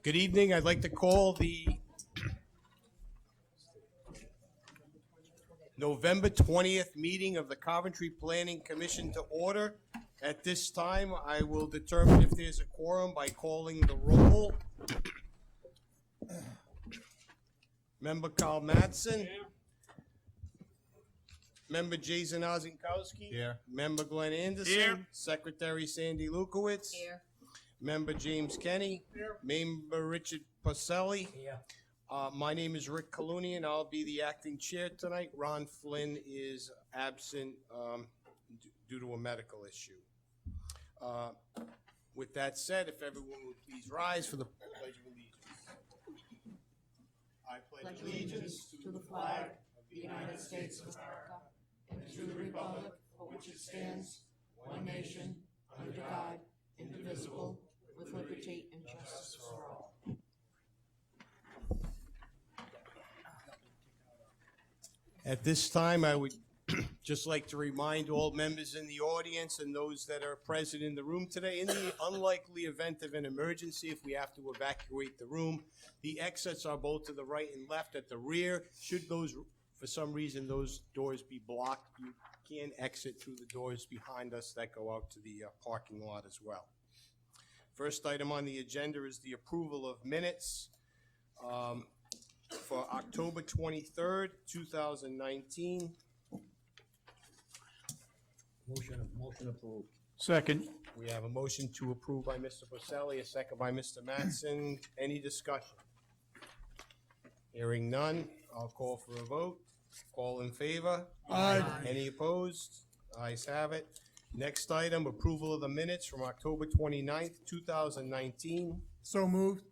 Good evening. I'd like to call the November 20th meeting of the Coventry Planning Commission to order. At this time, I will determine if there's a quorum by calling the roll. Member Carl Mattson. Here. Member Jason Ozenkowski. Here. Member Glenn Anderson. Here. Secretary Sandy Lukowitz. Here. Member James Kenny. Here. Member Richard Pacelli. Here. My name is Rick Colunian. I'll be the acting chair tonight. Ron Flynn is absent due to a medical issue. With that said, if everyone would please rise for the Pledge of Allegiance. I pledge allegiance to the flag of the United States of America and to the republic for which it stands, one nation, under God, indivisible, with liberty and justice for all. At this time, I would just like to remind all members in the audience and those that are present in the room today, in the unlikely event of an emergency, if we have to evacuate the room, the exits are both to the right and left at the rear. Should those, for some reason, those doors be blocked, you can exit through the doors behind us that go out to the parking lot as well. First item on the agenda is the approval of minutes for October 23rd, 2019. Motion approved. Second. We have a motion to approve by Mr. Pacelli, a second by Mr. Mattson. Any discussion? Hearing none, I'll call for a vote. All in favor? Aye. Any opposed? Ayes have it. Next item, approval of the minutes from October 29th, 2019. So moved.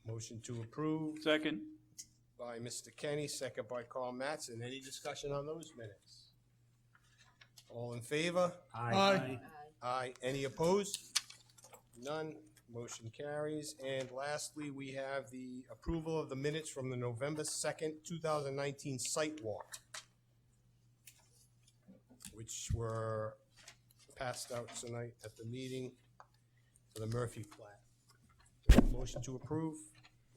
Motion to approve Second. by Mr. Kenny, second by Carl Mattson. Any discussion on those minutes? All in favor? Aye. Aye. Any opposed? None. Motion carries. And lastly, we have the approval of the minutes from the November 2nd, 2019 Sitewalk, which were passed out tonight at the meeting for the Murphy Plat. Motion to approve.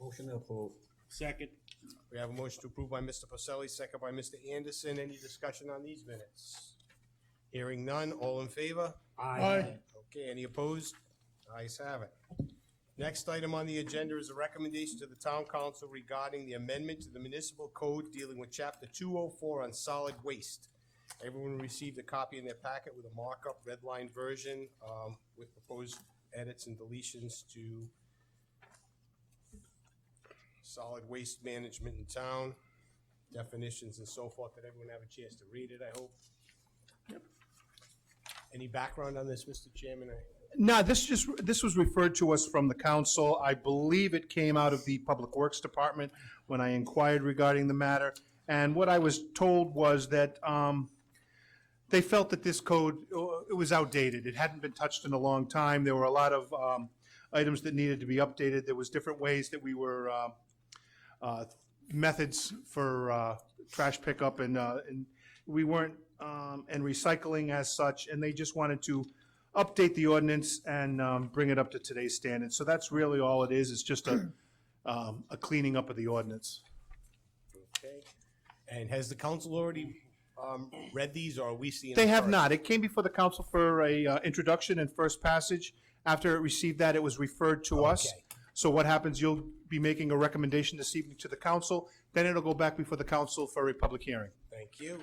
Motion approved. Second. We have a motion to approve by Mr. Pacelli, second by Mr. Anderson. Any discussion on these minutes? Hearing none. All in favor? Aye. Okay, any opposed? Ayes have it. Next item on the agenda is a recommendation to the town council regarding the amendment to the municipal code dealing with chapter 204 on solid waste. Everyone received a copy in their packet with a markup red line version with proposed edits and deletions to solid waste management in town, definitions and so forth. Did everyone have a chance to read it, I hope? Yep. Any background on this, Mr. Chairman? No, this was referred to us from the council. I believe it came out of the Public Works Department when I inquired regarding the matter. And what I was told was that they felt that this code, it was outdated. It hadn't been touched in a long time. There were a lot of items that needed to be updated. There was different ways that we were, methods for trash pickup and we weren't, and recycling as such, and they just wanted to update the ordinance and bring it up to today's standards. So that's really all it is. It's just a cleaning up of the ordinance. Okay. And has the council already read these, or are we seeing? They them have first? not. It came before the council for a introduction and first passage. After it received that, it was referred to us. Okay. So what happens, you'll be making a recommendation this evening to the council, then it'll go back before the council for a public hearing. Thank you.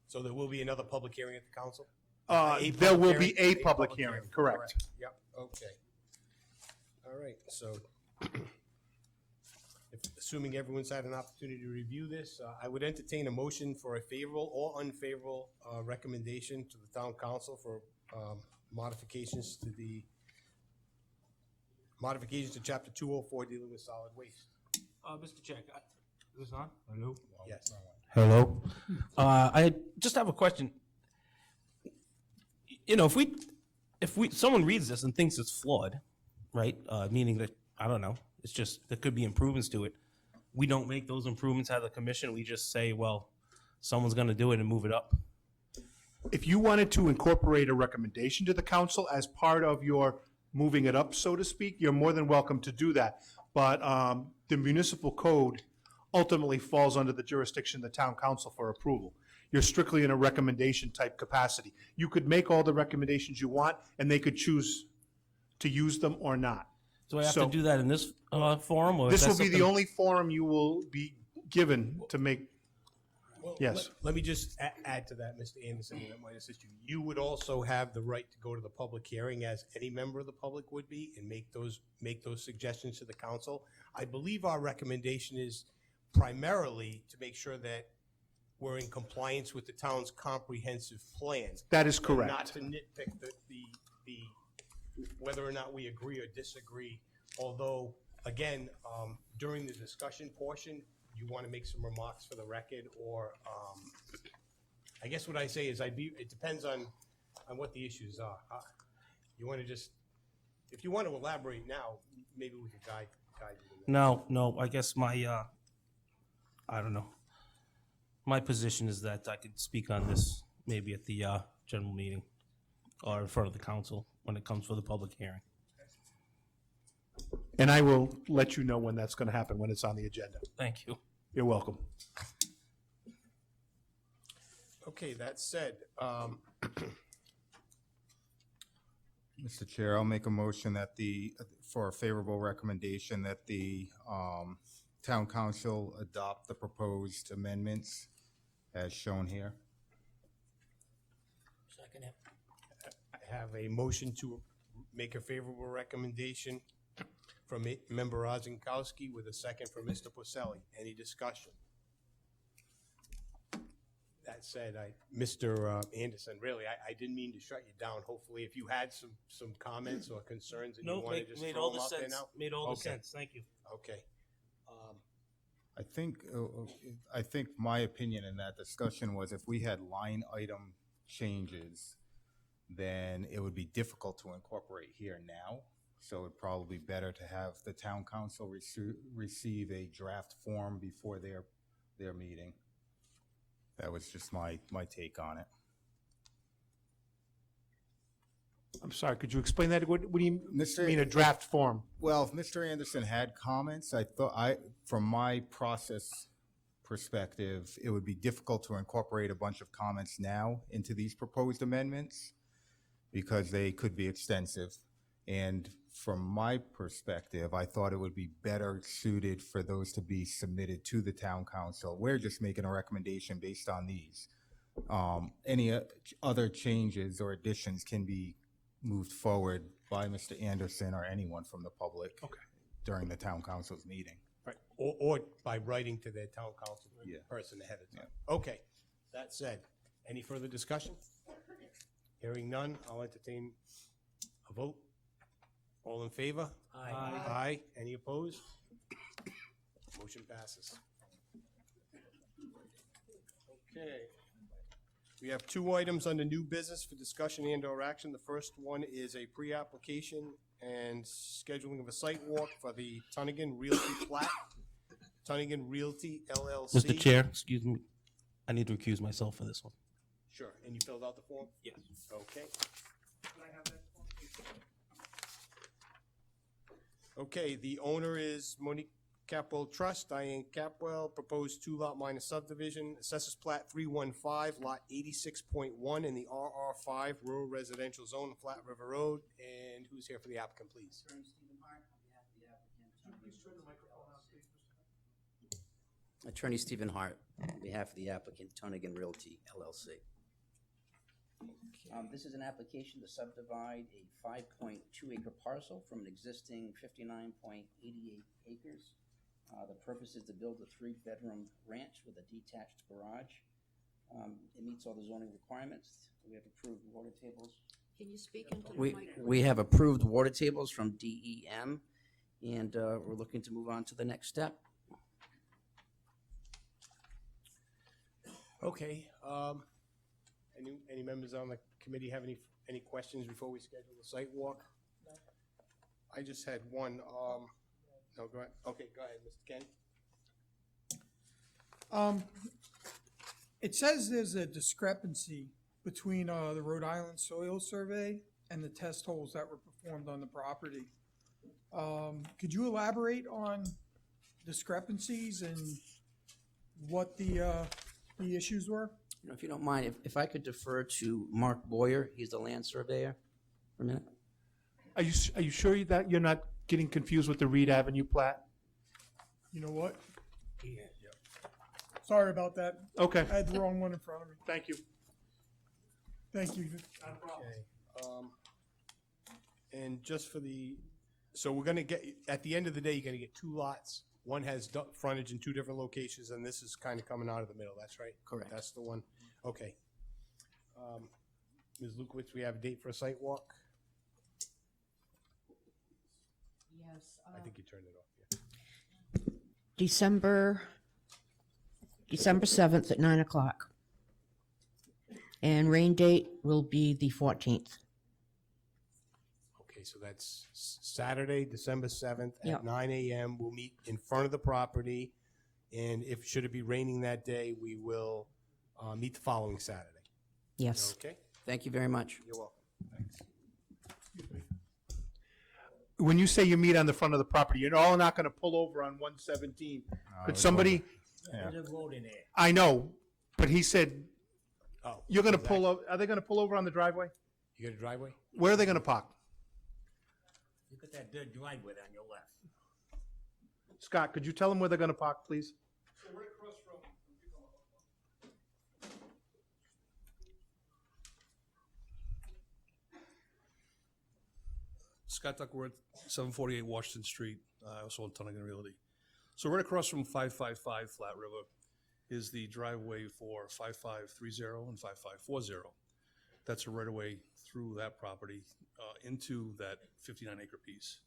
So there will be another public hearing at the council? There will be a public hearing, correct. Yep, okay. All right, so assuming everyone's had an opportunity to review this, I would entertain a motion for a favorable or unfavorable recommendation to the town council for modifications to chapter 204 dealing with solid waste. Mr. Chair, is this on? Hello? Yes. Hello. I just have a question. You know, if someone reads this and thinks it's flawed, right? Meaning that, I don't know, it's just, there could be improvements to it. We don't make those improvements as a commission. We just say, well, someone's gonna do it and move it up. If you wanted to incorporate a recommendation to the council as part of your moving it up, so to speak, you're more than welcome to do that. But the municipal code ultimately falls under the jurisdiction of the town council for approval. You're strictly in a recommendation type capacity. You could make all the recommendations you want, and they could choose to use them or not. Do I have So- to do that in this forum? Or is This that will be the something- only forum you will be given to make, Well, Yes. Let me just add to that, Mr. Anderson, and that might assist you. You would also have the right to go to the public hearing, as any member of the public would be, and make those suggestions to the council. I believe our recommendation is primarily to make sure that we're in compliance with the town's comprehensive plan. that is And correct. not to nitpick the whether or not we agree or disagree. Although, again, during the discussion portion, you want to make some remarks for the record, or I guess what I say is it depends on what the issues are. You want to just, if you want to elaborate now, maybe we could guide you. in that. No, I guess my, I don't know. My position is that I could speak on this maybe at the general meeting or in front of the council when it comes for the public hearing. And I will let you know when that's going to happen, when it's on the agenda. Thank you. You're welcome. Okay, that said, Mr. Chair, I'll make a motion that for a favorable recommendation that the town council adopt the proposed amendments as shown here. Second it. I have a motion to make a favorable recommendation from Member Ozenkowski with a second from Mr. Porcelli. Any discussion? That said, Mr. Anderson, really, I didn't mean to shut you down. Hopefully, if you had some comments or concerns and you No, want to just made throw all them the out there sense. now? Made all the Okay. sense. Thank you. Okay. I think my opinion in that discussion was if we had line item changes, then it would be difficult to incorporate here now. So it'd probably be better to have the town council receive a draft form before their meeting. That was just my take on it. I'm sorry, could you explain that? What do you Mr. mean, a draft form? Well, if Mr. Anderson had comments, from my process perspective, it would be difficult to incorporate a bunch of comments now into these proposed amendments because they could be extensive. And from my perspective, I thought it would be better suited for those to be submitted to the town council. We're just making a recommendation based on these. Any other changes or additions can be moved forward by Mr. Anderson or anyone from the public during the town council's meeting. Right, or by writing to their town council Yeah. person ahead of time. Okay, that said, any further discussion? Hearing none, I'll entertain a vote. All in favor? Aye. Aye. Any opposed? Motion passes. Okay. We have two items under new business for discussion and/or action. The first one is a pre-application and scheduling of a site walk for the Tunnagan Realty Plat. Tunnagan Realty LLC. Mr. Chair, excuse me. I need to recuse myself for this one. Sure, and you filled out the form? Yes. Okay. Okay, the owner is Monique Capwell Trust, Diane Capwell, proposed 2-lot minor subdivision, assessors plat 315, lot 86.1 in the RR5 rural residential zone, Flat River Road. And who's here for the applicant, please? Attorney Stephen Hart, on behalf of the applicant, Tunnagan Realty LLC. This is an application to subdivide a 5.2 acre parcel from an existing 59.88 acres. The purpose is to build a 3-bedroom ranch with a detached garage. It meets all the zoning requirements. We have approved water tables. Can you speak into the We microphone? have approved water tables from DEM, and we're looking to move on to the next step. Okay, any members on the committee have any questions before we schedule the site walk? I just had one, no, go ahead. Okay, go ahead, Mr. Ken. It says there's a discrepancy between the Rhode Island soil survey and the test holes that were performed on the property. Could you elaborate on discrepancies and what the issues were? You know, if you don't mind, if I could defer to Mark Boyer, he's the land surveyor, for a minute. Are you sure that you're not getting confused with the Reed Avenue plat? You know what? Sorry about that. Okay, I had the wrong one in front of me. thank you. Thank you. And just for the, so we're gonna get, at the end of the day, you're gonna get two lots. One has frontage in two different locations, and this is kind of coming out of the middle, that's right? Correct. That's the one, okay. Ms. Lukowitz, we have a date for a site walk? Yes. I think you turned it off, yeah. December 7th at 9 o'clock. And rain date will be the 14th. Okay, so that's Saturday, December 7th at Yep. 9 a.m. We'll meet in front of the property, and if, should it be raining that day, we will meet the following Saturday. Yes. Okay? Thank you very much. You're welcome. When you say you meet on the front of the property, you're all not gonna pull over on 117. Could somebody, Yeah. There's a road in there. I know, but he said, Oh, you're gonna is that- pull over, are they gonna pull over on the driveway? You got a driveway? Where are they gonna park? Look at that dirt driveway on your left. Scott, could you tell them where they're gonna park, please? Scott Duckworth, 748 Washington Street, also on Tunnagan Realty. So right across from 555 Flat River is the driveway for 5530 and 5540. That's a right-of-way through that property into that 59-acre piece.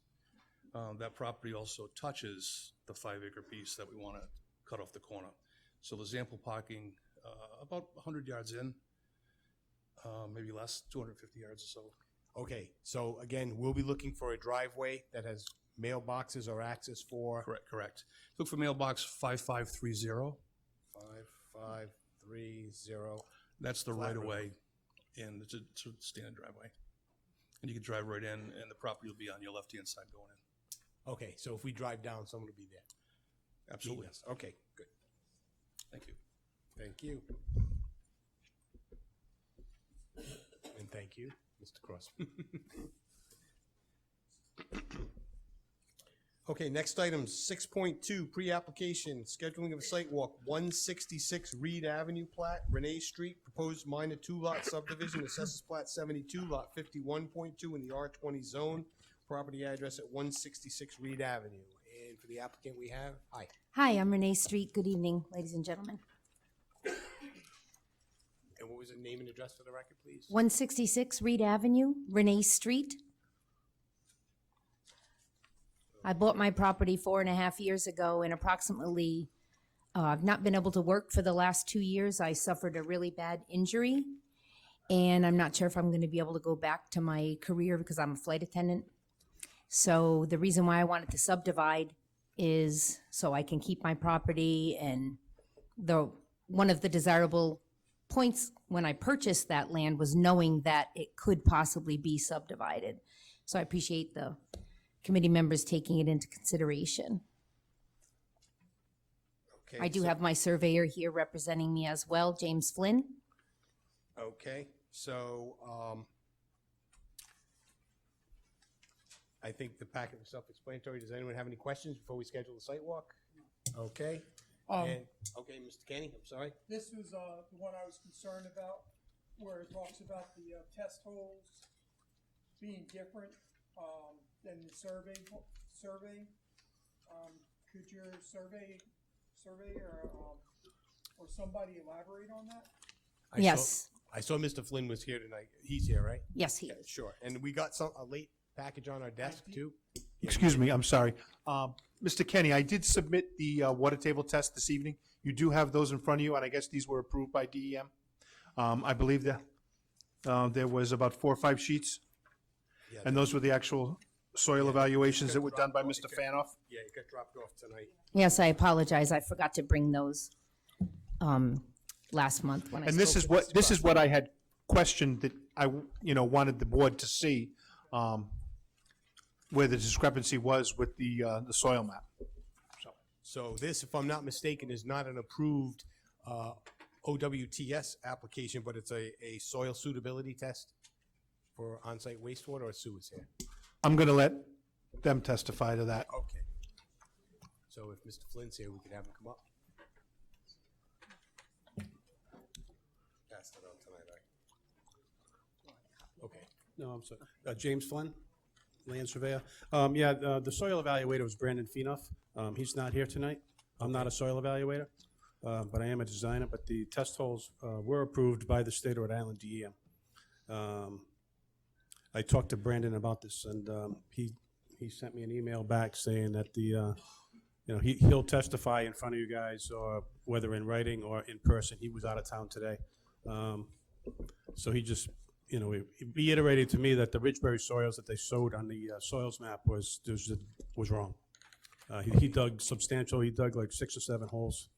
That property also touches the 5-acre piece that we want to cut off the corner. So there's ample parking about 100 yards in, maybe less, 250 yards or so. Okay, so again, we'll be looking for a driveway that has mailboxes or access for Correct. Look for mailbox 5530. 5530. That's the Flat right of road. way, and it's a standard driveway. And you can drive right in, and the property will be on your left-hand side going in. Okay, so if we drive down, someone will be there. Absolutely. Yes, okay, good. Thank you. Thank you. And thank you, Mr. Crossman. Okay, next item, 6.2, pre-application, scheduling of a site walk, 166 Reed Avenue plat, Renee Street, proposed minor two-lot subdivision, assessors plat 72, lot 51.2 in the R20 zone, property address at 166 Reed Avenue. And for the applicant we have, hi. Hi, I'm Renee Street. Good evening, ladies and gentlemen. And what was the name and address for the record, please? 166 Reed Avenue, Renee Street. I bought my property 4.5 years ago, and approximately, I've not been able to work for the last 2 years. I suffered a really bad injury, and I'm not sure if I'm going to be able to go back to my career because I'm a flight attendant. So the reason why I wanted to subdivide is so I can keep my property, and one of the desirable points when I purchased that land was knowing that it could possibly be subdivided. So I appreciate the committee members taking it into consideration. Okay, I do so- have my surveyor here representing me as well, James Flynn. Okay, so, I think the packet was self-explanatory. Does anyone have any questions before we schedule the site walk? Okay, and, okay, Mr. Kenny, I'm sorry. This was the one I was concerned about, where it talks about the test holes being different than the survey. Could your surveyor or somebody elaborate on that? I saw- Yes. I saw Mr. Flynn was here tonight. He's here, right? Yes, he Yeah, is. sure. And we got a late package on our desk, too? Excuse me, I'm sorry. Mr. Kenny, I did submit the water table test this evening. You do have those in front of you, and I guess these were approved by DEM. I believe that there was about 4 or 5 sheets, Yeah, and those were the actual soil evaluations that were done by Mr. Fanoff. Yeah, it got dropped off tonight. Yes, I apologize. I forgot to bring those last month when I And this spoke is with what, this is what I had questioned, that wanted the board to see where the discrepancy was with the soil map. So this, if I'm not mistaken, is not an approved OWTS application, but it's a soil suitability test for on-site wastewater or sewers here? I'm going to let them testify to that. Okay. So if Mr. Flynn's here, we could have him come up. Pass that on tonight, right? Okay. No, I'm sorry. James Flynn, land surveyor. The soil evaluator was Brandon Feenoff. He's not here tonight. I'm not a soil evaluator, but I am a designer. But the test holes were approved by the state of Rhode Island DEM. I talked to Brandon about this, and he sent me an email back saying that he'll testify in front of you guys, or whether in writing or in person. He was out of town today, so he just he reiterated to me that the Ridgebury soils that they showed on the soils map was wrong. He dug substantial. He dug like 6 or 7 holes.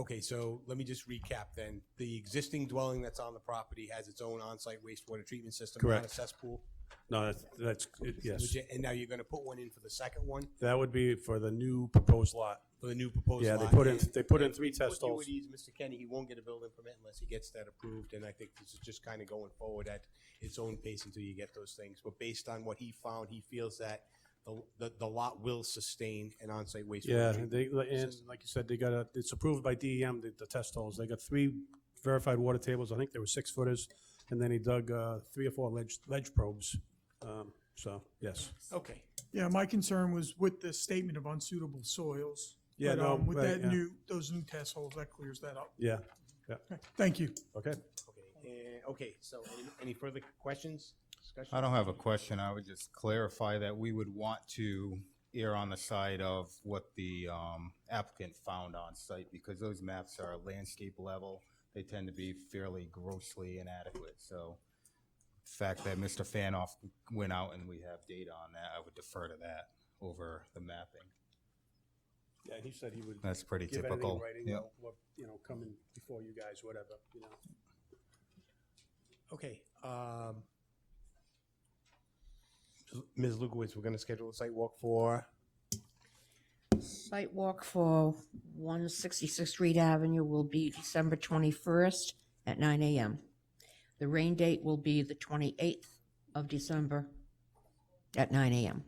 Okay, so let me just recap then. The existing dwelling that's on the property has its own on-site wastewater treatment system, not a Correct. cesspool? No, that's it, yes. And now you're gonna put one in for the second one, That would be for the new proposed lot. for the new proposed Yeah, lot? they put in And 3 to test put you holes. at ease, Mr. Kenny, he won't get a building permit unless he gets that approved, and I think this is just kind of going forward at its own pace until you get those things. But based on what he found, he feels that the lot will sustain an on-site wastewater Yeah, treatment and system. like you said, it's approved by DEM, the test holes. They got 3 verified water tables. I think they were 6-footers, and then he dug 3 or 4 ledge probes. So, yes. Okay, Yeah, my concern was with the statement of unsuitable soils. Yeah, But, no, with right, that yeah. those new test holes, that clears that up. Yeah, Okay, thank you. okay. okay, so any further questions, discussion? I don't have a question. I would just clarify that we would want to err on the side of what the applicant found on site, because those maps are landscape level. They tend to be fairly grossly inadequate. So the fact that Mr. Fanoff went out and we have data on that, I would defer to that over the mapping. Yeah, he said he would That's pretty give typical. anything in writing, Yep. or coming before you guys, whatever, Okay, Ms. Lukowitz, we're gonna schedule a site walk for, Site walk for 166 Reed Avenue will be December 21st at 9 a.m. The rain date will be the 28th of December at 9 a.m.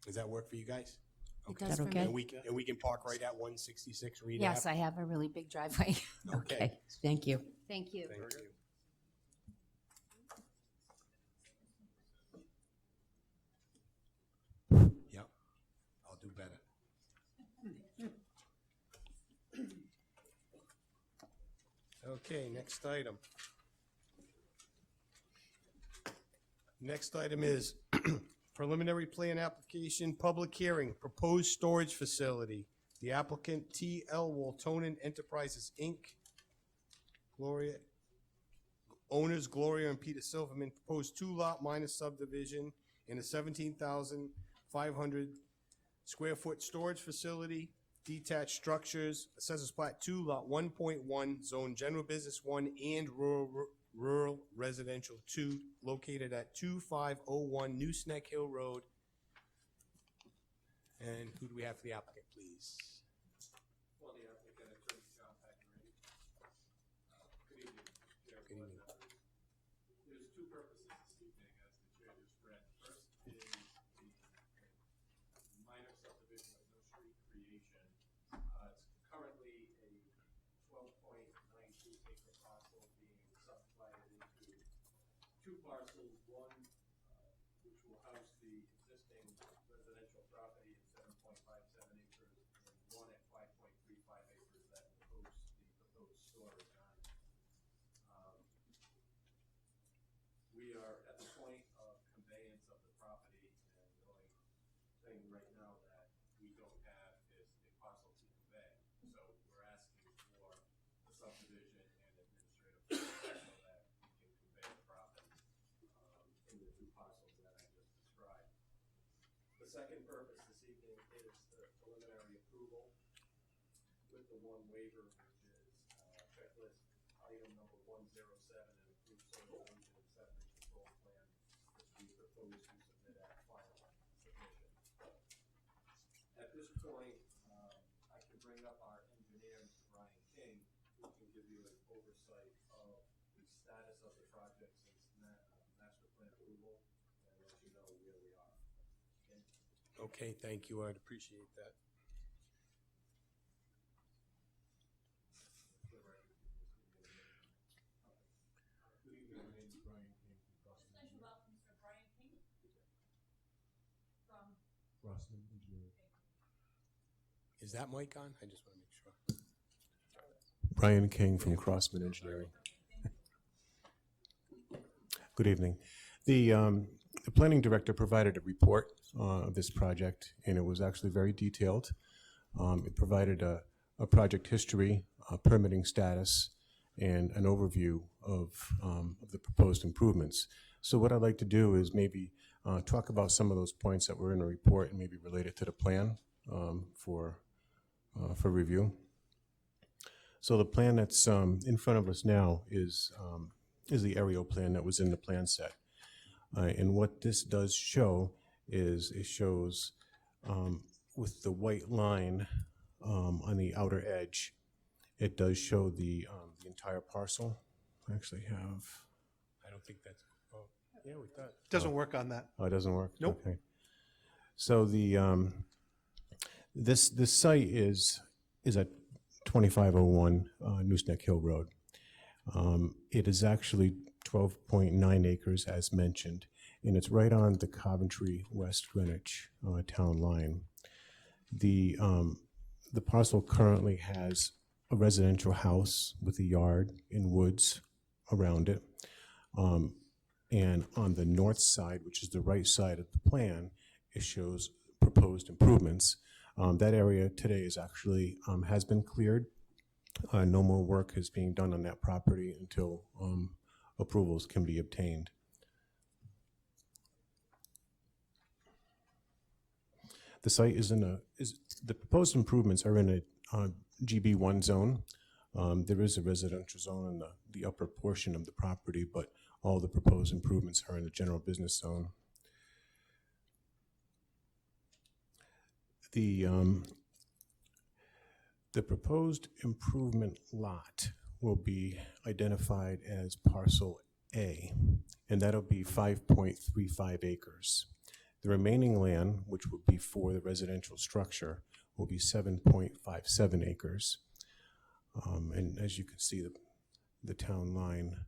does that work for you guys? It Is does that for okay? me. And we can park right at 166 Reed Yes, Ave? I have a really big driveway. Okay, thank you. Thank you. Thank you. Yep, I'll do better. Okay, next item. Next item is preliminary plan application, public hearing, proposed storage facility. The applicant T.L. Waltonen Enterprises, Inc. Gloria, owners Gloria and Peter Silverman, proposed 2-lot minor subdivision in a 17,500 square foot storage facility, detached structures, Assessors Plat 2, Lot 1.1, Zone General Business 1 and Rural Residential 2, located at 2501 New Neck Hill Road. And who do we have for the applicant, please? Good evening. There's 2 purposes this evening, as the chair just read. First is the minor subdivision of no street creation. It's currently a 12.92 acre parcel being subdivided into 2 parcels, one which will house the existing residential property at 7.57 acres, and one at 5.35 acres that will host the proposed storage on. We are at the point of conveyance of the property, and the only thing right now that we don't have is a parcel to convey. So we're asking for the subdivision and administrative process so that we can convey the property in the 2 parcels that I just described. The second purpose this evening is the preliminary approval with the one waiver, which is checklist item number 107, and approve soil erosion and sediment control plan, which we propose to submit at final submission. At this point, I can bring up our engineer, Mr. Brian King, who can give you an oversight of the status of the project since master plan approval, and let you know where we are. Okay, thank you. I'd appreciate that. Is that mic on? I just want to make sure. Brian King from Crossman Engineering. Good evening. The planning director provided a report of this project, and it was actually very detailed. It provided a project history, permitting status, and an overview of the proposed improvements. So what I'd like to do is maybe talk about some of those points that were in the report and maybe relate it to the plan for review. So the plan that's in front of us now is the aerial plan that was in the plan set. And what this does show is it shows with the white line on the outer edge, it does show the entire parcel. I actually have. I don't think that's. Oh, yeah, we thought. Doesn't work on that. Oh, it doesn't work? Nope. Okay. So the this site is at 2501 Nooseneck Hill Road. It is actually 12.9 acres as mentioned, and it's right on the Coventry West Greenwich town line. The parcel currently has a residential house with a yard and woods around it. And on the north side, which is the right side of the plan, it shows proposed improvements. That area today is actually has been cleared. No more work is being done on that property until approvals can be obtained. The site is the proposed improvements are in a GB1 zone. There is a residential zone in the upper portion of the property, but all the proposed improvements are in the general business zone. The proposed improvement lot will be identified as parcel A, and that'll be 5.35 acres. The remaining land, which will be for the residential structure, will be 7.57 acres. And as you can see, the town line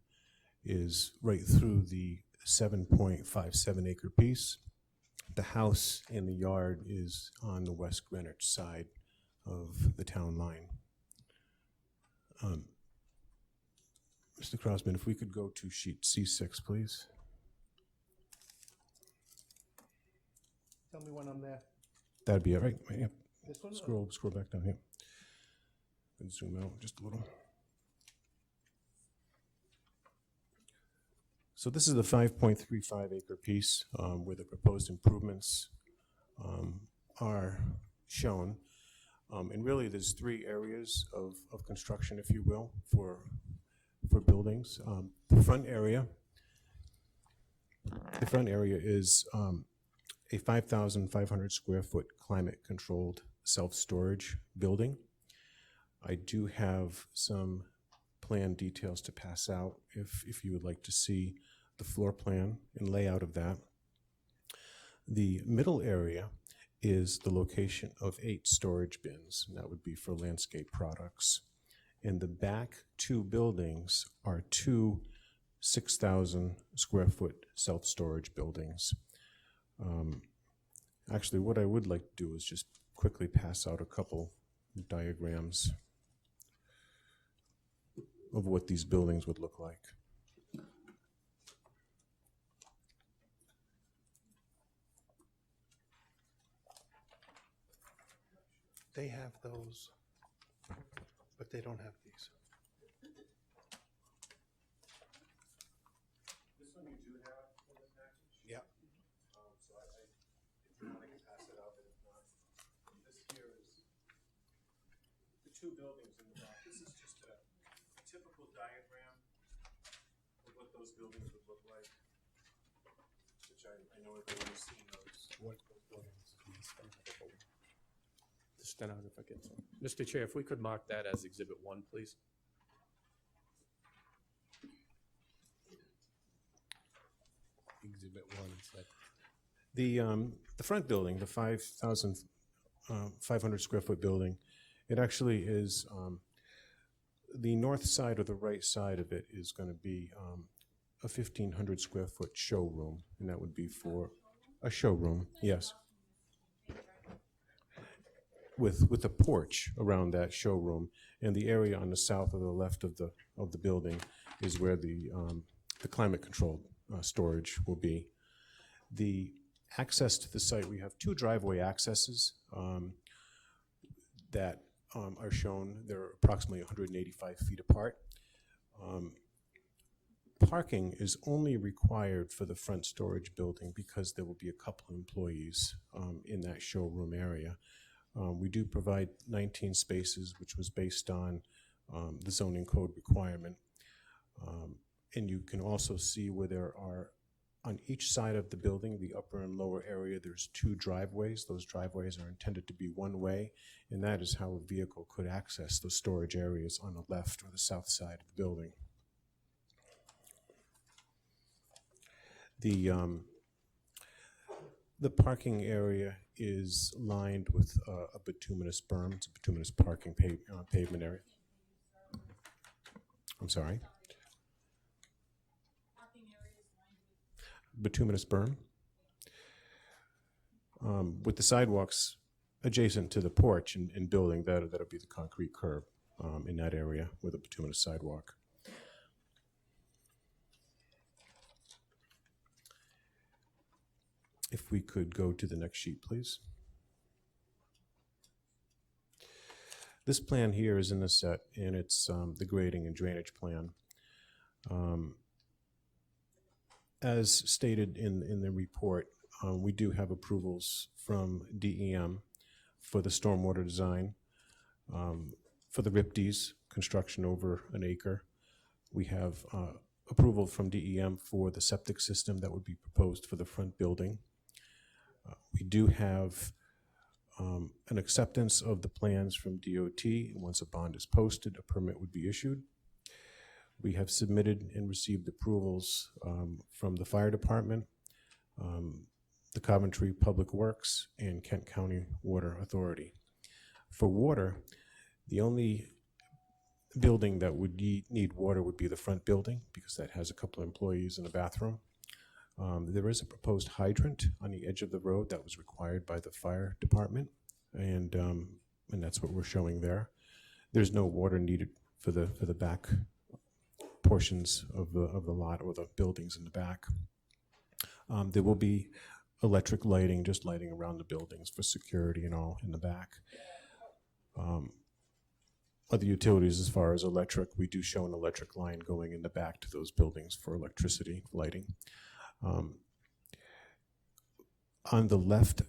is right through the 7.57 acre piece. The house and the yard is on the West Greenwich side of the town line. Mr. Crossman, if we could go to sheet C6, please. Tell me when I'm there. That'd be all right. Yep. This one? Scroll back down here. And zoom out just a little. So this is the 5.35 acre piece where the proposed improvements are shown. And really there's three areas of construction, if you will, for buildings. The front area is a 5,500 square foot climate controlled self-storage building. I do have some plan details to pass out if you would like to see the floor plan and layout of that. The middle area is the location of 8 storage bins, and that would be for landscape products. And the back 2 buildings are 2 6,000 square foot self-storage buildings. Actually, what I would like to do is just quickly pass out a couple diagrams of what these buildings would look like. They have those, but they don't have these. This one you do have in the package? Yep. So if you want, I can pass it out, but if not, this here is the 2 buildings in the back. This is just a typical diagram of what those buildings would look like, which I know everyone's seen those. Stand out if I can. Mr. Chair, if we could mark that as Exhibit 1, please. Exhibit 1 said. The front building, the 5,500 square foot building, it actually is, the north side or the right side of it is going to be a 1,500 square foot showroom, and that would be for a showroom, yes. With a porch around that showroom, and the area on the south or the left of the building is where the climate controlled storage will be. The access to the site, we have two driveway accesses that are shown. They're approximately 185 feet apart. Parking is only required for the front storage building because there will be a couple employees in that showroom area. We do provide 19 spaces, which was based on the zoning code requirement. And you can also see where there are, on each side of the building, the upper and lower area, there's two driveways. Those driveways are intended to be one way, and that is how a vehicle could access those storage areas on the left or the south side of the building. The parking area is lined with a bituminous berm. It's a bituminous parking pavement area. I'm sorry. Bituminous berm. With the sidewalks adjacent to the porch and building, that'll be the concrete curb in that area with a bituminous sidewalk. If we could go to the next sheet, please. This plan here is in the set, and it's the grading and drainage plan. As stated in the report, we do have approvals from DEM for the stormwater design, for the RIPDs, construction over an acre. We have approval from DEM for the septic system that would be proposed for the front building. We do have an acceptance of the plans from DOT. Once a bond is posted, a permit would be issued. We have submitted and received approvals from the fire department, the Coventry Public Works, and Kent County Water Authority. For water, the only building that would need water would be the front building, because that has a couple of employees and a bathroom. There is a proposed hydrant on the edge of the road that was required by the fire department, and that's what we're showing there. There's no water needed for the back portions of the lot or the buildings in the back. There will be electric lighting, just lighting around the buildings for security and all in the back. Other utilities, as far as electric, we do show an electric line going in the back to those buildings for electricity lighting. On the left,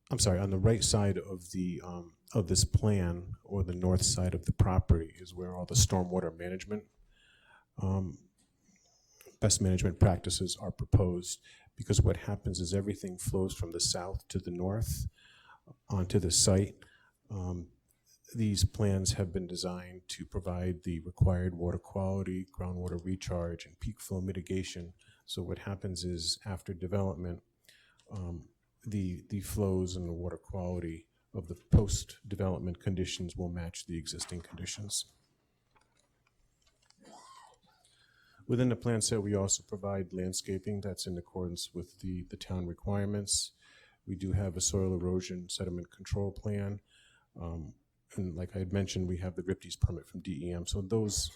I'm sorry, on the right side of the of this plan, or the north side of the property, is where all the stormwater management, best management practices are proposed, because what happens is everything flows from the south to the north onto the site. These plans have been designed to provide the required water quality, groundwater recharge, and peak flow mitigation. So what happens is, after development, the flows and the water quality of the post-development conditions will match the existing conditions. Within the plan set, we also provide landscaping that's in accordance with the town requirements. We do have a soil erosion sediment control plan. And like I had mentioned, we have the RIPDs permit from DEM. So those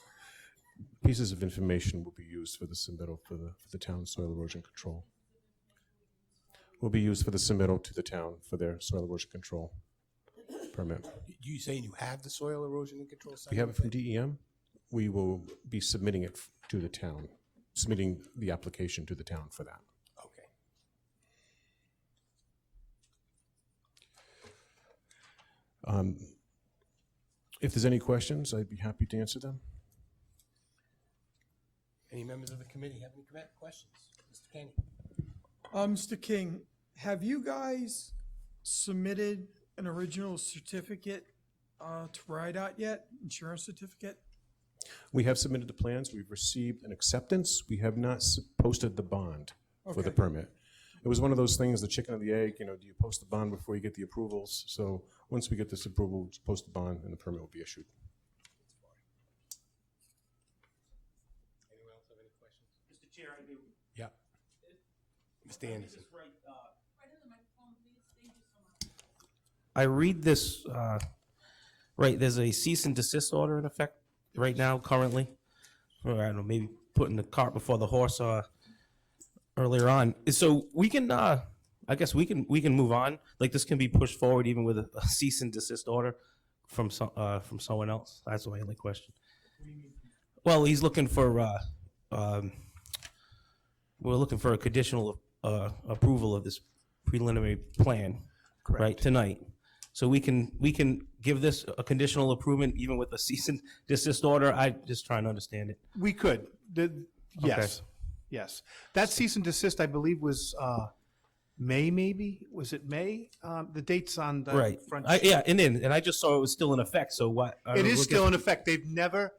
pieces of information will be used for the submittal for the town soil erosion control. Will be used for the submittal to the town for their soil erosion control permit. You saying you have the soil erosion and control? We have it from DEM. We will be submitting it to the town, submitting the application to the town for that. Okay. If there's any questions, I'd be happy to answer them. Any members of the committee have any questions? Mr. Kenny? Mr. King, have you guys submitted an original certificate to RIDOT yet, insurance certificate? We have submitted the plans. We've received an acceptance. We have not posted the bond for the Okay. permit. It was one of those things, the chicken or the egg, you know, do you post the bond before you get the approvals? So once we get this approval, we'll just post the bond and the permit will be issued. Anyone else have any questions? Mr. Chair, I do. Yeah. Mr. Anderson. I read this, right, there's a cease and desist order in effect right now, currently. Or I don't know, maybe putting the cart before the horse earlier on. So we can, I guess we can move on. Like, this can be pushed forward even with a cease and desist order from someone else. That's my only question. Well, he's looking for, we're looking for a conditional approval of this preliminary plan, right, tonight. So we can give this a conditional approval even with a cease and desist order. I just trying to understand it. We could. Yes, yes. That cease and desist, I believe, was May, maybe? Was it May? The date's on the Right. front. Yeah, and I just saw it was still in effect. So what? It is still in effect. They've never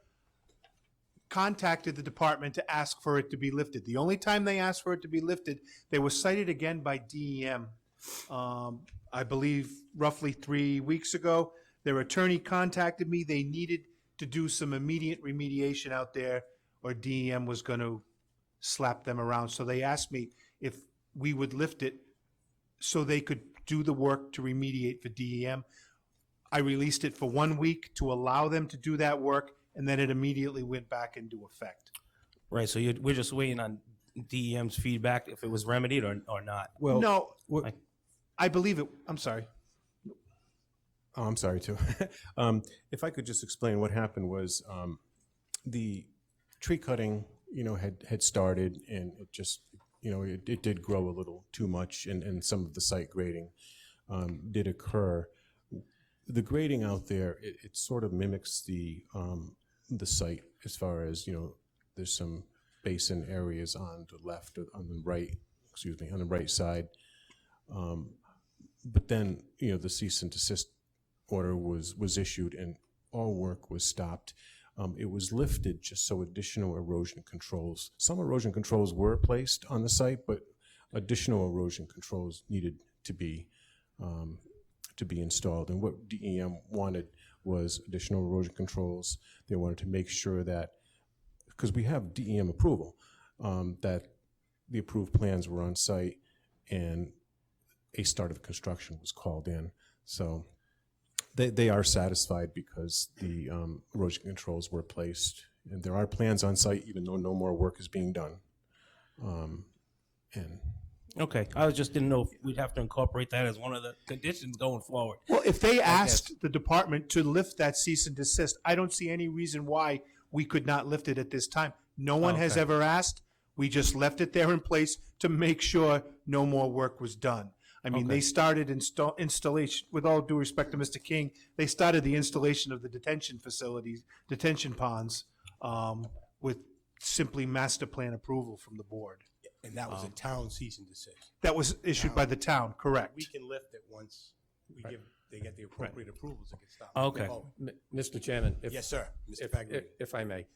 contacted the department to ask for it to be lifted. The only time they asked for it to be lifted, they were cited again by DEM. I believe roughly 3 weeks ago. Their attorney contacted me. They needed to do some immediate remediation out there, or DEM was going to slap them around. So they asked me if we would lift it so they could do the work to remediate for DEM. I released it for 1 week to allow them to do that work, and then it immediately went back into effect. Right. So we're just waiting on DEM's feedback if it was remedied or not. Well, No, I believe it. I'm sorry. Oh, I'm sorry too. If I could just explain what happened was the tree cutting, you know, had started and it just, you know, it did grow a little too much and some of the site grading did occur. The grading out there, it sort of mimics the site as far as, you know, there's some basin areas on the left, or on the right, on the right side. But then, you know, the cease and desist order was issued and all work was stopped. It was lifted just so additional erosion controls, some erosion controls were placed on the site, but additional erosion controls needed to be installed. And what DEM wanted was additional erosion controls. They wanted to make sure that, because we have DEM approval, that the approved plans were on site and a start of construction was called in. So they are satisfied because the erosion controls were placed, and there are plans on site even though no more work is being done. Okay. I just didn't know if we'd have to incorporate that as one of the conditions going forward. Well, if they asked the department to lift that cease and desist, I don't see any reason why we could not lift it at this time. No one has Okay. ever asked. We just left it there in place to make sure no more work was done. I mean, they started installation, with all due respect to Mr. King, they started the installation of the detention facilities, detention ponds, with simply master plan approval from the board. And that was a town cease and desist. That was issued by the town, correct? We can lift it once they get the appropriate approvals to get stopped. Okay. Oh, Mr. Chairman, if. Yes, sir. Mr. If, Pagliari. if I may,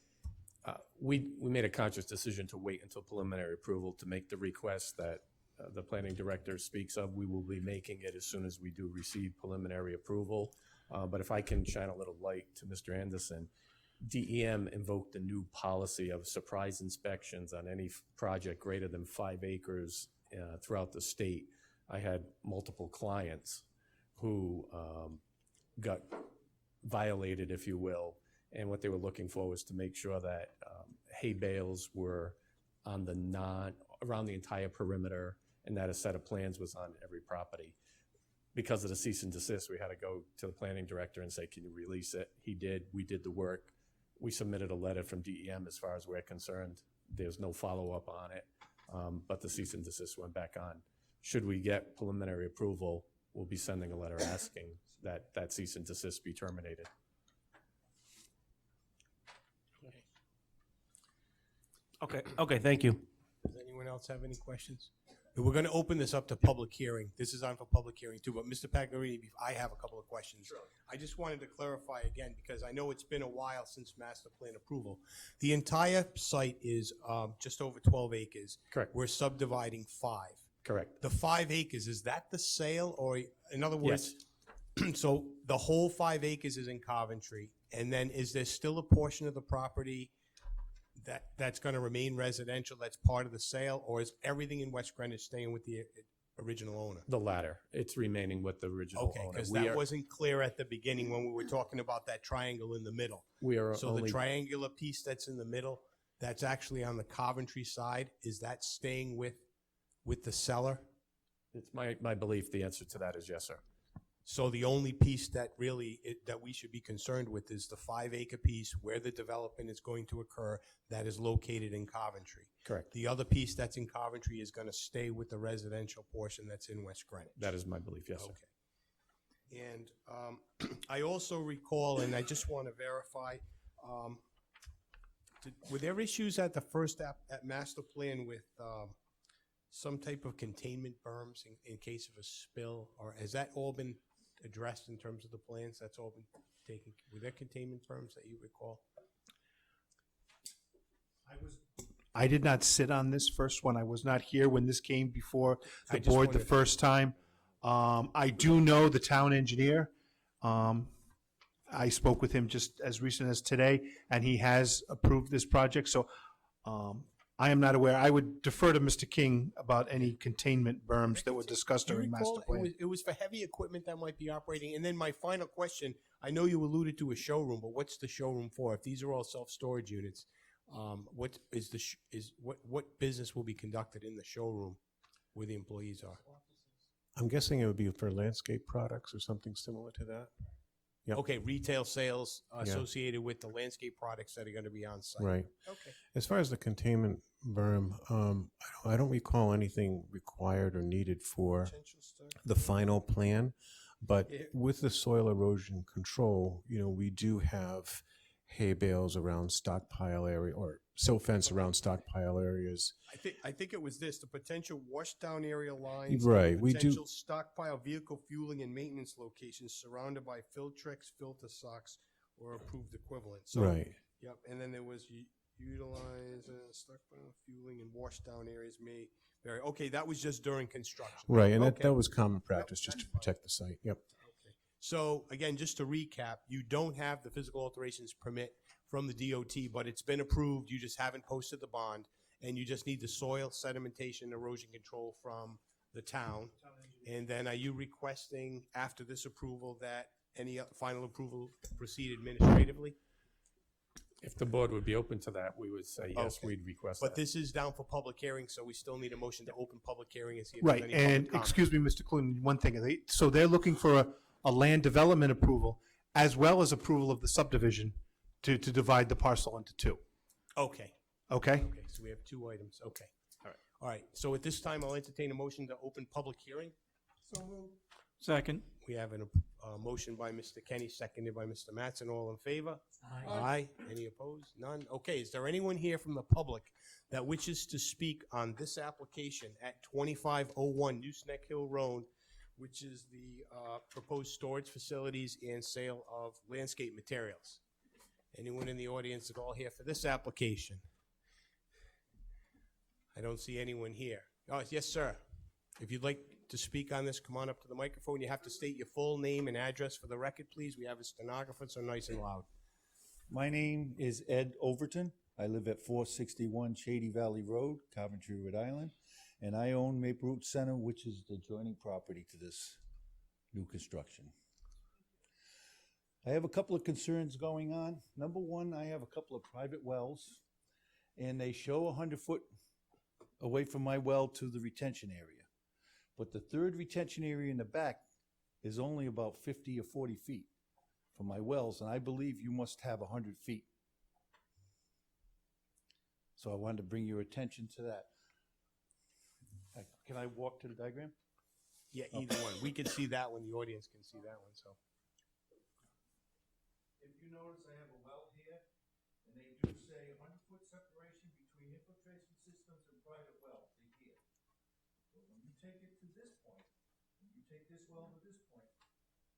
we made a conscious decision to wait until preliminary approval to make the request that the planning director speaks of. We will be making it as soon as we do receive preliminary approval. But if I can shine a little light to Mr. Anderson, DEM invoked a new policy of surprise inspections on any project greater than 5 acres throughout the state. I had multiple clients who got violated, if you will, and what they were looking for was to make sure that hay bales were on around the entire perimeter, and that a set of plans was on every property. Because of the cease and desist, we had to go to the planning director and say, can you release it? He did. We did the work. We submitted a letter from DEM as far as we're concerned. There's no follow-up on it, but the cease and desist went back on. Should we get preliminary approval, we'll be sending a letter asking that cease and desist be terminated. Okay, thank you. Does anyone else have any questions? We're going to open this up to public hearing. This is on for public hearing too, but Mr. Pagnorini, I have a couple of questions. Sure. I just wanted to clarify again, because I know it's been a while since master plan approval. The entire site is just over 12 acres. Correct. We're subdividing 5. Correct. The 5 acres, is that the sale, or in other words, so the whole 5 acres is in Coventry, and then is there still a portion of the property that's going to remain residential, that's part of the sale, or is everything in West Greenwich staying with the original owner? The latter. It's remaining with the original Okay, owner. because We that are- wasn't clear at the beginning when we were talking about that triangle in the middle. We are So the only, triangular piece that's in the middle, that's actually on the Coventry side, is that staying with the seller? it's my belief the answer to that is yes, sir. So the only piece that really, that we should be concerned with is the 5 acre piece where the development is going to occur that is located in Coventry. Correct. The other piece that's in Coventry is going to stay with the residential portion that's in West Greenwich. That is my belief, yes, sir. Okay. And I also recall, and I just want to verify, were there issues at the first at master plan with some type of containment berms in case of a spill, or has that all been addressed in terms of the plans? That's all been taken. Were there containment berms that you recall? I did not sit on this first one. I was not here when this came before I the just board the wondered. first time. I do know the town engineer. I spoke with him just as recent as today, and he has approved this project, so I am not aware. I would defer to Mr. King about any containment berms that were discussed Do you during recall master plan. it was for heavy equipment that might be operating? And then my final question, I know you alluded to a showroom, but what's the showroom for? If these are all self-storage units, what is what business will be conducted in the showroom where the employees are? I'm guessing it would be for landscape products or something similar to that. Yep. Okay, retail sales associated with the landscape products that are going to be on site. Right. Okay. As far as the containment berm, I don't recall anything required or needed for the final plan, but with the soil erosion control, we do have hay bales around stockpile area or silt fence around stockpile areas. I think it was this, the potential washdown area lines. Right, we do- Potential stockpile vehicle fueling and maintenance locations surrounded by Filtrex, filter socks, or approved equivalent. So, Right. Yep, and then there was utilize stockpile fueling and washdown areas may vary. Okay, that was just during construction. Right, and Okay. that was common practice just to protect the site. Yep. So again, just to recap, you don't have the physical alterations permit from the DOT, but it's been approved. You just haven't posted the bond, and you just need the soil sedimentation and erosion control from the town. And then are you requesting after this approval that any final approval proceed administratively? If the board would be open to that, we would say yes, Okay. we'd request But that. this is down for public hearing, so we still need a motion to open public hearing and see if there's Right, any public and comment. excuse me, Mr. Clune, one thing. So they're looking for a land development approval as well as approval of the subdivision to divide the parcel into 2. Okay. Okay? Okay, so we have 2 items, okay. All right, so at this time, I'll entertain a motion to open public hearing. Second. We have a motion by Mr. Kenny, seconded by Mr. Mattson, all in favor? Aye. Any opposed? None? Okay, is there anyone here from the public that wishes to speak on this application at 2501 Nooseneck Hill Road, which is the proposed storage facilities and sale of landscape materials? Anyone in the audience at all here for this application? I don't see anyone here. Oh, yes, sir. If you'd like to speak on this, come on up to the microphone. You have to state your full name and address for the record, please. We have a stenographer, so nice and loud. My name is Ed Overton. I live at 461 Shady Valley Road, Coventry, Rhode Island, and I own Maple Root Center, which is the adjoining property to this new construction. I have a couple of concerns going on. Number one, I have a couple of private wells, and they show 100 foot away from my well to the retention area. But the third retention area in the back is only about 50 or 40 feet from my wells, and I believe you must have 100 feet. So I wanted to bring your attention to that. Can I walk to the diagram? Yeah, either one. We can see that one, the audience can see that one, so. If you notice, I have a well here, and they do say 100-foot separation between the infiltration systems and private wells, they're here. But when you take it to this point, when you take this well to this point,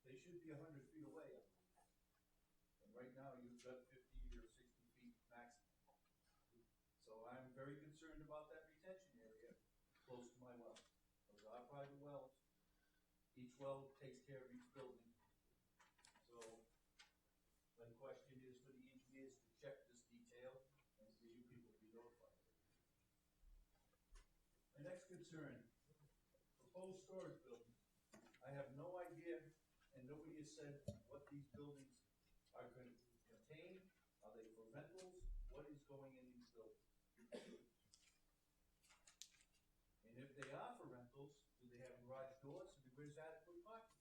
they should be 100 feet away, I believe. And right now, you've got 50 or 60 feet maximum. So I'm very concerned about that retention area close to my well. Those are private wells. Each well takes care of each building. So my question is for the engineers to check this detail and for you people to be notified. My next concern, proposed storage buildings. I have no idea, and nobody has said what these buildings are going to contain. Are they for rentals? What is going in these buildings? And if they are for rentals, do they have garage doors? And where's adequate parking?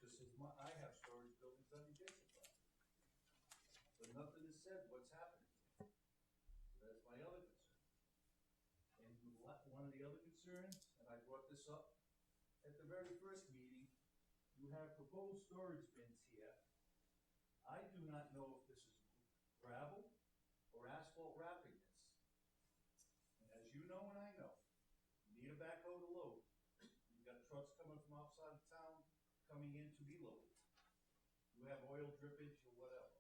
Just as I have storage buildings on adjacent property. But nothing is said what's happening. So that's my other concern. And one of the other concerns, and I brought this up at the very first meeting, you have proposed storage bins here. I do not know if this is gravel or asphalt wrapping this. And as you know and I know, you need a backhoe to load. You've got trucks coming from outside of town coming in to be loaded. You have oil drippage or whatever.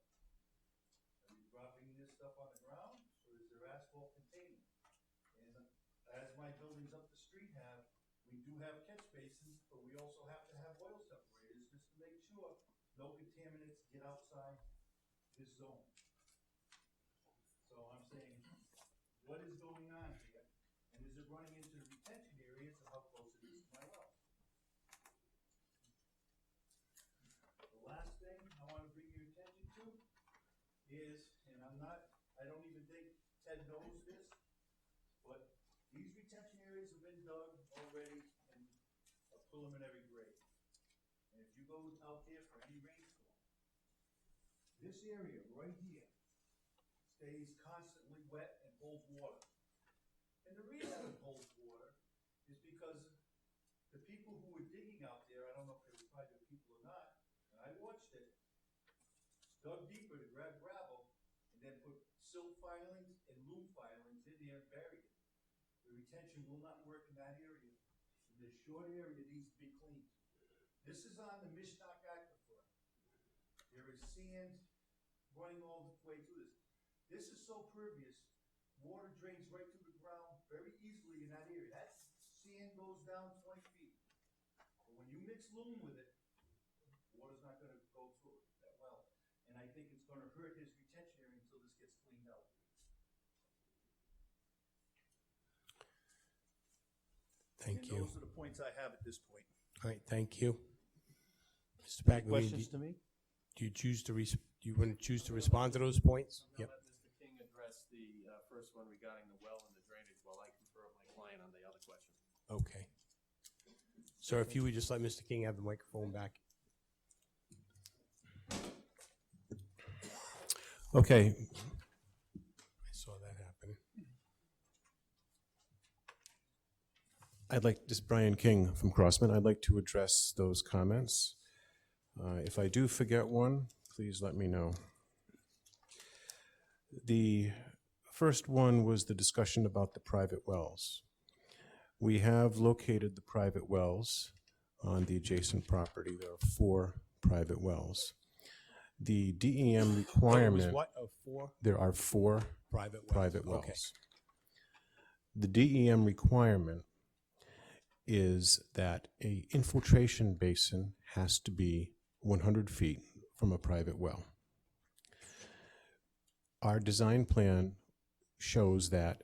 Are you dropping this stuff on the ground, or is there asphalt containment? And as my buildings up the street have, we do have catch basins, but we also have to have oil separators just to make sure no contaminants get outside this zone. So I'm saying, what is going on here? And is it running into the retention areas of how close it is to my well? The last thing I want to bring your attention to is, and I don't even think Ted knows this, but these retention areas have been dug already in a preliminary grade. And if you go out there for any rainstorm, this area right here stays constantly wet and holds water. And the reason it holds water is because the people who were digging out there, I don't know if they were private people or not, and I watched it, dug deeper to grab gravel and then put silt filings and loom filings in there and buried it. The retention will not work in that area. And this short area needs to be cleaned. This is on the Mishnak Aquifer. There is sand running all the way through this. This is so pervious, water drains right through the ground very easily in that area. That sand goes down 20 feet. But when you mix loam with it, water's not going to go through it that well. And I think it's going to hurt his retention area until this gets cleaned out. Thank And you. those are the points I have at this point. All right, thank you. Mr. Bagley, Questions to me? do you choose to, do you want to choose to respond to those points? I'm Yep. gonna let Mr. King address the first one regarding the well and the drainage while I confer with my client on the other question. Okay. Sir, if you would just let Mr. King have the microphone back. Okay. I saw that happen. This is Brian King from Crossman. I'd like to address those comments. If I do forget one, please let me know. The first one was the discussion about the private wells. We have located the private wells on the adjacent property. There are 4 private wells. The DEM requirement. What, of 4? There are 4 Private wells. Okay. wells. The DEM requirement is that a infiltration basin has to be 100 feet from a private well. Our design plan shows that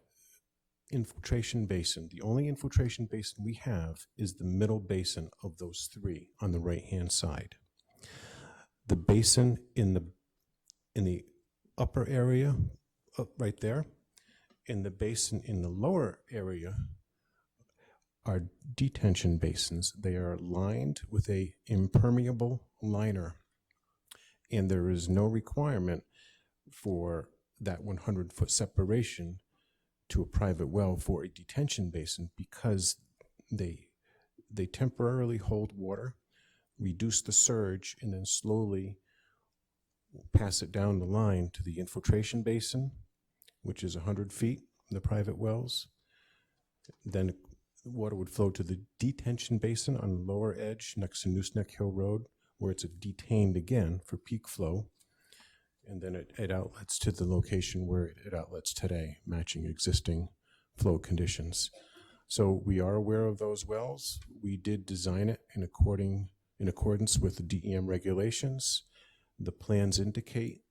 infiltration basin, the only infiltration basin we have is the middle basin of those 3 on the right-hand side. The basin in the upper area, right there, and the basin in the lower area are detention basins. They are lined with a impermeable liner, and there is no requirement for that 100-foot separation to a private well for a detention basin because they temporarily hold water, reduce the surge, and then slowly pass it down the line to the infiltration basin, which is 100 feet the private wells. Then water would flow to the detention basin on the lower edge next to Nooseneck Hill Road, where it's detained again for peak flow. And then it outlets to the location where it outlets today, matching existing flow conditions. So we are aware of those wells. We did design it in accordance with the DEM regulations. The plans indicate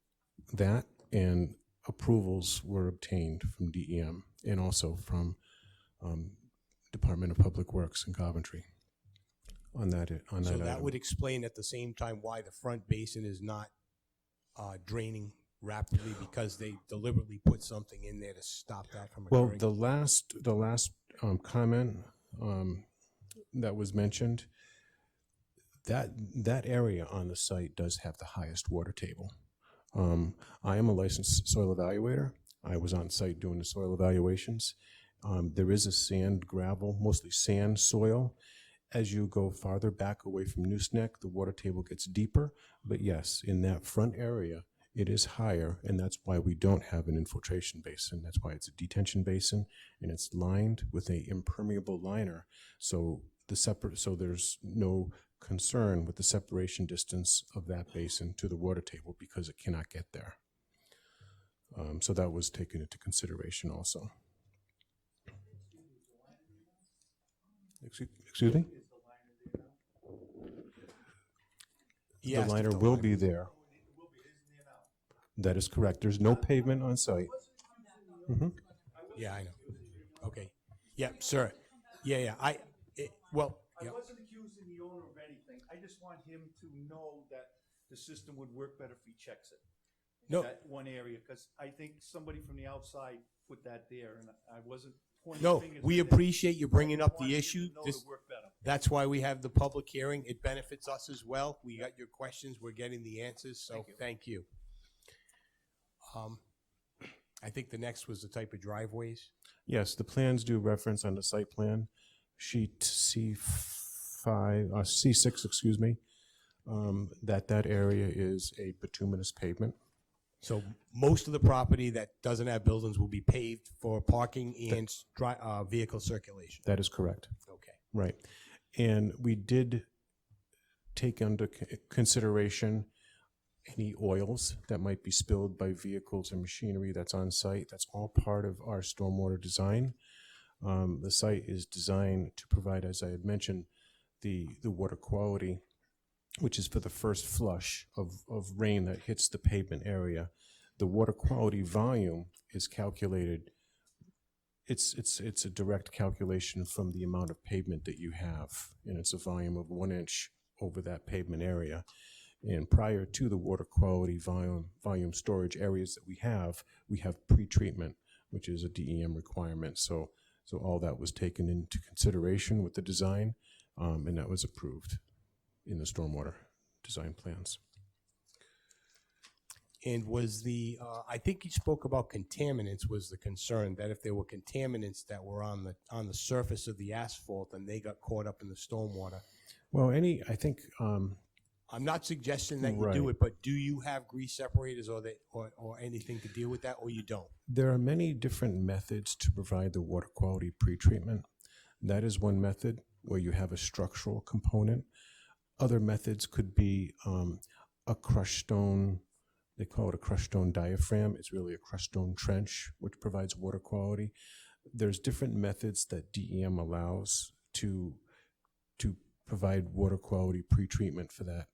that, and approvals were obtained from DEM and also from Department of Public Works in Coventry on that. So that item. would explain at the same time why the front basin is not draining rapidly, because they deliberately put something in there to stop that from Well, occurring. the last comment that was mentioned, that area on the site does have the highest water table. I am a licensed soil evaluator. I was on site doing the soil evaluations. There is a sand, gravel, mostly sand soil. As you go farther back away from Nooseneck, the water table gets deeper. But yes, in that front area, it is higher, and that's why we don't have an infiltration basin. That's why it's a detention basin, and it's lined with a impermeable liner. So there's no concern with the separation distance of that basin to the water table because it cannot get there. So that was taken into consideration also. Excuse me? Yes, The liner will be there. That is correct. There's no pavement on site. Mhm. Yeah, I know. Okay. Yeah, sir. Yeah. Well, I wasn't accusing the owner of anything. I just want him to know that the system would work better if he checks it. No. That one area, because I think somebody from the outside put that there, and I wasn't pointing No, fingers. we at him. appreciate you bringing I up wanted the him issue. to know This- to work better. That's why we have the public hearing. It benefits us as well. We got your questions. We're getting the answers, so thank you. I think the next was the type of driveways. Yes, the plans do reference on the site plan, sheet C6, excuse me, that area is a bituminous pavement. So most of the property that doesn't have buildings will be paved for parking and vehicle circulation. That is correct. Okay. Right. And we did take under consideration any oils that might be spilled by vehicles and machinery that's on site. That's all part of our stormwater design. The site is designed to provide, as I had mentioned, the water quality, which is for the first flush of rain that hits the pavement area. The water quality volume is calculated. It's a direct calculation from the amount of pavement that you have, and it's a volume of 1 inch over that pavement area. And prior to the water quality volume storage areas that we have pre-treatment, which is a DEM requirement. So all that was taken into consideration with the design, and that was approved in the stormwater design plans. And was I think you spoke about contaminants was the concern, that if there were contaminants that were on the surface of the asphalt and they got caught up in the stormwater. Well, I think. I'm not suggesting that you Right. do it, but do you have grease separators or anything to deal with that, or you don't? There are many different methods to provide the water quality pretreatment. That is one method where you have a structural component. Other methods could be a crushed stone. They call it a crushed stone diaphragm. It's really a crushed stone trench, which provides water quality. There's different methods that DEM allows to provide water quality pretreatment for that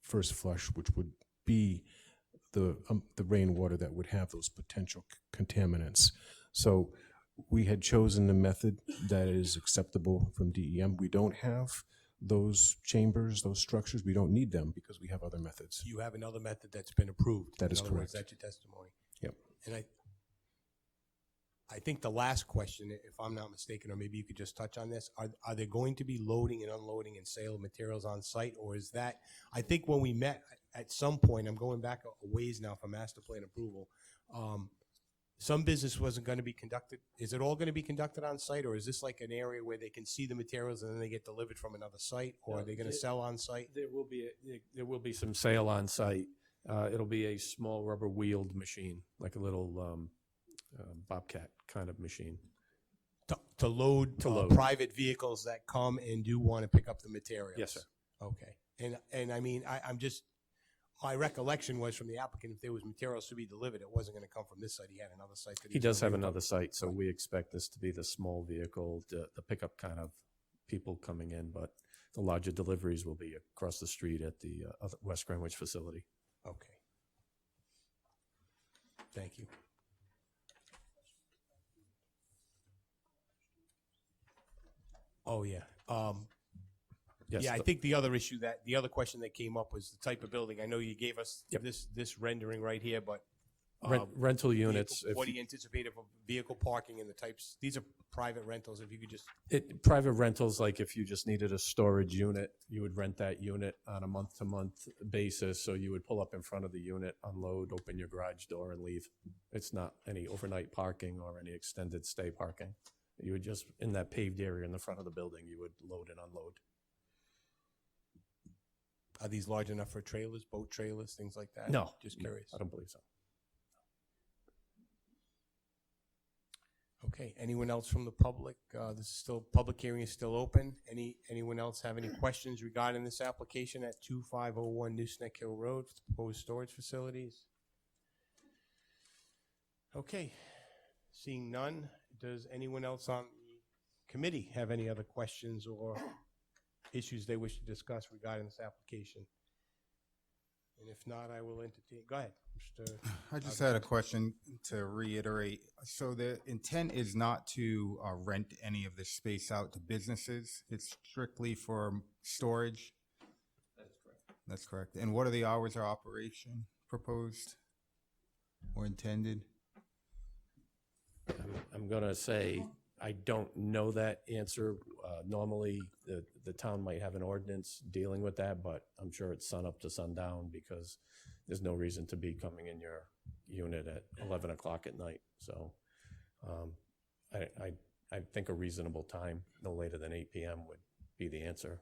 first flush, which would be the rainwater that would have those potential contaminants. So we had chosen the method that is acceptable from DEM. We don't have those chambers, those structures. We don't need them because we have other methods. You have another method that's been approved. That is In other words, correct. that's your testimony. Yep. And I think the last question, if I'm not mistaken, or maybe you could just touch on this, are there going to be loading and unloading and sale of materials on site, or is that, I think when we met at some point, I'm going back a ways now for master plan approval, some business wasn't going to be conducted. Is it all going to be conducted on site, or is this like an area where they can see the materials and then they get delivered from another site, or are they going to sell on site? There will be some sale on site. It'll be a small rubber wheeled machine, like a little Bobcat kind of machine. To load, To load. private vehicles that come and do want to pick up the materials? Yes, sir. Okay. And I mean, I'm just, my recollection was from the applicant, if there was materials to be delivered, it wasn't going to come from this site. He had another site that He was does gonna have be- another site, so we expect this to be the small vehicle, the pickup kind of people coming in, but the larger deliveries will be across the street at the other West Greenwich facility. Okay. Thank you. Oh, yeah. Yes, Yeah, I think the other question that came up was the type of building. I know you gave us this rendering right here, but rental units. What do you anticipate of vehicle parking and the types? These are private rentals. If you could just, Private rentals, like if you just needed a storage unit, you would rent that unit on a month-to-month basis. So you would pull up in front of the unit, unload, open your garage door, and leave. It's not any overnight parking or any extended stay parking. You would just, in that paved area in the front of the building, you would load and unload. are these large enough for trailers, boat trailers, things like that? No. Just no, curious. I don't believe so. Okay, anyone else from the public? Public hearing is still open. Anyone else have any questions regarding this application at 2501 Nooseneck Hill Road, proposed storage facilities? Okay, seeing none, does anyone else on the committee have any other questions or issues they wish to discuss regarding this application? And if not, I will entertain, go ahead, Mr. I just had a question to reiterate. So the intent is not to rent any of this space out to businesses? It's strictly for storage? That is correct. That's correct. And what are the hours of operation proposed or intended? I'm going to say I don't know that answer. Normally, the town might have an ordinance dealing with that, but I'm sure it's sun up to sundown because there's no reason to be coming in your unit at 11 o'clock at night. So I think a reasonable time, no later than 8 p.m. would be the answer.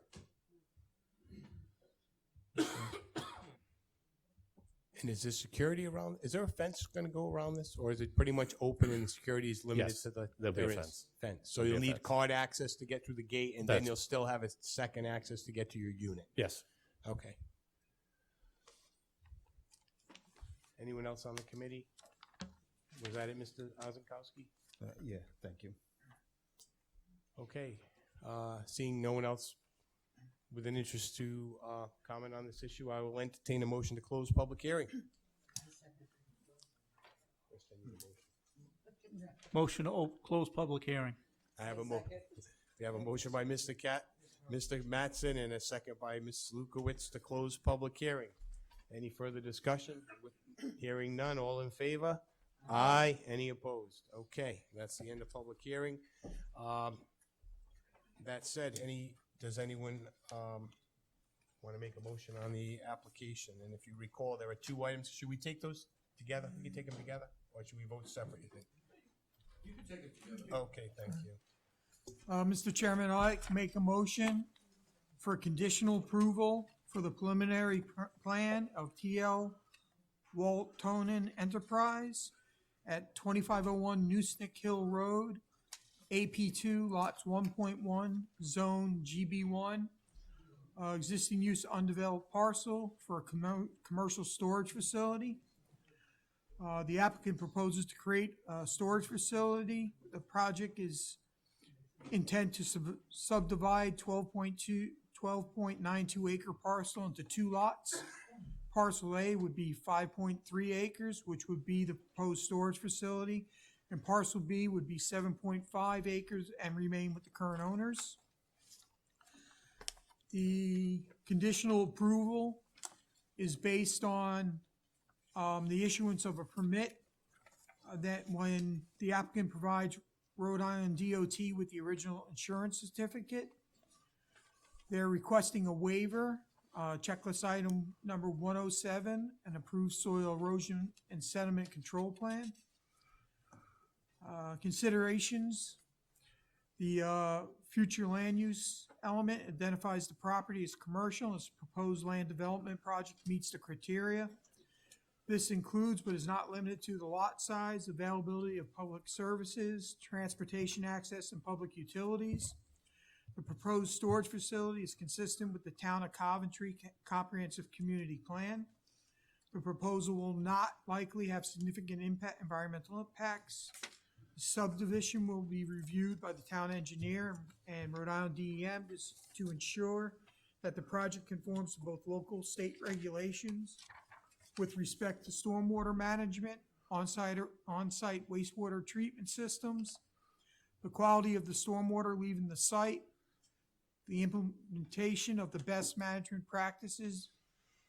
And is there security around, is there a fence going to go around this? Or is it pretty much open and the security is limited Yes, to the? there'll be a there is fence. So There'll be you'll a need fence. card access to get through the gate and then That's- you'll still have a second access to get to your unit? Yes. Okay. Anyone else on the committee? Was that it, Mr. Ozenkowski? Yeah, thank you. Okay, seeing no one else with an interest to comment on this issue, I will entertain a motion to close public hearing. Motion to close public hearing. I have we have a motion by Mr. Mattson, and a second by Mrs. Lukowitz to close public hearing. Any further discussion? Hearing none, all in favor? Aye. Any opposed? Okay, that's the end of public hearing. That said, does anyone want to make a motion on the application? And if you recall, there are two items. Should we take those together? We can take them together, or should we vote separate, you think? You can take it together. Okay, thank you. Mr. Chairman, I'd like to make a motion for conditional approval for the preliminary plan of TL Waltonen Enterprise at 2501 Nooseneck Hill Road, AP2, lots 1.1, zone GB1. Existing use undeveloped parcel for a commercial storage facility. The applicant proposes to create a storage facility. The project is intent to subdivide 12.92 acre parcel into two lots. Parcel A would be 5.3 acres, which would be the proposed storage facility, and parcel B would be 7.5 acres and remain with the current owners. The conditional approval is based on the issuance of a permit that when the applicant provides Rhode Island DOT with the original insurance certificate. They're requesting a waiver, checklist item number 107, an approved soil erosion and sediment control plan. Considerations, the future land use element identifies the property as commercial. Its proposed land development project meets the criteria. This includes but is not limited to the lot size, availability of public services, transportation access, and public utilities. The proposed storage facility is consistent with the Town of Coventry Comprehensive Community Plan. The proposal will not likely have significant environmental impacts. The subdivision will be reviewed by the town engineer and Rhode Island DEM to ensure that the project conforms to both local, state regulations with respect to stormwater management, on-site wastewater treatment systems, the quality of the stormwater leaving the site, the implementation of the best management practices,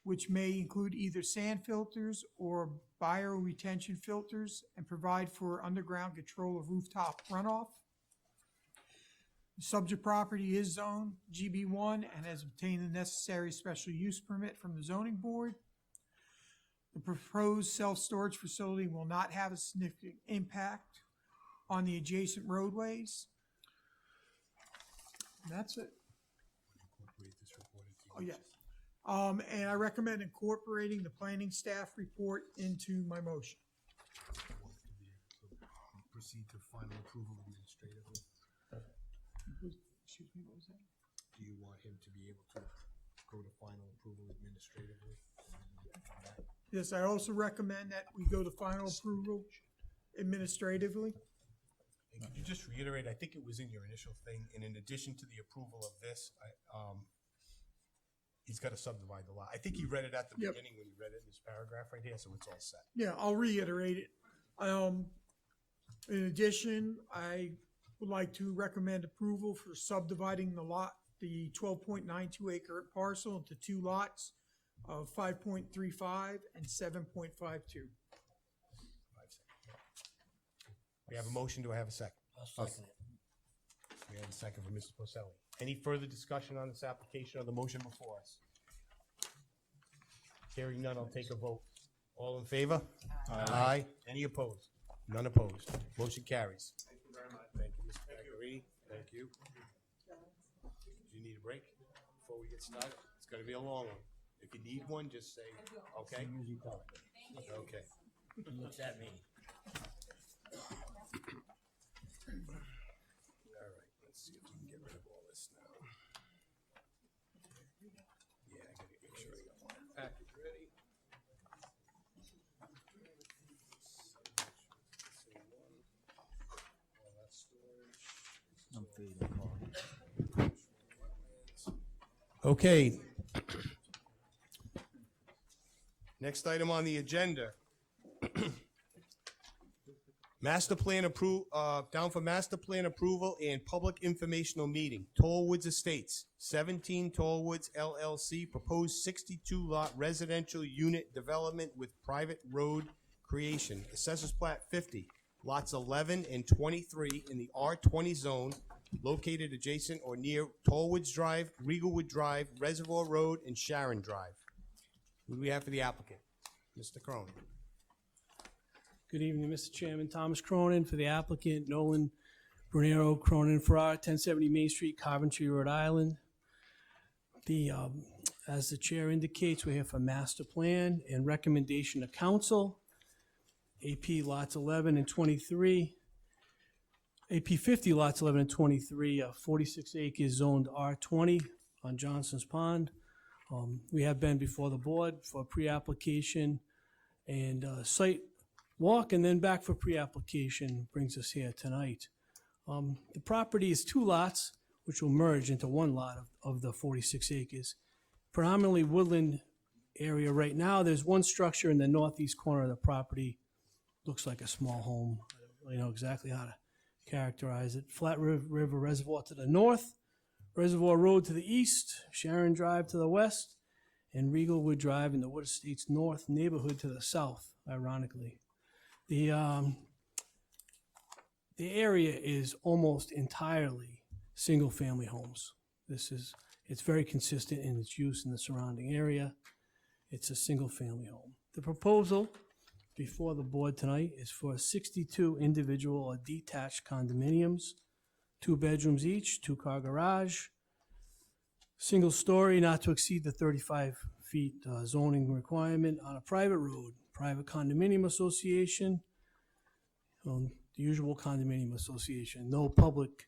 which may include either sand filters or bioretention filters, and provide for underground control of rooftop runoff. The subject property is zoned GB1 and has obtained the necessary special use permit from the zoning board. The proposed self-storage facility will not have a significant impact on the adjacent roadways. And that's it. Oh, yeah. And I recommend incorporating the planning staff report into my motion. Proceed to final approval administratively. Excuse me, what was that? Do you want him to be able to go to final approval administratively? Yes, I also recommend that we go to final approval administratively. And could you just reiterate, I think it was in your initial thing, and in addition to the approval of this, he's got to subdivide the lot. I think he read it at the Yep. beginning when he read it in this paragraph right here, so it's all set. Yeah, I'll reiterate it. In addition, I would like to recommend approval for subdividing the lot, the 12.92 acre parcel into two lots of 5.35 and 7.52. We have a motion, do I have a second? I'll second it. We have a second from Mrs. Porcelli. Any further discussion on this application or the motion before us? Hearing none, I'll take a vote. All in favor? Aye. Any opposed? None opposed. Motion carries. Thank you very much. Thank you, Mr. Macari. Thank you. Do you need a break before we get started? It's gonna be a long one. If you need one, just say, okay? Okay. He looks at me. All right, let's see if we can get rid of all this now. Yeah, I gotta make sure I got my package ready. Okay. Next item on the agenda. Master plan down for master plan approval and public informational meeting. Tollwoods Estates, 17 Tollwoods LLC, proposed 62 lot residential unit development with private road creation. Assessors Plat 50, lots 11 and 23 in the R20 zone, located adjacent or near Tollwoods Drive, Regalwood Drive, Reservoir Road, and Sharon Drive. Who do we have for the applicant? Mr. Cronin. Good evening, Mr. Chairman. Thomas Cronin for the applicant, Nolan Brunero Cronin Farrar, 1070 Main Street, Coventry, Rhode Island. As the chair indicates, we're here for master plan and recommendation to council. AP lots 11 and 23. AP 50 lots 11 and 23, 46 acres zoned R20 on Johnson's Pond. We have been before the board for pre-application and site walk, and then back for pre-application brings us here tonight. The property is two lots, which will merge into one lot of the 46 acres. Predominantly woodland area right now. There's one structure in the northeast corner of the property. Looks like a small home. I don't really know exactly how to characterize it. Flat River Reservoir to the north, Reservoir Road to the east, Sharon Drive to the west, and Regalwood Drive in the Wood Estates North neighborhood to the south, ironically. The area is almost entirely single-family homes. It's very consistent in its use in the surrounding area. It's a single-family home. The proposal before the board tonight is for 62 individual or detached condominiums, 2 bedrooms each, 2-car garage, single story, not to exceed the 35 feet zoning requirement on a private road. private condominium association, the usual condominium association, no public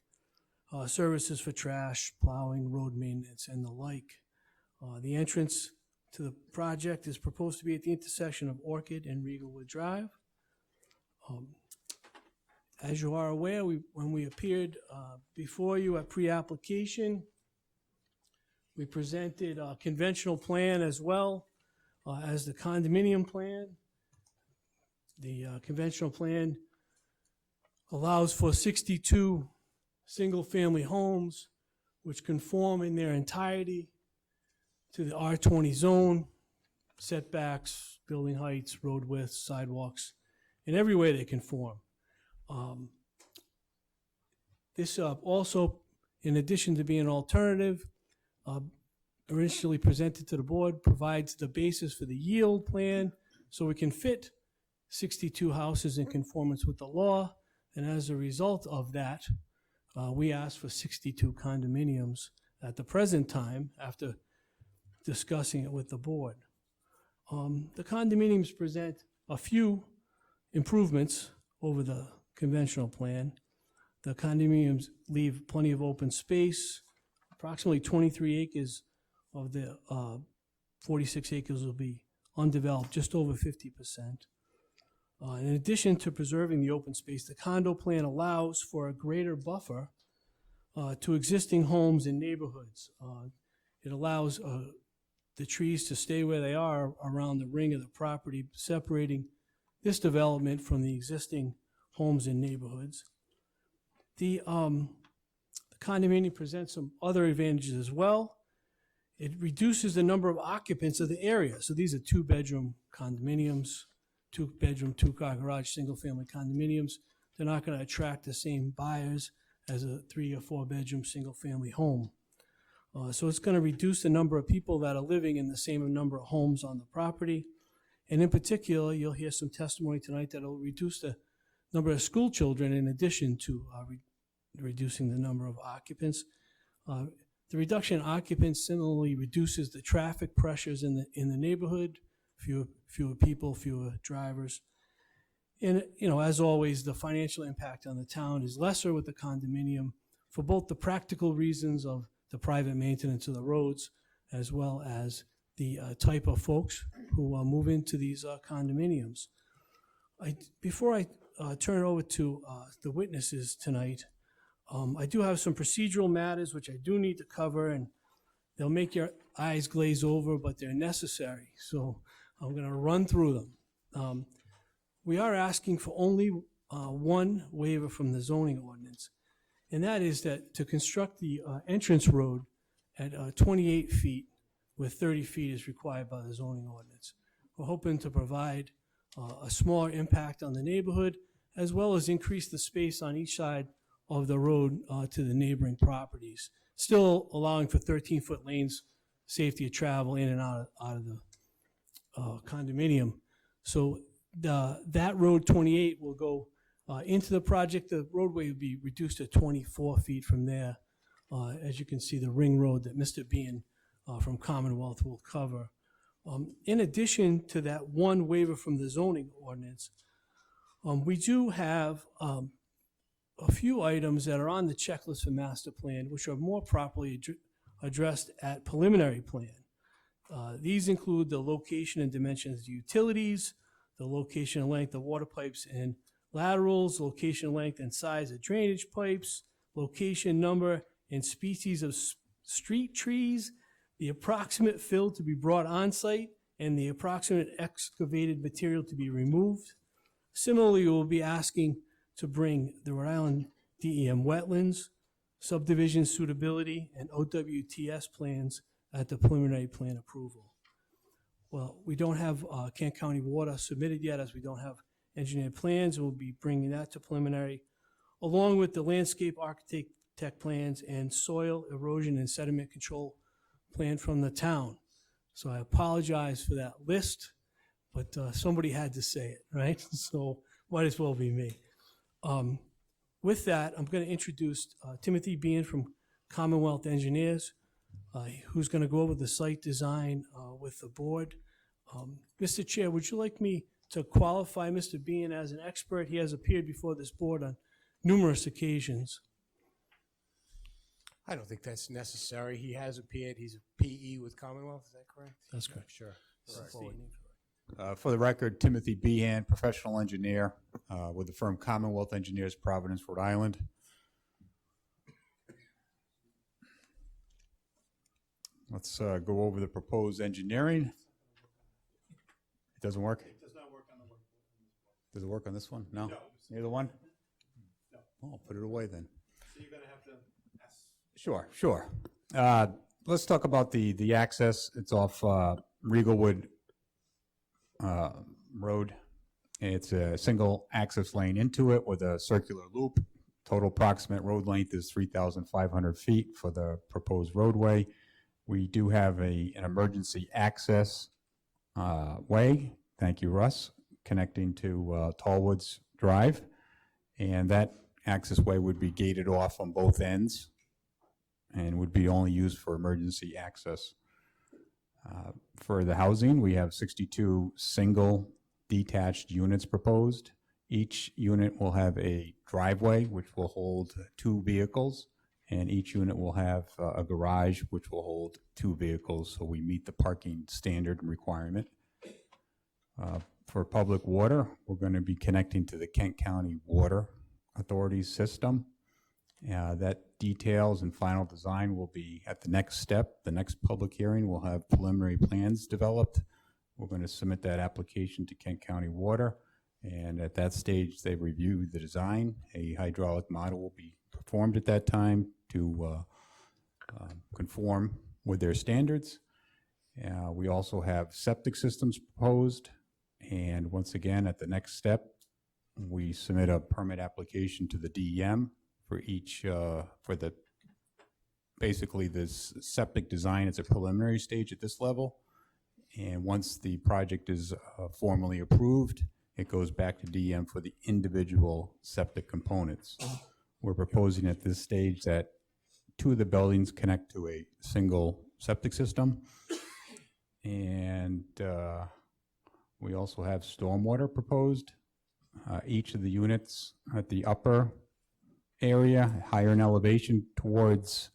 services for trash, plowing, road maintenance, and the like. The entrance to the project is proposed to be at the intersection of Orchid and Regal Drive. As you are aware, when we appeared before you at pre-application, we presented a conventional plan as well as the condominium plan. The conventional plan allows for 62 single-family homes which conform in their entirety to the R20 zone, setbacks, building heights, road widths, sidewalks, in every way they conform. This also, in addition to being an alternative, initially presented to the board, provides the basis for the yield plan so we can fit 62 houses in conformance with the law. And as a result of that, we asked for 62 condominiums at the present time after discussing it with the board. The condominiums present a few improvements over the conventional plan. The condominiums leave plenty of open space. Approximately 23 acres of the 46 acres will be undeveloped, just over 50%. In addition to preserving the open space, the condo plan allows for a greater buffer to existing homes and neighborhoods. It allows the trees to stay where they are around the ring of the property, separating this development from the existing homes and neighborhoods. The condominium presents some other advantages as well. It reduces the number of occupants of the area. So these are 2-bedroom condominiums, 2-bedroom, 2-car garage, single-family condominiums. They're not going to attract the same buyers as a 3 or 4-bedroom single-family home. So it's going to reduce the number of people that are living in the same number of homes on the property. And in particular, you'll hear some testimony tonight that will reduce the number of school children in addition to reducing the number of occupants. The reduction in occupants similarly reduces the traffic pressures in the neighborhood, fewer people, fewer drivers. And, as always, the financial impact on the town is lesser with the condominium for both the practical reasons of the private maintenance of the roads as well as the type of folks who move into these condominiums. Before I turn it over to the witnesses tonight, I do have some procedural matters which I do need to cover, and they'll make your eyes glaze over, but they're necessary. So I'm going to run through them. We are asking for only one waiver from the zoning ordinance, and that is that to construct the entrance road at 28 feet where 30 feet is required by the zoning ordinance. We're hoping to provide a smaller impact on the neighborhood as well as increase the space on each side of the road to the neighboring properties, still allowing for 13-foot lanes, safety of travel in and out of the condominium. So that road 28 will go into the project. The roadway will be reduced to 24 feet from there. As you can see, the ring road that Mr. Bean from Commonwealth will cover. In addition to that one waiver from the zoning ordinance, we do have a few items that are on the checklist for master plan, which are more properly addressed at preliminary plan. These include the location and dimensions of utilities, the location and length of water pipes and laterals, location, length, and size of drainage pipes, location, number, and species of street trees, the approximate fill to be brought on site, and the approximate excavated material to be removed. Similarly, we'll be asking to bring the Rhode Island DEM wetlands, subdivision suitability, and OWTS plans at the preliminary plan approval. Well, we don't have Kent County Water submitted yet, as we don't have engineered plans. We'll be bringing that to preliminary, along with the landscape architect plans and soil erosion and sediment control plan from the town. So I apologize for that list, but somebody had to say it, right? So might as well be me. With that, I'm going to introduce Timothy Bean from Commonwealth Engineers, who's going to go over the site design with the board. Mr. Chair, would you like me to qualify Mr. Bean as an expert. He has appeared before this board on numerous occasions. I don't think that's necessary. He has appeared. He's a PE with Commonwealth, is that correct? That's correct. Sure. For the record, Timothy Behan, professional engineer with the firm Commonwealth Engineers, Providence, Rhode Island. Let's go over the proposed engineering. It doesn't work? It does not work on the one. Does it work on this one? No? No. Neither one? No. Oh, I'll put it away then. So you're gonna have to ask. Sure. Let's talk about the access. It's off Regalwood Road. It's a single access lane into it with a circular loop. Total approximate road length is 3,500 feet for the proposed roadway. We do have an emergency access way, thank you, Russ, connecting to Tallwoods Drive. And that access way would be gated off on both ends and would be only used for emergency access. For the housing, we have 62 single detached units proposed. Each unit will have a driveway which will hold 2 vehicles, and each unit will have a garage which will hold 2 vehicles, so we meet the parking standard and requirement. For public water, we're going to be connecting to the Kent County Water Authority system. That details and final design will be at the next step. The next public hearing will have preliminary plans developed. We're going to submit that application to Kent County Water, and at that stage, they review the design. A hydraulic model will be performed at that time to conform with their standards. We also have septic systems proposed, and once again, at the next step, we submit a permit application to the DEM for each, basically this septic design is a preliminary stage at this level. And once the project is formally approved, it goes back to DEM for the individual septic components. We're proposing at this stage that 2 of the buildings connect to a single septic system. And we also have stormwater proposed. Each of the units at the upper area, higher in elevation towards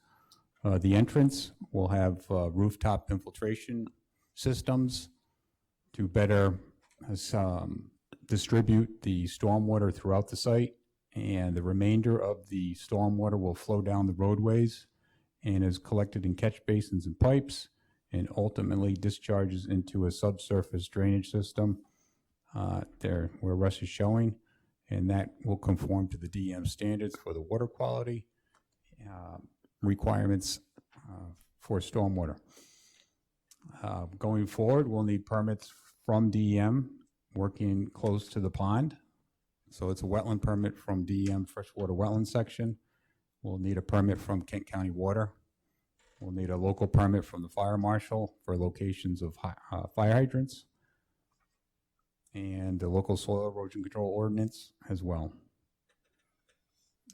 the entrance, will have rooftop infiltration systems to better distribute the stormwater throughout the site. And the remainder of the stormwater will flow down the roadways and is collected in catch basins and pipes and ultimately discharges into a subsurface drainage system there where Russ is showing, and that will conform to the DEM standards for the water quality requirements for stormwater. Going forward, we'll need permits from DEM working close to the pond. So it's a wetland permit from DEM freshwater wetland section. We'll need a permit from Kent County Water. We'll need a local permit from the fire marshal for locations of fire hydrants, and the local soil erosion control ordinance as well.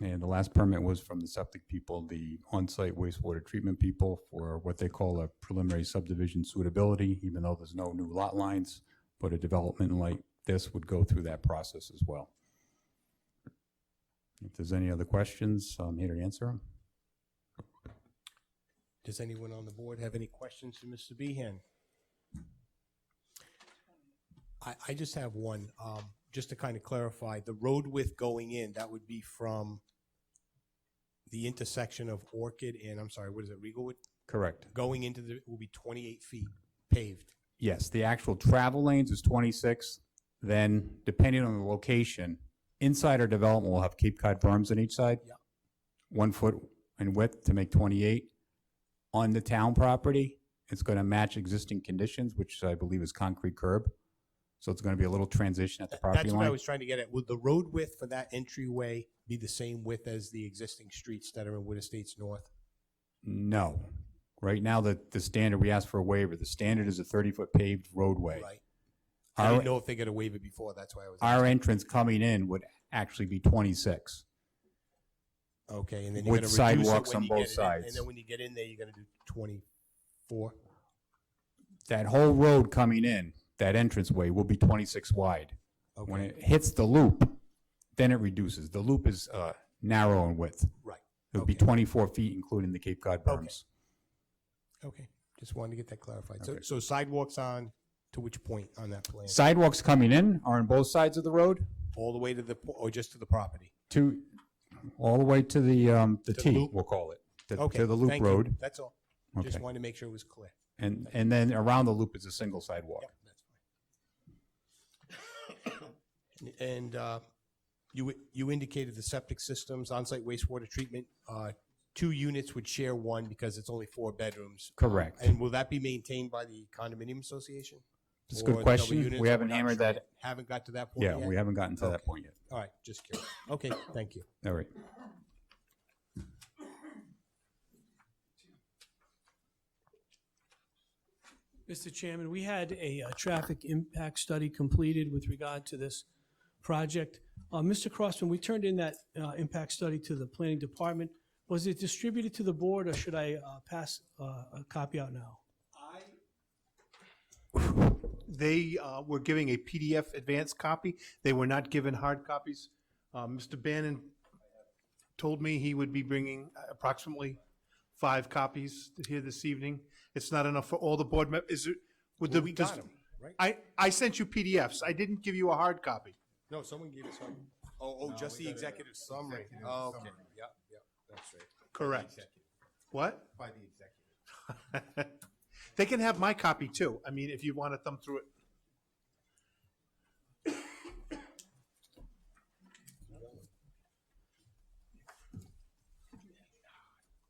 And the last permit was from the septic people, the on-site wastewater treatment people, for what they call a preliminary subdivision suitability, even though there's no new lot lines, but a development like this would go through that process as well. If there's any other questions, I'm here to answer them. Does anyone on the board have any questions for Mr. Behan? I just have one, just to kind of clarify, the road width going in, that would be from the intersection of Orchid and, I'm sorry, what is it, Regalwood? Correct. Going into the, will be 28 feet paved. Yes, the actual travel lanes is 26. Then, depending on the location, inside our development will have Cape Cod berms on each side. Yeah. 1 foot in width to make 28. On the town property, it's going to match existing conditions, which I believe is concrete curb. So it's going to be a little transition at the property That's line. what I was trying to get at. Would the road width for that entryway be the same width as the existing streets that are in Wood Estates North? No. Right now, the standard, we asked for a waiver. The standard is a 30-foot paved roadway. Right. I didn't know if they got a waiver before. That's why I was Our asking. entrance coming in would actually be 26. Okay, and then you're with going to sidewalks on both And sides. then when you get in there, you're going to do 24? That whole road coming in, that entranceway will be 26 wide. When it hits the loop, then it reduces. The loop is narrow in width. Right. It'll be 24 feet, including the Cape Cod berms. Okay, just wanted to get that clarified. So sidewalks on to which point on that plan? Sidewalks coming in are on both sides of the road, All the way to the, or just to the property? all the way to the T, loop? we'll call it, Okay, to the loop thank you. road. That's all. Just Okay. wanted to make sure it was clear. And then around the loop is a single sidewalk. That's fine. And you indicated the septic systems, on-site wastewater treatment, 2 units would share one because it's only 4 bedrooms. Correct. And will that be maintained by the condominium association? That's a Or good double question. units? We Or haven't we're not hammered sure that. yet? Haven't got to that point Yeah, yet? we haven't gotten to that Okay. point yet. All right, just curious. Okay, thank you. All right. Mr. Chairman, we had a traffic impact study completed with regard to this project. Mr. Crossman, we turned in that impact study to the planning department. Was it distributed to the board, or should I pass a copy out now? They were giving a PDF advance copy. They were not given hard copies. Mr. Bannon told me he would be bringing approximately 5 copies here this evening. It's not enough for all the board members. Is it? Well, we got 'em, right? I sent you PDFs. I didn't give you a hard copy. No, someone gave us one. Oh, just the executive summary. Oh, okay, yep, that's right. Correct. What? By the executive. They can have my copy too. I mean, if you want to thumb through it.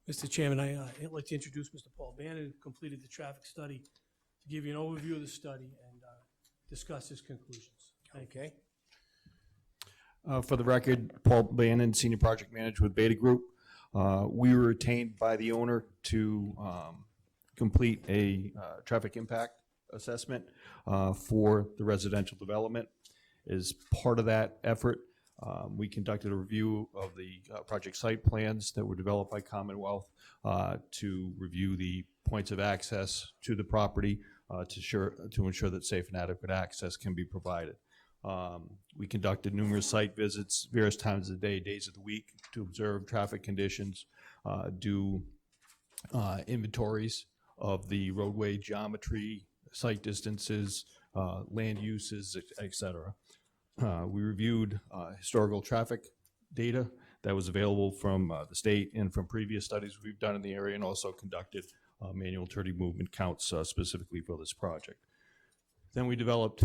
Mr. Chairman, I'd like to introduce Mr. Paul Bannon, who completed the traffic study, to give you an overview of the study and discuss his conclusions. Okay. For the record, Paul Bannon, Senior Project Manager with Beta Group. We were retained by the owner to complete a traffic impact assessment for the residential development. As part of that effort, we conducted a review of the project site plans that were developed by Commonwealth to review the points of access to the property to ensure that safe and adequate access can be provided. We conducted numerous site visits, various times of the day, days of the week, to observe traffic conditions, do inventories of the roadway geometry, site distances, land uses, et cetera. We reviewed historical traffic data that was available from the state and from previous studies we've done in the area, and also conducted manual turning movement counts specifically for this project. Then we developed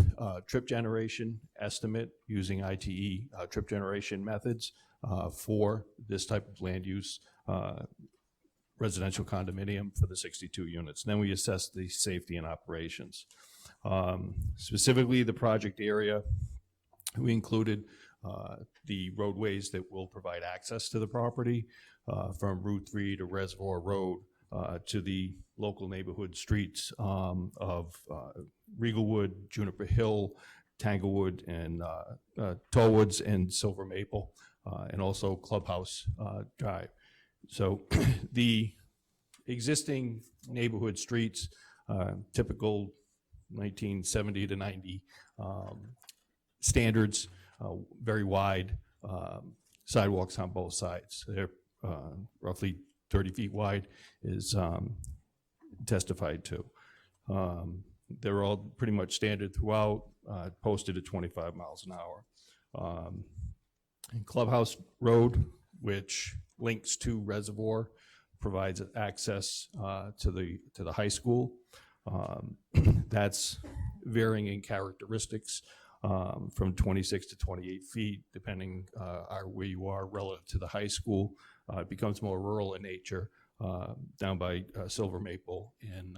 trip generation estimate using ITE trip generation methods for this type of land use residential condominium for the 62 units. Then we assessed the safety and operations. Specifically, the project area, we included the roadways that will provide access to the property from Route 3 to Reservoir Road to the local neighborhood streets of Regalwood, Juniper Hill, Tanglewood, and Tollwoods and Silver Maple, and also Clubhouse Drive. So the existing neighborhood streets, typical 1970 to 90 standards, very wide sidewalks on both sides. They're roughly 30 feet wide, is testified to. They're all pretty much standard throughout, posted at 25 miles an hour. And Clubhouse Road, which links to Reservoir, provides access to the high school. That's varying in characteristics from 26 to 28 feet, depending where you are relative to the high school. It becomes more rural in nature down by Silver Maple and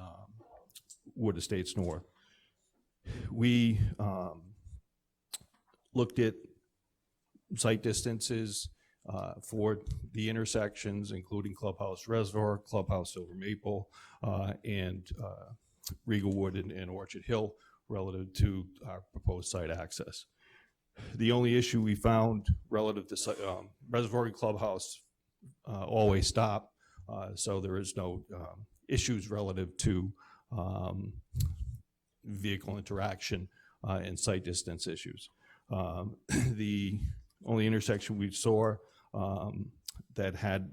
Wood Estates North. We looked at site distances for the intersections, including Clubhouse Reservoir, Clubhouse Silver Maple, and Regalwood and Orchard Hill, relative to our proposed site access. The only issue we found relative to Reservoir and Clubhouse always stop, so there is no issues relative to vehicle interaction and sight distance issues. The only intersection we saw that had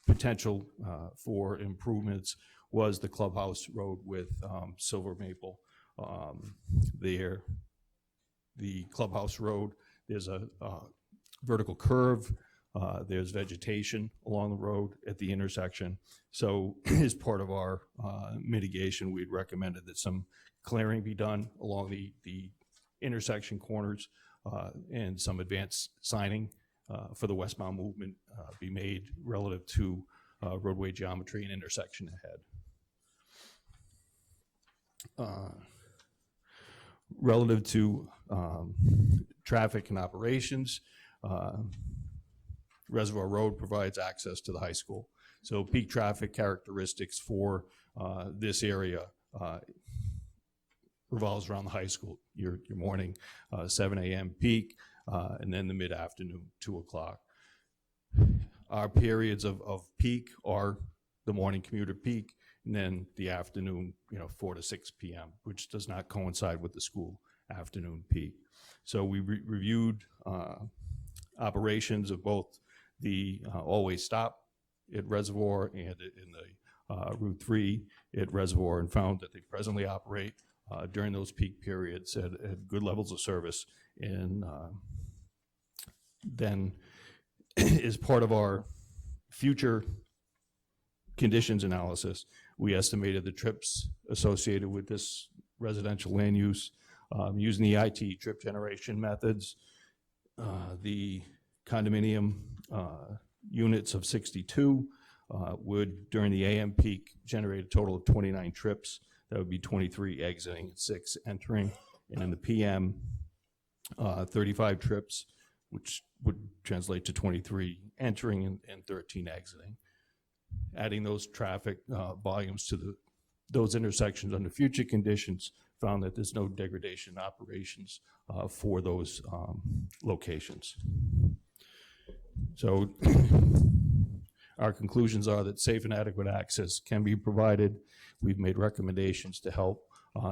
potential for improvements was the Clubhouse Road with Silver Maple. There, the Clubhouse Road, there's a vertical curve, there's vegetation along the road at the intersection. So as part of our mitigation, we'd recommended that some clearing be done along the intersection corners and some advanced signing for the westbound movement be made relative to roadway geometry and intersection ahead. Relative to traffic and operations, Reservoir Road provides access to the high school. So peak traffic characteristics for this area revolves around the high school. Your morning 7 a.m. peak, and then the mid-afternoon 2 o'clock. Our periods of peak are the morning commuter peak, and then the afternoon, 4 to 6 p.m., which does not coincide with the school afternoon peak. So we reviewed operations of both the always stop at Reservoir and in the Route 3 at Reservoir, and found that they presently operate during those peak periods at good levels of service. And then as part of our future conditions analysis, we estimated the trips associated with this residential land use using the IT trip generation methods. The condominium units of 62 would, during the AM peak, generate a total of 29 trips. That would be 23 exiting and 6 entering. And in the PM, 35 trips, which would translate to 23 entering and 13 exiting. Adding those traffic volumes to those intersections under future conditions, found that there's no degradation in operations for those locations. So our conclusions are that safe and adequate access can be provided. We've made recommendations to help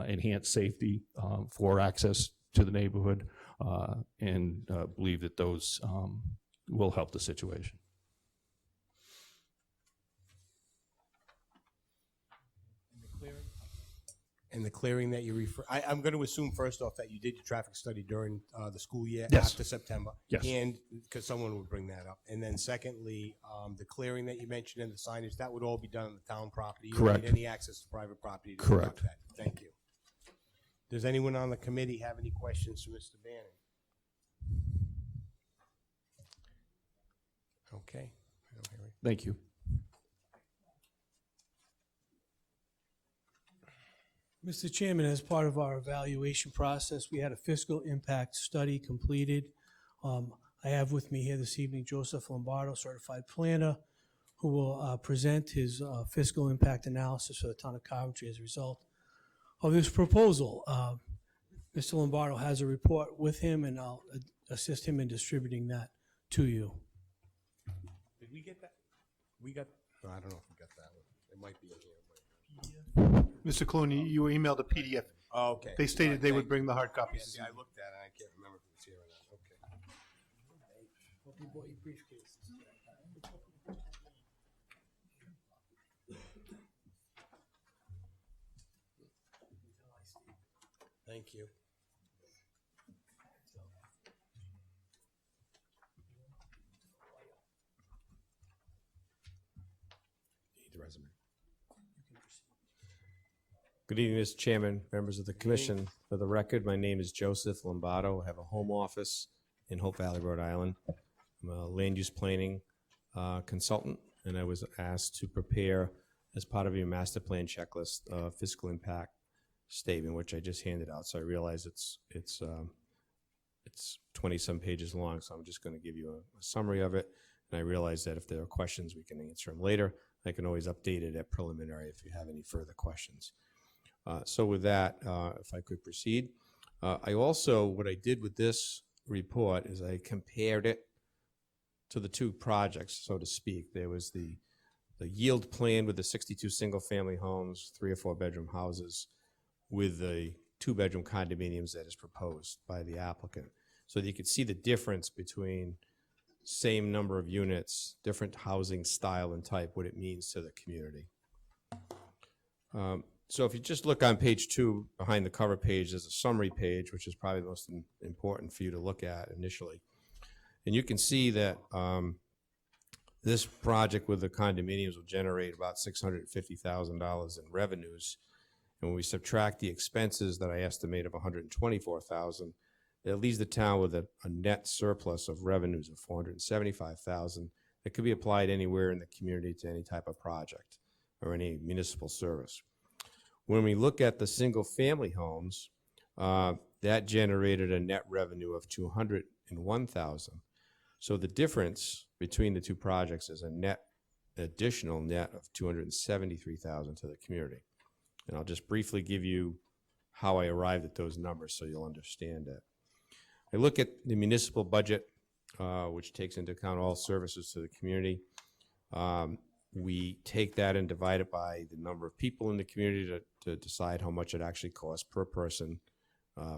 enhance safety for access to the neighborhood, and believe that those will help the situation. And the clearing that you refer, I'm going to assume first off that you did your traffic study during the school year Yes. after September. Yes. And, because someone would bring that up. And then secondly, the clearing that you mentioned and the signage, that would all be done on the town property? You don't Correct. need any access to private property to Correct. conduct that. Thank you. Does anyone on the committee have any questions for Mr. Bannon? Okay. I don't hear it. Thank you. Mr. Chairman, as part of our evaluation process, we had a fiscal impact study completed. I have with me here this evening Joseph Lombardo, certified planner, who will present his fiscal impact analysis for the town of Coventry as a result of this proposal. Mr. Lombardo has a report with him, and I'll assist him in distributing that to you. Did we get that? We got, no, I don't know if we got that one. It might be in here. Mr. Clooney, you were emailed a PDF. Oh, okay. They stated they Thank would you. bring the hard copies. this I evening. looked at it, I can't remember if it was here or not. Okay. Hope you brought your briefcase. Thank you. Need the resume. Good evening, Mr. Chairman, members of the commission. For the record, my name is Joseph Lombardo. I have a home office in Hope Valley, Rhode Island. I'm a land use planning consultant, and I was asked to prepare, as part of your master plan checklist, fiscal impact statement, which I just handed out. So I realize it's 20-some pages long, so I'm just going to give you a summary of it. And I realize that if there are questions, we can answer them later. I can always update it at preliminary if you have any further questions. So with that, if I could proceed. I also, what I did with this report is I compared it to the two projects, so to speak. There was the yield plan with the 62 single-family homes, 3 or 4 bedroom houses, with the two-bedroom condominiums that is proposed by the applicant. So that you can see the difference between same number of units, different housing style and type, what it means to the community. So if you just look on page 2, behind the cover page, there's a summary page, which is probably the most important for you to look at initially. And you can see that this project with the condominiums will generate about $650,000 in revenues. And when we subtract the expenses that I estimate of $124,000, it leaves the town with a net surplus of revenues of $475,000 that could be applied anywhere in the community to any type of project or any municipal service. When we look at the single-family homes, that generated a net revenue of $201,000. So the difference between the two projects is a additional net of $273,000 to the community. And I'll just briefly give you how I arrived at those numbers so you'll understand it. I look at the municipal budget, which takes into account all services to the community. We take that and divide it by the number of people in the community to decide how much it actually costs per person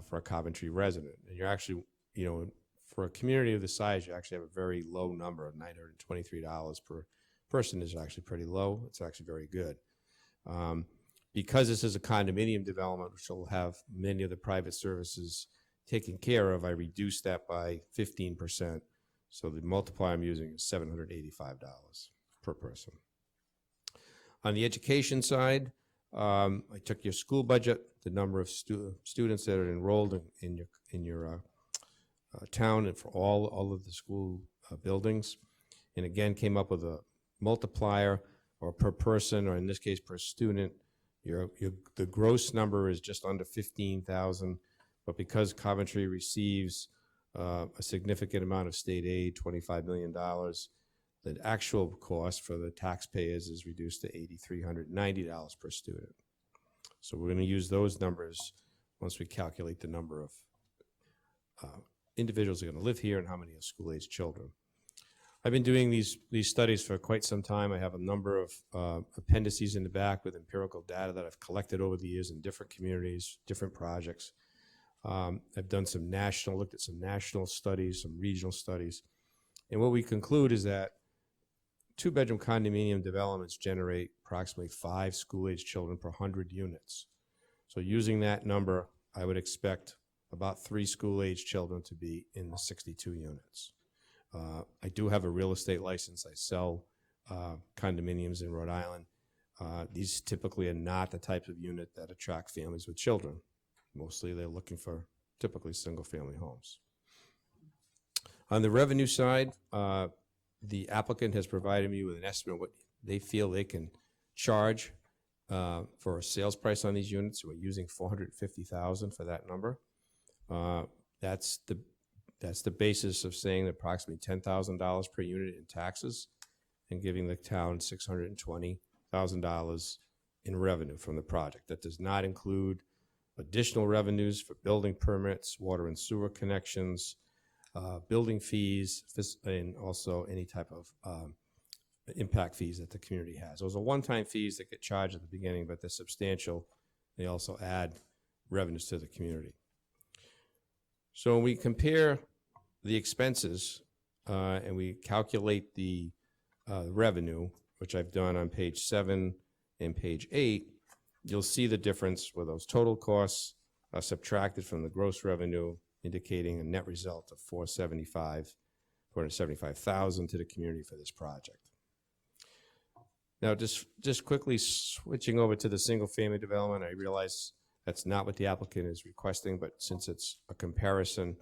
for a Coventry resident. And you're actually, you know, for a community of this size, you actually have a very low number of $923 per person is actually pretty low. It's actually very good. Because this is a condominium development, which will have many of the private services taken care of, I reduced that by 15%. So the multiplier I'm using is $785 per person. On the education side, I took your school budget, the number of students that are enrolled in your town and for all of the school buildings, and again came up with a multiplier or per person, or in this case per student. The gross number is just under 15,000, but because Coventry receives a significant amount of state aid, $25 million, the actual cost for the taxpayers is reduced to $8,390 per student. So we're going to use those numbers once we calculate the number of individuals who are going to live here and how many are school-aged children. I've been doing these studies for quite some time. I have a number of appendices in the back with empirical data that I've collected over the years in different communities, different projects. I've done looked at some national studies, some regional studies. And what we conclude is that two-bedroom condominium developments generate approximately 5 school-aged children per 100 units. So using that number, I would expect about 3 school-aged children to be in the 62 units. I do have a real estate license. I sell condominiums in Rhode Island. These typically are not the type of unit that attract families with children. Mostly they're looking for typically single-family homes. On the revenue side, the applicant has provided me with an estimate of what they feel they can charge for a sales price on these units. We're using $450,000 for that number. That's the basis of saying approximately $10,000 per unit in taxes and giving the town $620,000 in revenue from the project. That does not include additional revenues for building permits, water and sewer connections, building fees, and also any type of impact fees that the community has. Those are one-time fees that get charged at the beginning, but they're substantial. They also add revenues to the community. So when we compare the expenses and we calculate the revenue, which I've done on page 7 and page 8, you'll see the difference where those total costs are subtracted from the gross revenue, indicating a net result of $475,000 to the community for this project. Now, just quickly switching over to the single-family development, I realize that's not what the applicant is requesting, but since it's a comparison,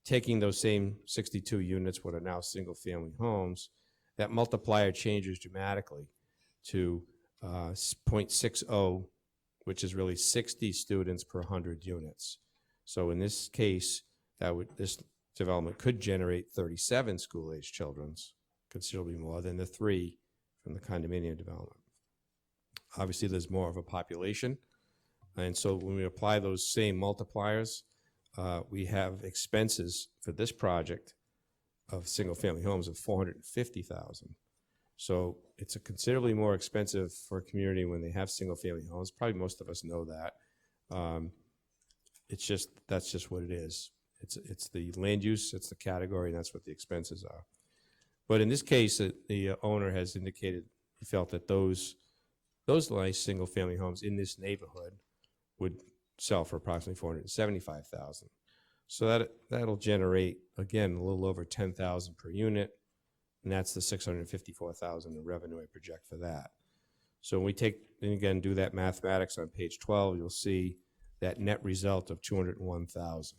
taking those same 62 units, what are now single-family homes, that multiplier changes dramatically to 0.60, which is really 60 students per 100 units. So in this case, this development could generate 37 school-aged children, considerably more than the 3 from the condominium development. Obviously, there's more of a population, and so when we apply those same multipliers, we have expenses for this project of single-family homes of $450,000. So it's a considerably more expensive for a community when they have single-family homes. Probably most of us know that. It's just, that's just what it is. It's the land use, it's the category, and that's what the expenses are. But in this case, the owner has indicated he felt that those nice single-family homes in this neighborhood would sell for approximately $475,000. So that'll generate, again, a little over $10,000 per unit, and that's the $654,000 in revenue I project for that. So when we take, and again, do that mathematics on page 12, you'll see that net result of $201,000.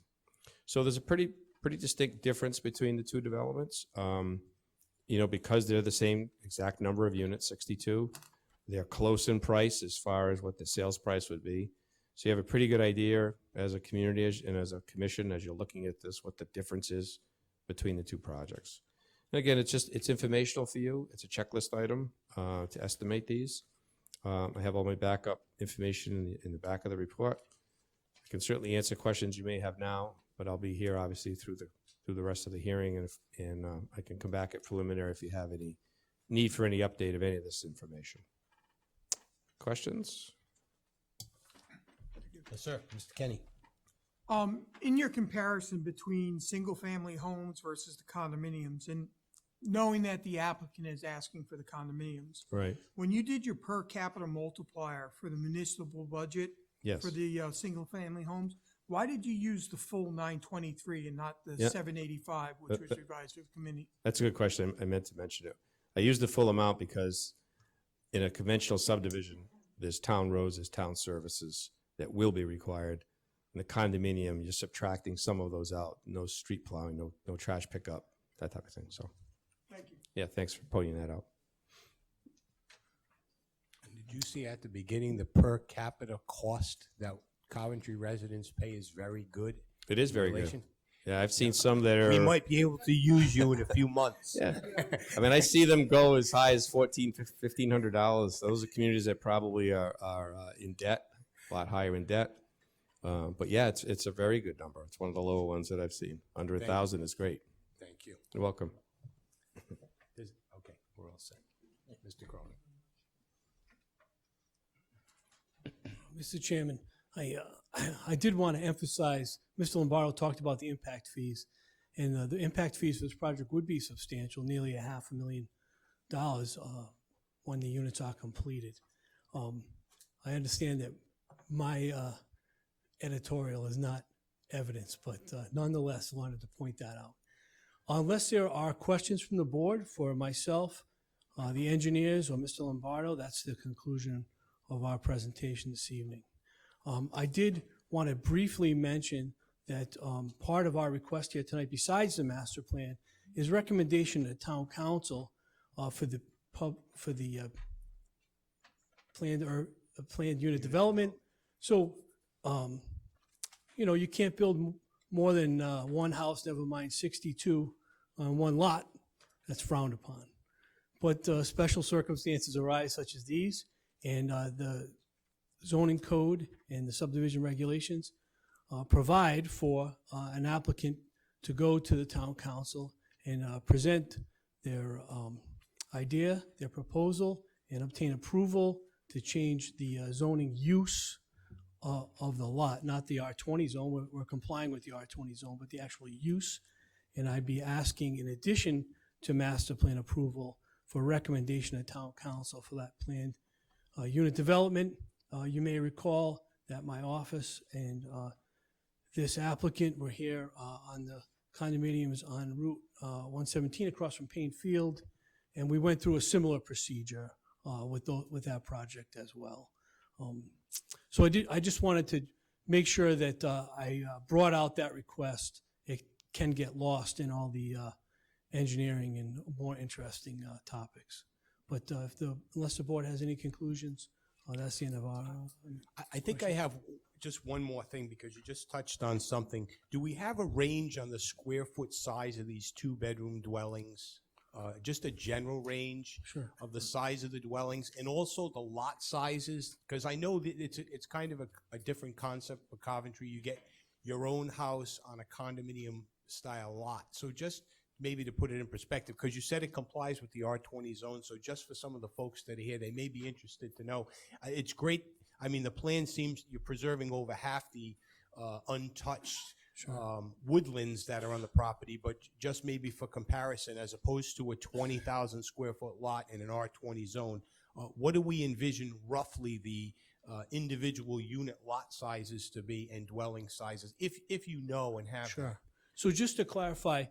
So there's a pretty distinct difference between the two developments. You know, because they're the same exact number of units, 62, they're close in price as far as what the sales price would be. So you have a pretty good idea as a community and as a commission, as you're looking at this, what the difference is between the two projects. And again, it's informational for you. It's a checklist item to estimate these. I have all my backup information in the back of the report. I can certainly answer questions you may have now, but I'll be here obviously through the rest of the hearing, and I can come back at preliminary if you have any need for any update of any of this information. Questions? Yes, sir. Mr. Kenny. In your comparison between single-family homes versus the condominiums, and knowing that the applicant is asking for the condominiums, Right. when you did your per capita multiplier for the municipal budget Yes. for the single-family homes, why did you use the full 923 and not the Yeah. 785, which was revised to the committee? That's a good question. I meant to mention it. I used the full amount because in a conventional subdivision, there's town roads, there's town services that will be required. In the condominium, you're subtracting some of those out. No street plowing, no trash pickup, that type of thing. So, Thank you. yeah, thanks for pointing that out. Did you see at the beginning the per capita cost that Coventry residents pay is very good? It is in very good. relation? Yeah, I've seen some that are. We might be able to use you in a few months. Yeah. I mean, I see them go as high as $1,500. Those are communities that probably are in debt, a lot higher in debt. But yeah, it's a very good number. It's one of the lower ones that I've seen. Under Thank 1,000 is great. Thank you. You're welcome. Okay, we're all set. Mr. Cronin. Mr. Chairman, I did want to emphasize, Mr. Lombardo talked about the impact fees, and the impact fees for this project would be substantial, nearly $500,000 when the units are completed. I understand that my editorial is not evidence, but nonetheless, wanted to point that out. Unless there are questions from the board for myself, the engineers, or Mr. Lombardo, that's the conclusion of our presentation this evening. I did want to briefly mention that part of our request here tonight, besides the master plan, is recommendation to town council for the planned unit development. So, you know, you can't build more than one house, never mind 62 on one lot. That's frowned upon. But special circumstances arise such as these, and the zoning code and the subdivision regulations provide for an applicant to go to the town council and present their idea, their proposal, and obtain approval to change the zoning use of the lot, not the R20 zone. We're complying with the R20 zone, but the actual use. And I'd be asking, in addition to master plan approval, for recommendation of town council for that planned unit development. You may recall that my office and this applicant were here on the condominiums on Route 117 across from Payne Field, and we went through a similar procedure with that project as well. So I just wanted to make sure that I brought out that request. It can get lost in all the engineering and more interesting topics. But unless the board has any conclusions, that's the end of our. I think I have just one more thing, because you just touched on something. Do we have a range on the square foot size of these two-bedroom dwellings? Just a general range of the size of the dwellings, and also the lot sizes? Because I know that it's kind of a different concept for Coventry. You get your own house on a condominium-style lot. So just maybe to put it in perspective, because you said it complies with the R20 zone, so just for some of the folks that are here, they may be interested to know. It's great. I mean, the plan seems you're preserving over half the untouched woodlands that are on the property, but just maybe for comparison, as opposed to a 20,000 square foot lot in an R20 zone, what do we envision roughly the individual unit lot sizes to be and dwelling sizes, if you know and have? Sure. So just to clarify,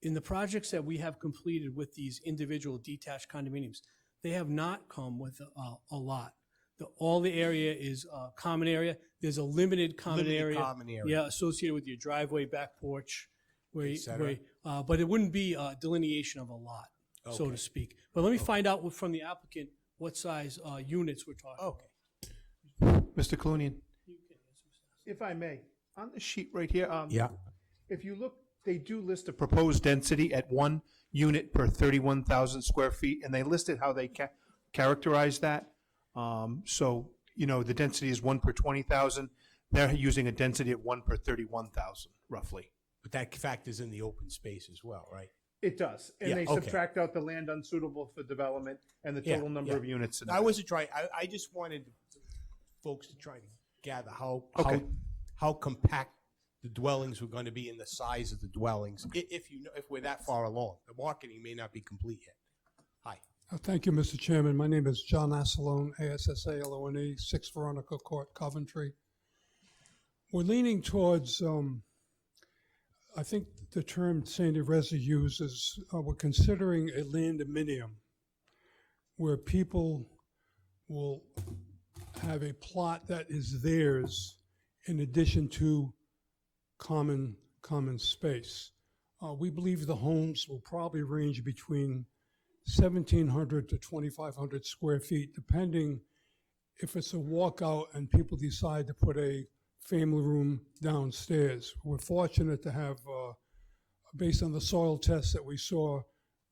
in the projects that we have completed with these individual detached condominiums, they have not come with a lot. All the area is common area. There's a limited common area. Yeah, associated with your driveway, back porch, but it wouldn't be a delineation of a lot, so to speak. But let me find out from the applicant what size units we're talking. Okay. Mr. Clunian, if I may, on the sheet right here, Yeah. if you look, they do list a proposed density at 1 unit per 31,000 square feet, and they listed how they characterize that. So, you know, the density is 1 per 20,000. They're using a density of 1 per 31,000, roughly. But that factors in the open space as well, right? It does. And Yeah, they okay. subtract out the land unsuitable for development and the total number of units. I wasn't trying, I just wanted folks to try to gather how compact the dwellings were going to be and the size of the dwellings, if we're that far along. The marketing may not be complete yet. Hi. Thank you, Mr. Chairman. My name is John Assalone, ASSALONE, 6 Veronica Court, Coventry. We're leaning towards, I think the term Sandy Resid uses, we're considering a landominium where people will have a plot that is theirs in addition to common space. We believe the homes will probably range between 1,700 to 2,500 square feet, depending if it's a walkout and people decide to put a family room downstairs. We're fortunate to have, based on the soil tests that we saw,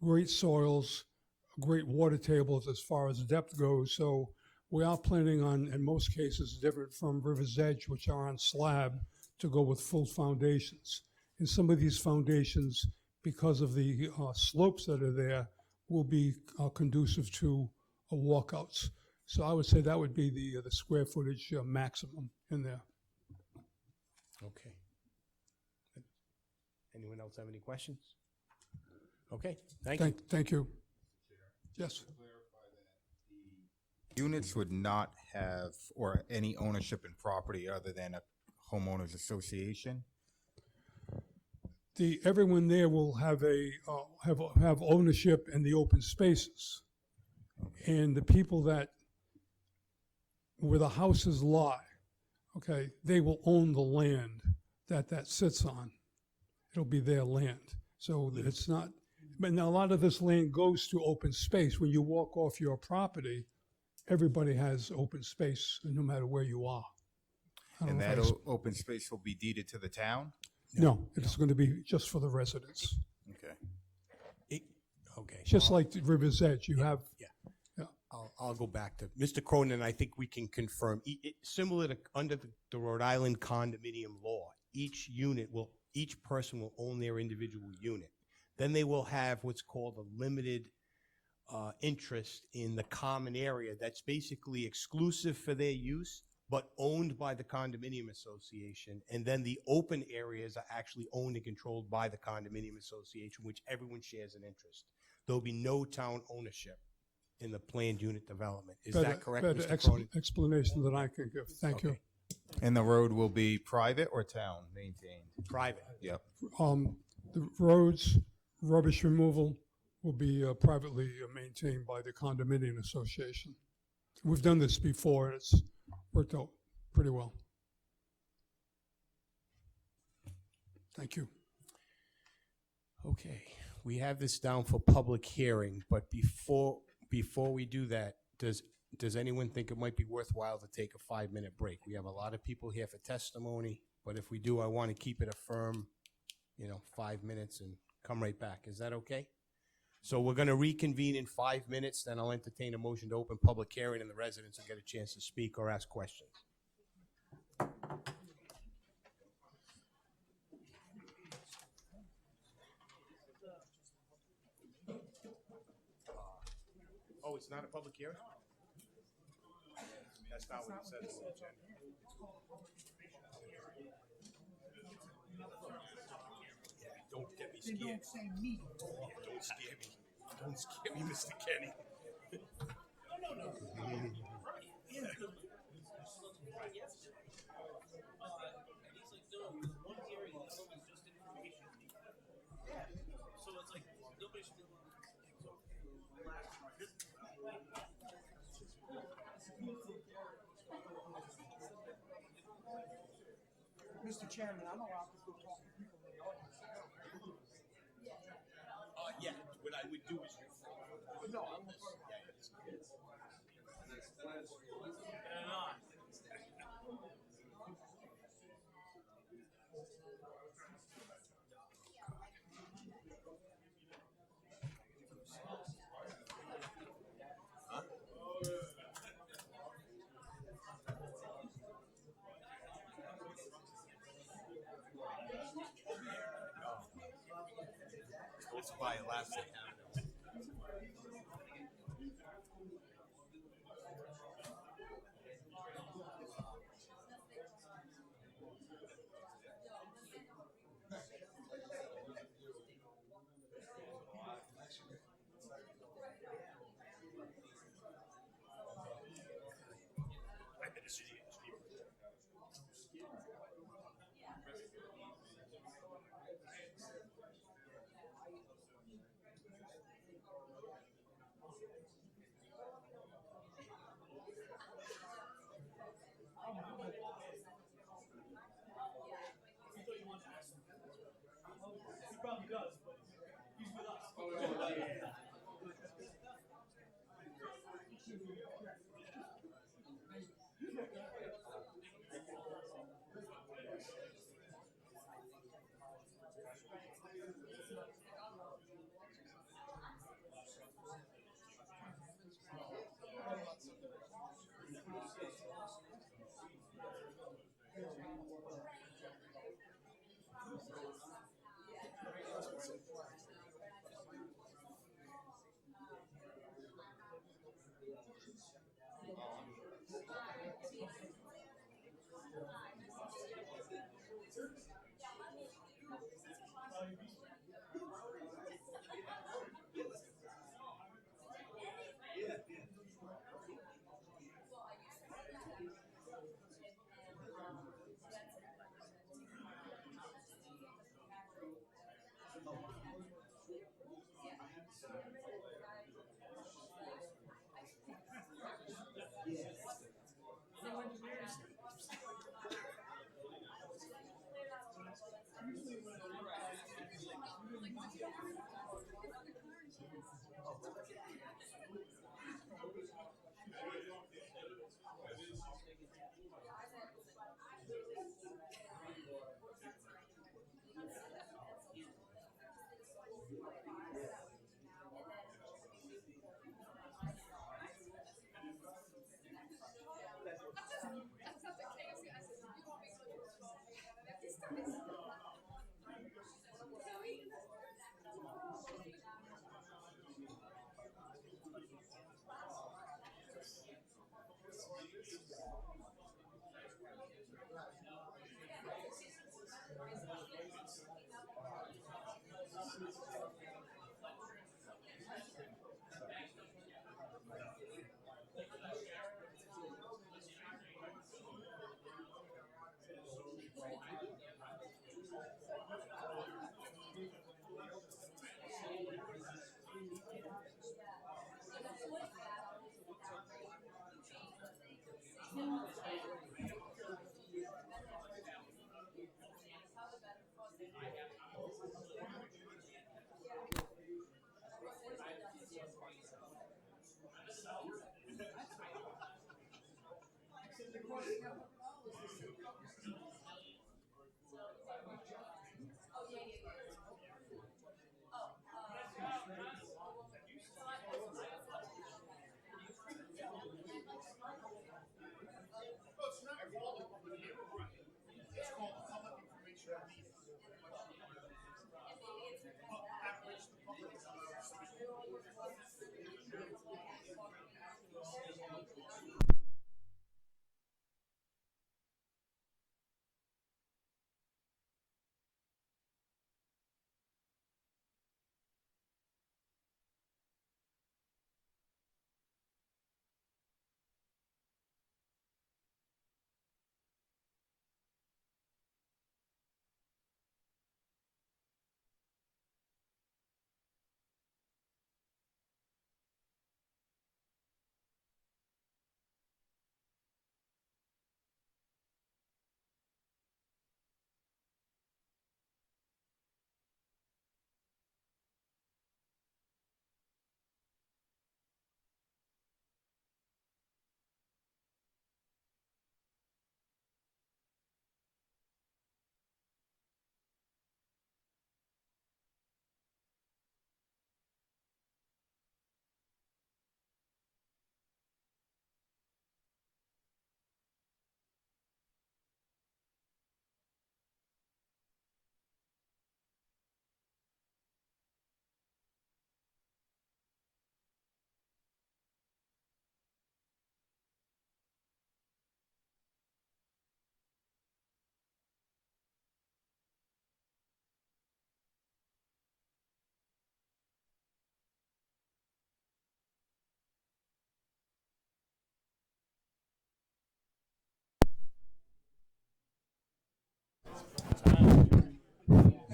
great soils, great water tables as far as depth goes. So we are planning on, in most cases, different from River's Edge, which are on slab, to go with full foundations. And some of these foundations, because of the slopes that are there, will be conducive to walkouts. So I would say that would be the square footage maximum in there. Okay. Anyone else have any questions? Okay, thank you. Thank you. Yes. Units would not have, or any ownership in property other than a homeowners association? Everyone there will have have ownership in the open spaces. And the people where the houses lie, okay, they will own the land that sits on. It'll be their land. So it's not, but now a lot of this land goes to open space. When you walk off your property, everybody has open space no matter where you are. And that open space will be deeded to the town? No, it's going to be just for the residents. Okay. Okay. Just like the River's Edge, you have. Yeah. I'll go back to Mr. Cronin. I think we can confirm, similar to under the Rhode Island condominium law, each person will own their individual unit. Then they will have what's called a limited interest in the common area that's basically exclusive for their use, but owned by the condominium association. And then the open areas are actually owned and controlled by the condominium association, which everyone shares an interest. There'll be no town ownership in the planned unit development. Is that correct, Mr. Cronin? Explanation that I can give. Thank you. And the road will be private or town maintained? Private. Yep. The roads, rubbish removal will be privately maintained by the condominium association. We've done this before, and it's worked out pretty well. Thank you. Okay, we have this down for public hearing, but before we do that, does anyone think it might be worthwhile to take a 5-minute break? We have a lot of people here for testimony, but if we do, I want to keep it a firm, 5 minutes and come right back. Is that okay? So we're going to reconvene in 5 minutes, then I'll entertain a motion to open public hearing and the residents will get a chance to speak or ask questions. Oh, it's not a public hearing? That's not what it says on the agenda. Yeah, don't get me scared. Don't say me. Don't scare me. Don't scare me, Mr. Kenny. Mr. Chairman, I'm allowed to go talk to people in the audience. Yeah, what I would do is. No, I'm. That's why it lasted.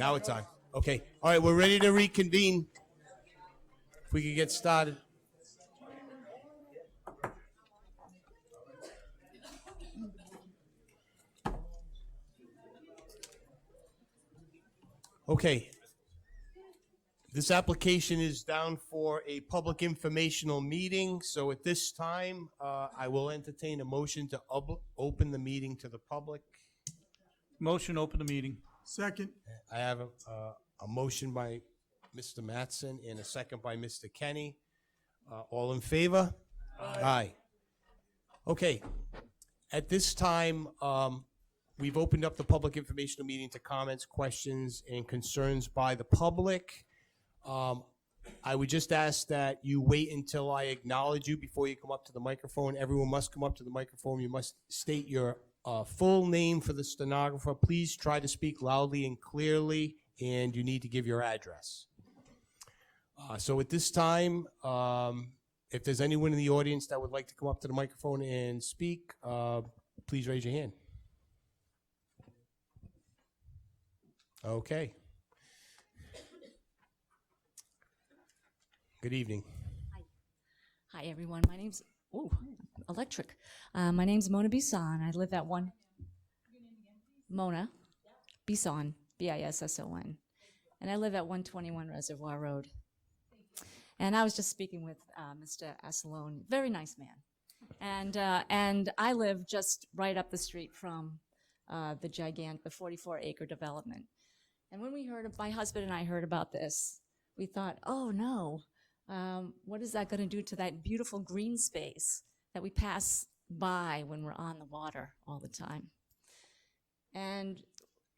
Now it's on. Okay. All right, we're ready to reconvene. If we could get started. Okay. This application is down for a public informational meeting, so at this time, I will entertain a motion to open the meeting to the public. Motion, open the meeting. Second. I have a motion by Mr. Mattson and a second by Mr. Kenny. All in favor? Aye. Okay. At this time, we've opened up the public informational meeting to comments, questions, and concerns by the public. I would just ask that you wait until I acknowledge you before you come up to the microphone. Everyone must come up to the microphone. You must state your full name for the stenographer. Please try to speak loudly and clearly, and you need to give your address. So at this time, if there's anyone in the audience that would like to come up to the microphone and speak, please raise your hand. Okay. Good evening. Hi, everyone. My name's, electric. My name's Mona Bisson. I live at Mona Bisson, Bisson. And I live at 121 Reservoir Road. And I was just speaking with Mr. Assalone, very nice man. And I live just right up the street from the 44-acre development. And when we heard, my husband and I heard about this, we thought, oh no, what is that going to do to that beautiful green space that we pass by when we're on the water all the time? And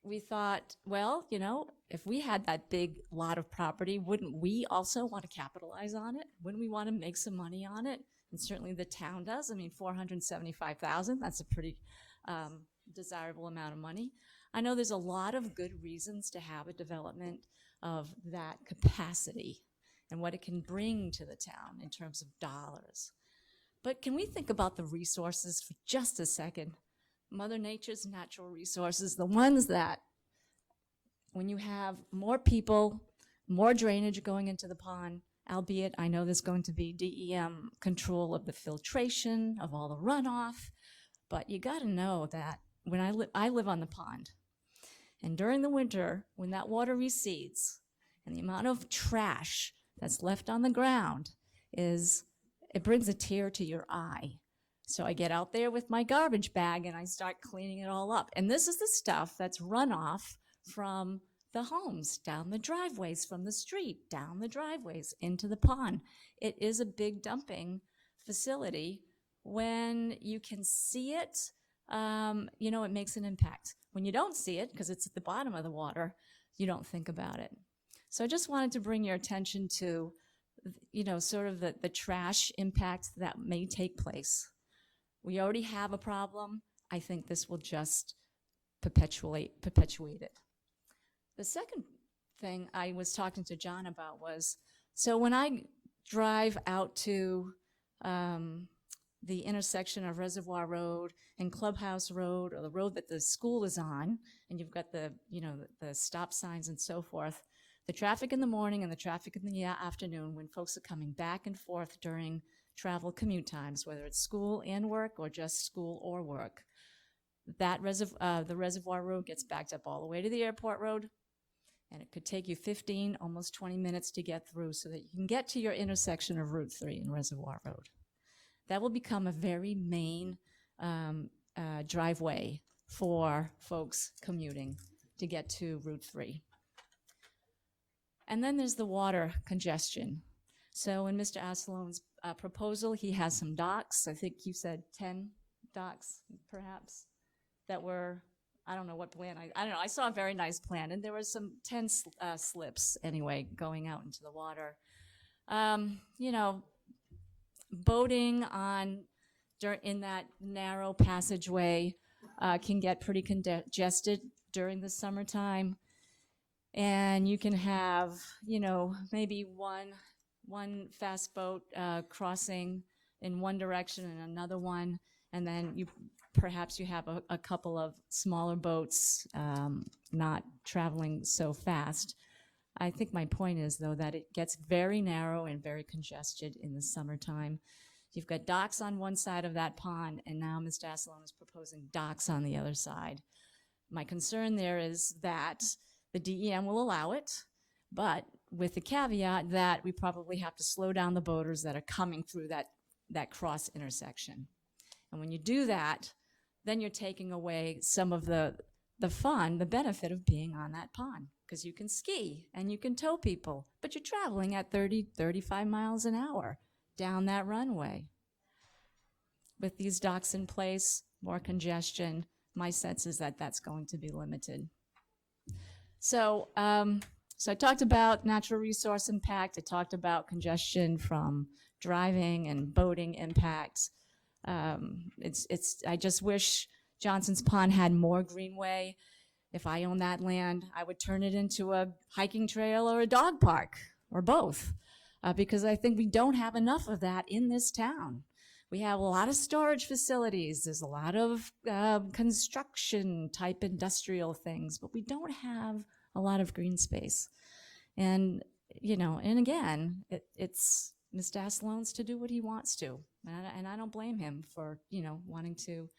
we thought, well, you know, if we had that big lot of property, wouldn't we also want to capitalize on it? Wouldn't we want to make some money on it? And certainly the town does. I mean, $475,000, that's a pretty desirable amount of money. I know there's a lot of good reasons to have a development of that capacity and what it can bring to the town in terms of dollars. But can we think about the resources for just a second? Mother Nature's natural resources, the ones that when you have more people, more drainage going into the pond, albeit I know there's going to be DEM control of the filtration, of all the runoff, but you got to know that when I live on the pond, and during the winter, when that water recedes, and the amount of trash that's left on the ground it brings a tear to your eye. So I get out there with my garbage bag and I start cleaning it all up. And this is the stuff that's runoff from the homes, down the driveways, from the street, down the driveways, into the pond. It is a big dumping facility. When you can see it, you know, it makes an impact. When you don't see it, because it's at the bottom of the water, you don't think about it. So I just wanted to bring your attention to, you know, sort of the trash impact that may take place. We already have a problem. I think this will just perpetuate it. The second thing I was talking to John about was, so when I drive out to the intersection of Reservoir Road and Clubhouse Road, or the road that the school is on, and you've got the, you know, the stop signs and so forth, the traffic in the morning and the traffic in the afternoon when folks are coming back and forth during travel commute times, whether it's school and work or just school or work, that the Reservoir Road gets backed up all the way to the airport road, and it could take you 15, almost 20 minutes to get through so that you can get to your intersection of Route 3 and Reservoir Road. That will become a very main driveway for folks commuting to get to Route 3. And then there's the water congestion. So in Mr. Assalone's proposal, he has some docks. I think you said 10 docks, perhaps, that were, I don't know what plan, I don't know. I saw a very nice plan, and there were some 10 slips, anyway, going out into the water. You know, boating in that narrow passageway can get pretty congested during the summertime. And you can have, you know, maybe one fast boat crossing in one direction and another one, and then you perhaps you have a couple of smaller boats not traveling so fast. I think my point is, though, that it gets very narrow and very congested in the summertime. You've got docks on one side of that pond, and now Mr. Asselone is proposing docks on the other side. My concern there is that the DEM will allow it, but with the caveat that we probably have to slow down the boaters that are coming through that cross intersection. And when you do that, then you're taking away some of the fun, the benefit of being on that pond, because you can ski and you can tow people, but you're traveling at 30, 35 miles an hour down that runway. With these docks in place, more congestion, my sense is that that's going to be limited. So, so I talked about natural resource impact. I talked about congestion from driving and boating impacts. I just wish Johnson's Pond had more greenway. If I owned that land, I would turn it into a hiking trail or a dog park, or both, because I think we don't have enough of that in this town. We have a lot of storage facilities. There's a lot of construction type industrial things, but we don't have a lot of green space. And, you know, and again, it's Mr. Asselone's to do what he wants to. And I don't blame him for, you know, wanting to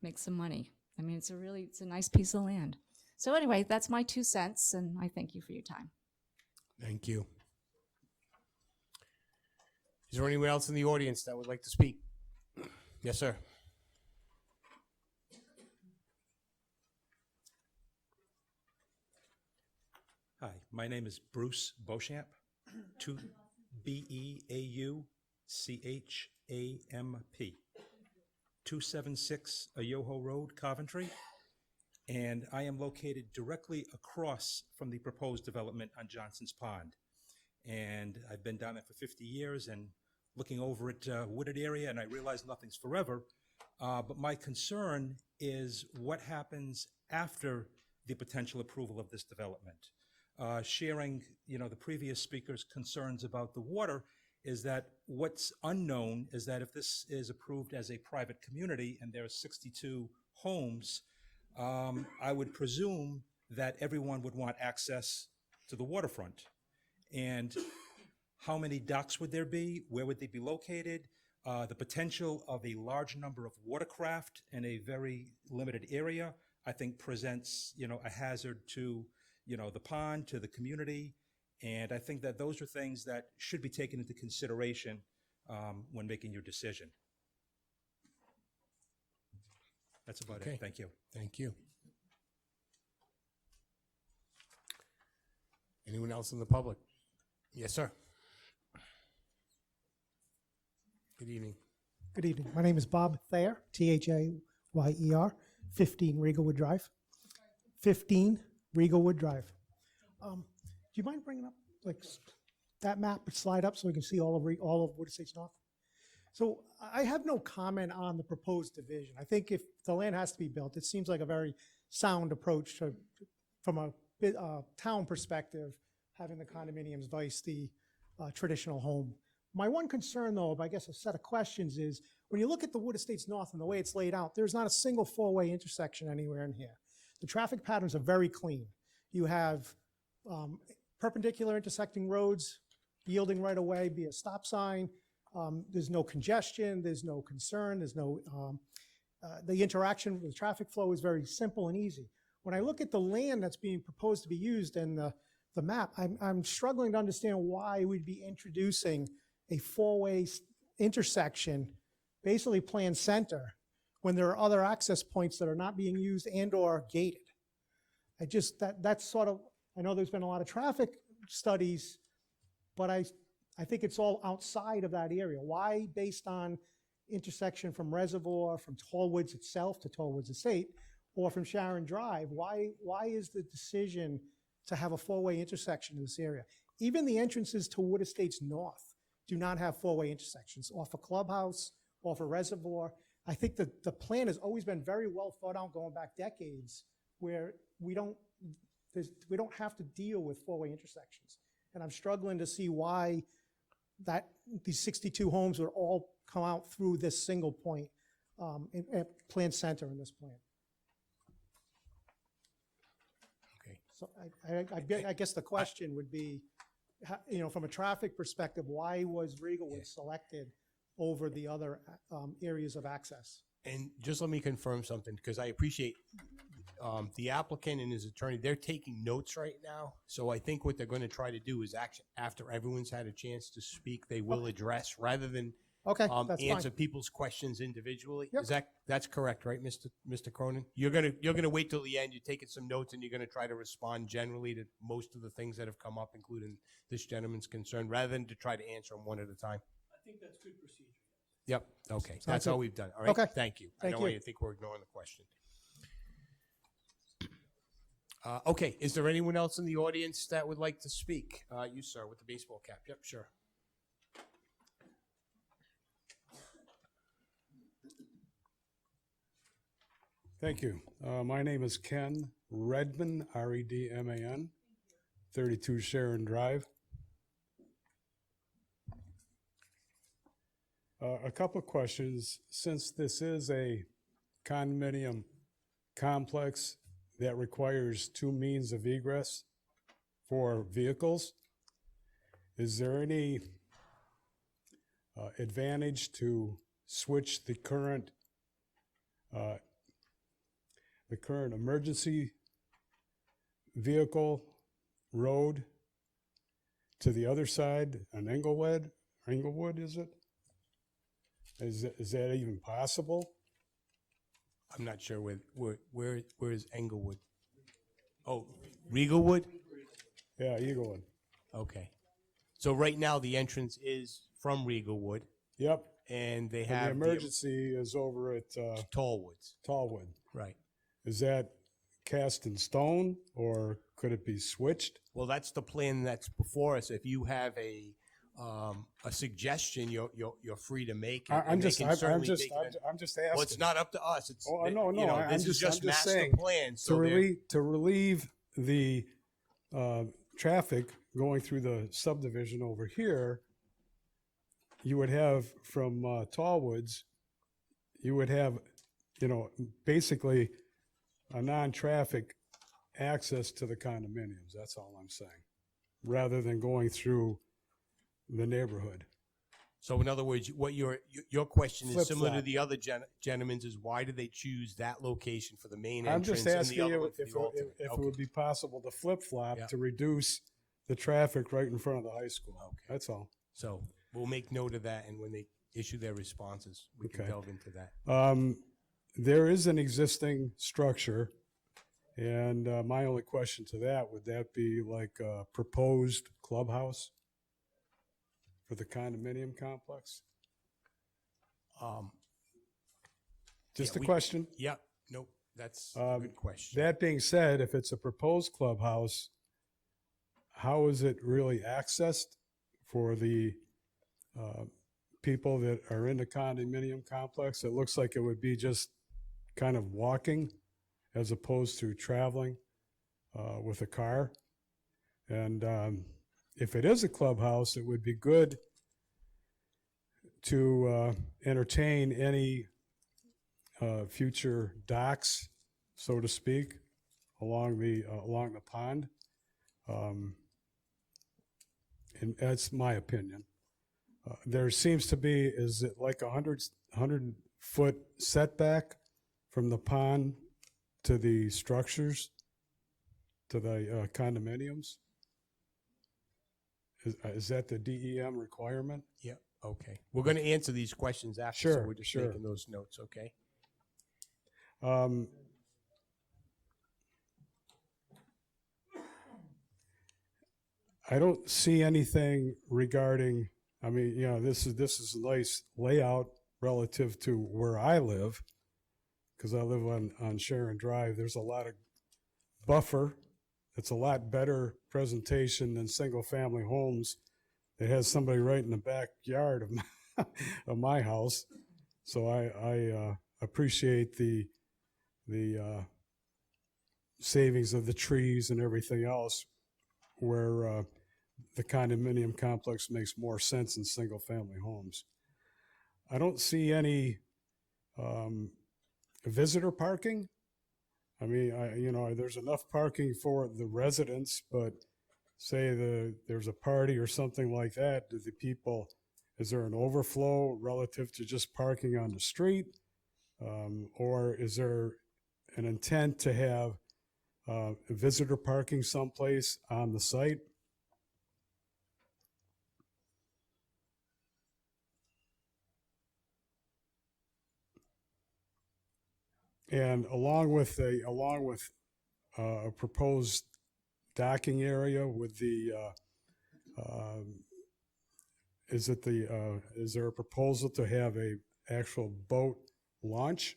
make some money. I mean, it's a nice piece of land. So anyway, that's my 2 cents, and I thank you for your time. Thank you. Is there anyone else in the audience that would like to speak? Yes, sir. Hi, my name is Bruce Beauchamp, Beauchamp, 276 Ayoho Road, Coventry, and I am located directly across from the proposed development on Johnson's Pond. And I've been down there for 50 years and looking over at wooded area, and I realize nothing's forever, but my concern is what happens after the potential approval of this development. Sharing, you know, the previous speaker's concerns about the water, is that what's unknown is that if this is approved as a private community and there are 62 homes, I would presume that everyone would want access to the waterfront. And how many docks would there be? Where would they be located? The potential of a large number of watercraft in a very limited area, I think presents, you know, a hazard to, you know, the pond, to the community. And I think that those are things that should be taken into consideration when making your decision. That's about it. Thank you. Thank you. Anyone else in the public? Yes, sir. Good evening. Good evening. My name is Bob Thayer, Thayer, 15 Regalwood Drive. 15 Regalwood Drive. Do you mind bringing up like that map, but slide up so we can see all of Wood Estates North? So I have no comment on the proposed division. I think if the land has to be built, it seems like a very sound approach to, from a town perspective, having the condominiums vice the traditional home. My one concern, though, I guess a set of questions is, when you look at the Wood Estates North and the way it's laid out, there's not a single four-way intersection anywhere in here. The traffic patterns are very clean. You have perpendicular intersecting roads, yielding right away, be a stop sign. There's no congestion, there's no concern, there's no, the interaction with the traffic flow is very simple and easy. When I look at the land that's being proposed to be used in the map, I'm struggling to understand why we'd be introducing a four-way intersection, basically planned center, when there are other access points that are not being used and or gated. I just, that's sort of, I know there's been a lot of traffic studies, but I think it's all outside of that area. Why, based on intersection from Reservoir, from Tallwoods itself to Tallwoods Estate, or from Sharon Drive, why is the decision to have a four-way intersection in this area? Even the entrances to Wood Estates North do not have four-way intersections, off a Clubhouse, off a Reservoir. I think that the plan has always been very well thought out, going back decades, where we don't have to deal with four-way intersections. And I'm struggling to see why these 62 homes would all come out through this single point Plan Center in this plan. Okay. So I guess the question would be, from a traffic perspective, why was Regalwood selected over the other areas of access? And just let me confirm something, because I appreciate the applicant and his attorney, they're taking notes right now. So I think what they're going to try to do is actually, after everyone's had a chance to speak, they will address, rather than that's answer fine. people's questions individually. Yep. That's correct, right, Mr. Cronin? You're gonna wait till the end, you're taking some notes, and you're gonna try to respond generally to most of the things that have come up, including this gentleman's concern, rather than to try to answer them one at a time. I think that's good procedure. Yep, okay, Sounds that's good. all we've done, all right? Okay. Thank you. I Thank don't want you. you to think we're ignoring the question. Okay, is there anyone else in the audience that would like to speak? You, sir, with the baseball cap. Yep, sure. Thank you. My name is Ken Redman, Redman, 32 Sharon Drive. A couple of questions. Since this is a condominium complex that requires two means of egress for vehicles, is there any advantage to switch the current emergency vehicle road to the other side on Englewood, is it? Is that even possible? I'm not sure where is Englewood? Oh, Regalwood? Yeah, Eaglewood. Okay. So right now, the entrance is from Regalwood. Yep. And they And have the emergency is over at Tallwoods. Tallwood. Right. Is that cast in stone, or could it be switched? Well, that's the plan that's before us. If you have a suggestion, you're free to make it. I'm and they just can I'm certainly just take it in. I'm just asking. Well, it's not up to us. It's Oh, no, you know, I'm this is just master saying, plan. So they're- to relieve the traffic going through the subdivision over here, you would have from Tallwoods, you would have, basically a non-traffic access to the condominiums. That's all I'm saying, rather than going through the neighborhood. So in other words, what your question is similar to Flip-flop. the other gentleman's is why did they choose that location for the main I'm entrance just and asking the other you one for if the alternate? it Okay. would be possible to flip-flop Yeah. to reduce the traffic right in front of the high school. That's all. So we'll make note of that, and when they issue their responses, we can Okay. delve into that. There is an existing structure, and my only question to that, would that be like a proposed clubhouse for the condominium complex? Just Yeah, a question. Yeah, nope, that's a good question. That being said, if it's a proposed clubhouse, how is it really accessed for the people that are in the condominium complex? It looks like it would be just kind of walking as opposed to traveling with a car. And if it is a clubhouse, it would be good to entertain any future docks, so to speak, along the pond. And that's my opinion. There seems to be, is it like 100-foot setback from the pond to the structures, to the condominiums? Is that the DEM requirement? Yep, okay. We're going to answer these questions after, so Sure, we're just sure. making those notes, okay? I don't see anything regarding, I mean, this is a nice layout relative to where I live, because I live on Sharon Drive. There's a lot of buffer. It's a lot better presentation than single-family homes that has somebody right in the backyard of my house. So I appreciate the savings of the trees and everything else, where the condominium complex makes more sense in single-family homes. I don't see any Visitor parking? I mean, there's enough parking for the residents, but say there's a party or something like that, is there an overflow relative to just parking on the street? Or is there an intent to have visitor parking someplace on the site? And along with a proposed docking area with the, is there a proposal to have a actual boat launch?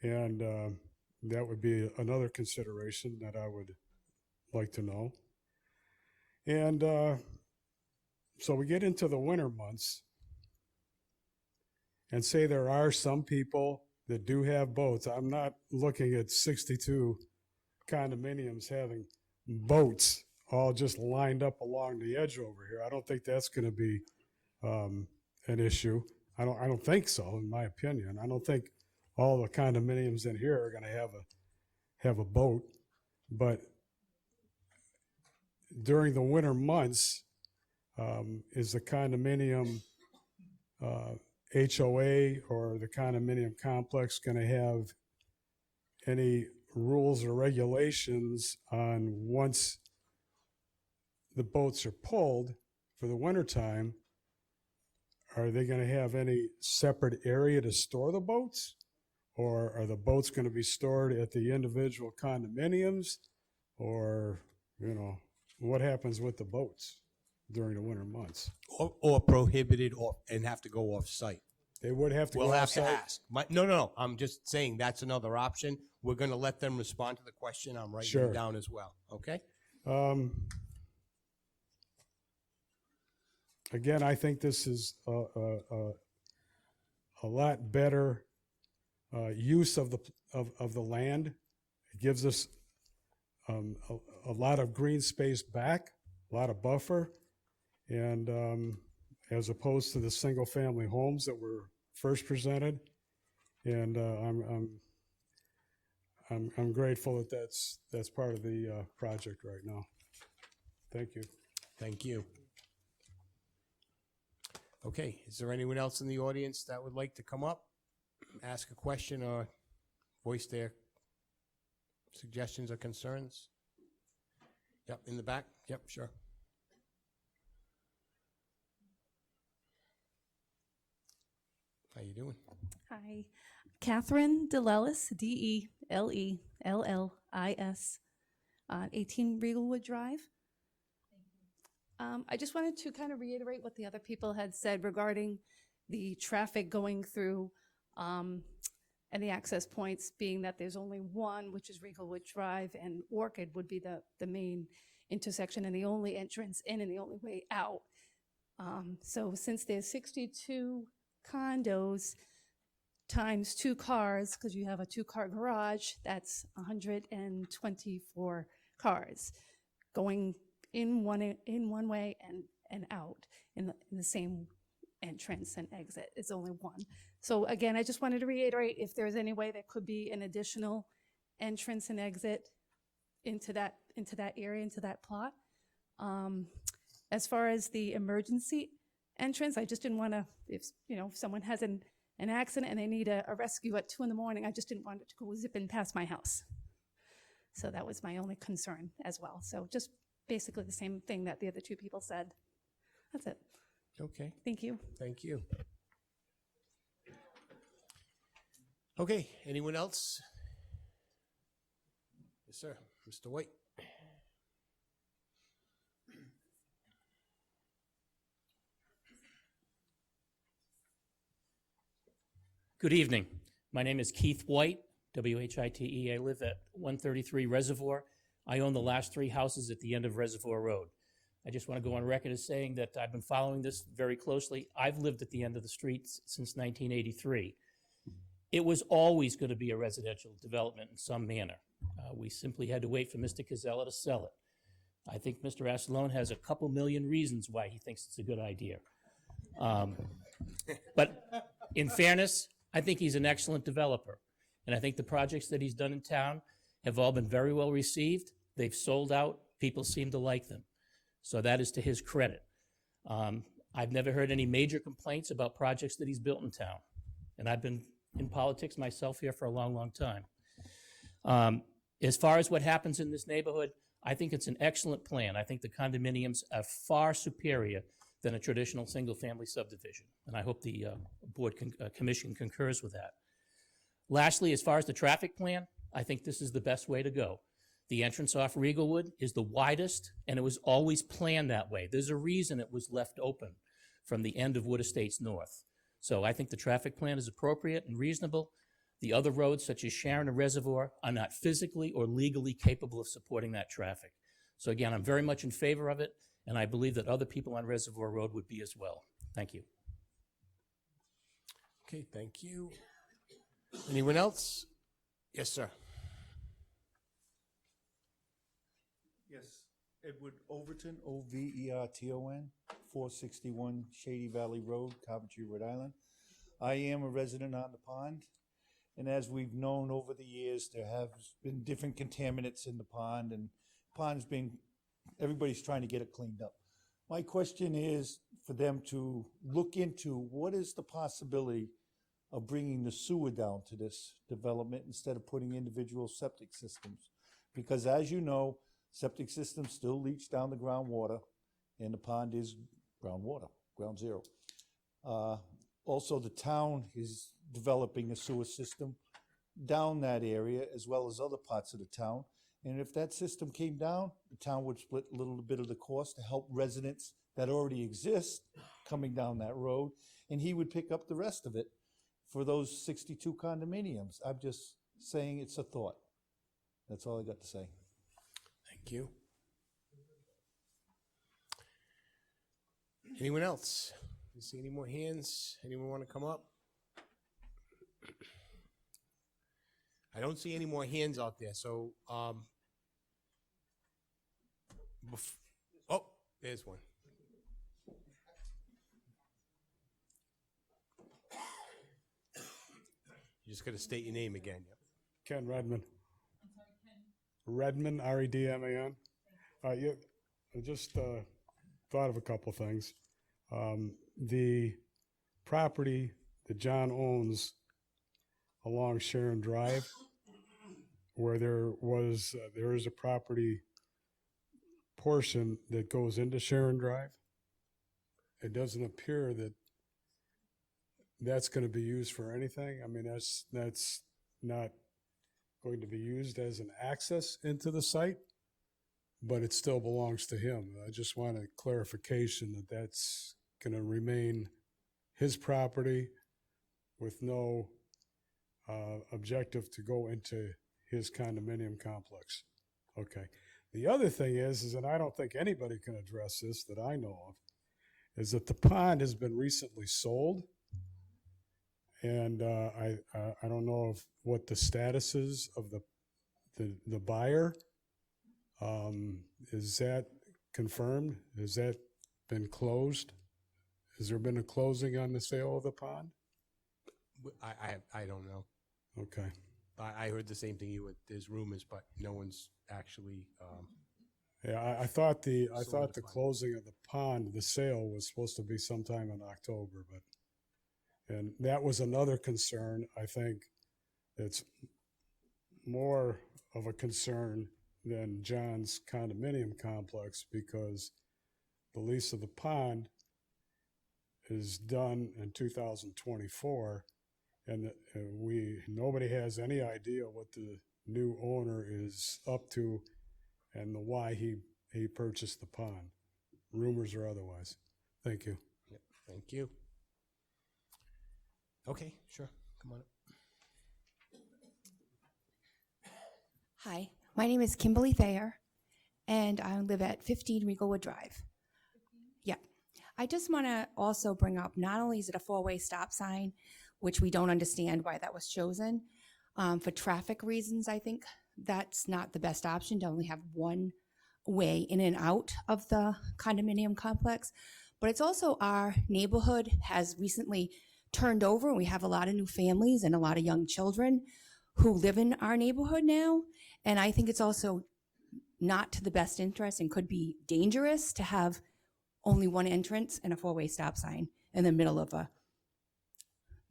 And that would be another consideration that I would like to know. And so we get into the winter months and say there are some people that do have boats. I'm not looking at 62 condominiums having boats all just lined up along the edge over here. I don't think that's going to be an issue. I don't think so, in my opinion. I don't think all the condominiums in here are going to have a boat. But during the winter months, is the condominium HOA or the condominium complex going to have any rules or regulations on once the boats are pulled for the wintertime? Are they going to have any separate area to store the boats? Or are the boats going to be stored at the individual condominiums? Or, what happens with the boats during the winter months? Or prohibited and have to go off-site. They would have to We'll go have to off-site? ask. No. I'm just saying that's another option. We're going to let them respond to the question. I'm writing Sure. it down as well, okay? Again, I think this is a lot better use of the land. It gives us a lot of green space back, a lot of buffer, and as opposed to the single-family homes that were first presented. And I'm grateful that that's part of the project right now. Thank you. Thank you. Okay, is there anyone else in the audience that would like to come up, ask a question, or voice their suggestions or concerns? Yep, in the back. Yep, sure. How you doing? Hi, Catherine DeLellis, DeLellis, 18 Regalwood Drive. I just wanted to kind of reiterate what the other people had said regarding the traffic going through and the access points, being that there's only one, which is Regalwood Drive, and Orchid would be the main intersection and the only entrance in and the only way out. So since there's 62 condos times 2 cars, because you have a 2-car garage, that's 124 cars going in one way and out in the same entrance and exit. It's only one. So again, I just wanted to reiterate if there's any way there could be an additional entrance and exit into that area, into that plot. As far as the emergency entrance, I just didn't want to, if someone has an accident and they need a rescue at 2 a.m, I just didn't want it to go zipping past my house. So that was my only concern as well. So just basically the same thing that the other 2 people said. That's it. Okay. Thank you. Thank you. Okay, anyone else? Yes, sir. Mr. White. Good evening. My name is Keith White, W-H-I-T-E. I live at 133 Reservoir. I own the last 3 houses at the end of Reservoir Road. I just want to go on record as saying that I've been following this very closely. I've lived at the end of the street since 1983. It was always going to be a residential development in some manner. We simply had to wait for Mr. Casella to sell it. I think Mr. Assalone has a couple million reasons why he thinks it's a good idea. But in fairness, I think he's an excellent developer. And I think the projects that he's done in town have all been very well received. They've sold out. People seem to like them. So that is to his credit. I've never heard any major complaints about projects that he's built in town. And I've been in politics myself here for a long, long time. As far as what happens in this neighborhood, I think it's an excellent plan. I think the condominiums are far superior than a traditional single-family subdivision. And I hope the commission concurs with that. Lastly, as far as the traffic plan, I think this is the best way to go. The entrance off Riegelwood is the widest, and it was always planned that way. There's a reason it was left open from the end of Wood Estates North. So I think the traffic plan is appropriate and reasonable. The other roads, such as Sharon and Reservoir, are not physically or legally capable of supporting that traffic. So again, I'm very much in favor of it, and I believe that other people on Reservoir Road would be as well. Thank you. Okay, thank you. Anyone else? Yes, sir. Yes, Edward Overton, Overton, 461 Shady Valley Road, Coventry, Rhode Island. I am a resident on the pond, and as we've known over the years, there have been different contaminants in the pond, and pond's been, everybody's trying to get it cleaned up. My question is for them to look into what is the possibility of bringing the sewer down to this development instead of putting individual septic systems. Because as you know, septic systems still leach down the groundwater, and the pond is groundwater, ground zero. Also, the town is developing a sewer system down that area as well as other parts of the town. And if that system came down, the town would split a little bit of the cost to help residents that already exist coming down that road, and he would pick up the rest of it for those 62 condominiums. I'm just saying it's a thought. That's all I got to say. Thank you. Anyone else? You see any more hands? Anyone want to come up? I don't see any more hands out there, so, oh, there's one. You just got to state your name again. Yep. Ken Redmond. Redmond, R-E-D-M-A-N. I just thought of a couple things. The property that John owns along Sharon Drive, where there is a property portion that goes into Sharon Drive. It doesn't appear that that's going to be used for anything. I mean, that's not going to be used as an access into the site, but it still belongs to him. I just want a clarification that that's going to remain his property with no objective to go into his condominium complex. Okay. The other thing is that I don't think anybody can address this that I know of, is that the pond has been recently sold. And I don't know what the status is of the buyer. Is that confirmed? Has that been closed? Has there been a closing on the sale of the pond? I don't know. Okay. I heard the same thing you would. There's rumors, but no one's actually. Yeah, I thought the closing of the pond, the sale, was supposed to be sometime in October, but. And that was another concern. I think it's more of a concern than John's condominium complex, because the lease of the pond is done in 2024, and nobody has any idea what the new owner is up to and why he purchased the pond. Rumors or otherwise. Thank you. Yep, thank you. Okay, sure. Come on up. Hi, my name is Kimberly Thayer, and I live at 15 Riegelwood Drive. Yeah. I just want to also bring up, not only is it a four-way stop sign, which we don't understand why that was chosen, for traffic reasons, I think that's not the best option to only have one way in and out of the condominium complex. But it's also our neighborhood has recently turned over. We have a lot of new families and a lot of young children who live in our neighborhood now. And I think it's also not to the best interest and could be dangerous to have only one entrance and a four-way stop sign in the middle of a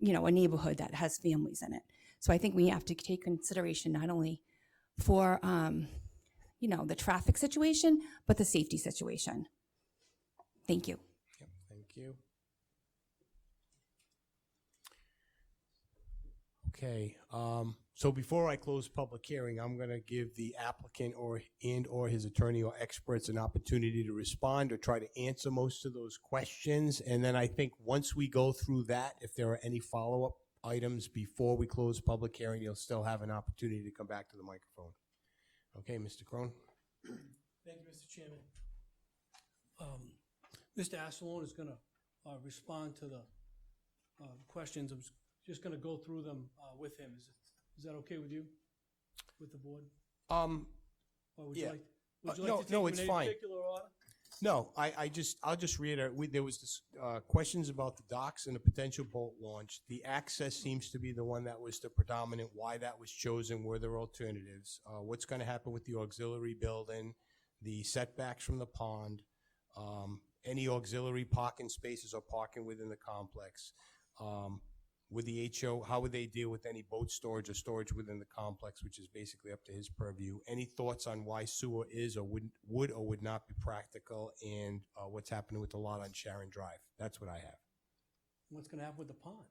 neighborhood that has families in it. So I think we have to take consideration not only for, the traffic situation, but the safety situation. Thank you. Yep, thank you. Okay, so before I close public hearing, I'm going to give the applicant or his attorney or experts an opportunity to respond or try to answer most of those questions. And then I think once we go through that, if there are any follow-up items before we close public hearing, you'll still have an opportunity to come back to the microphone. Okay, Mr. Crone? Thank you, Mr. Chairman. Mr. Asselone is going to respond to the questions. I'm just going to go through them with him. Is that okay with you, with the board? Or would Yeah. would you like to take them it's in any fine. particular order? No, I'll just reiterate, there was this, questions about the docks and the potential boat launch. The access seems to be the one that was the predominant, why that was chosen, were there alternatives? What's gonna happen with the auxiliary building, the setbacks from the pond, any auxiliary parking spaces or parking within the complex. With the HO, how would they deal with any boat storage or storage within the complex, which is basically up to his purview? Any thoughts on why sewer is or would or would not be practical, and what's happening with the lot on Sharon Drive? That's what I have. What's going to happen with the pond?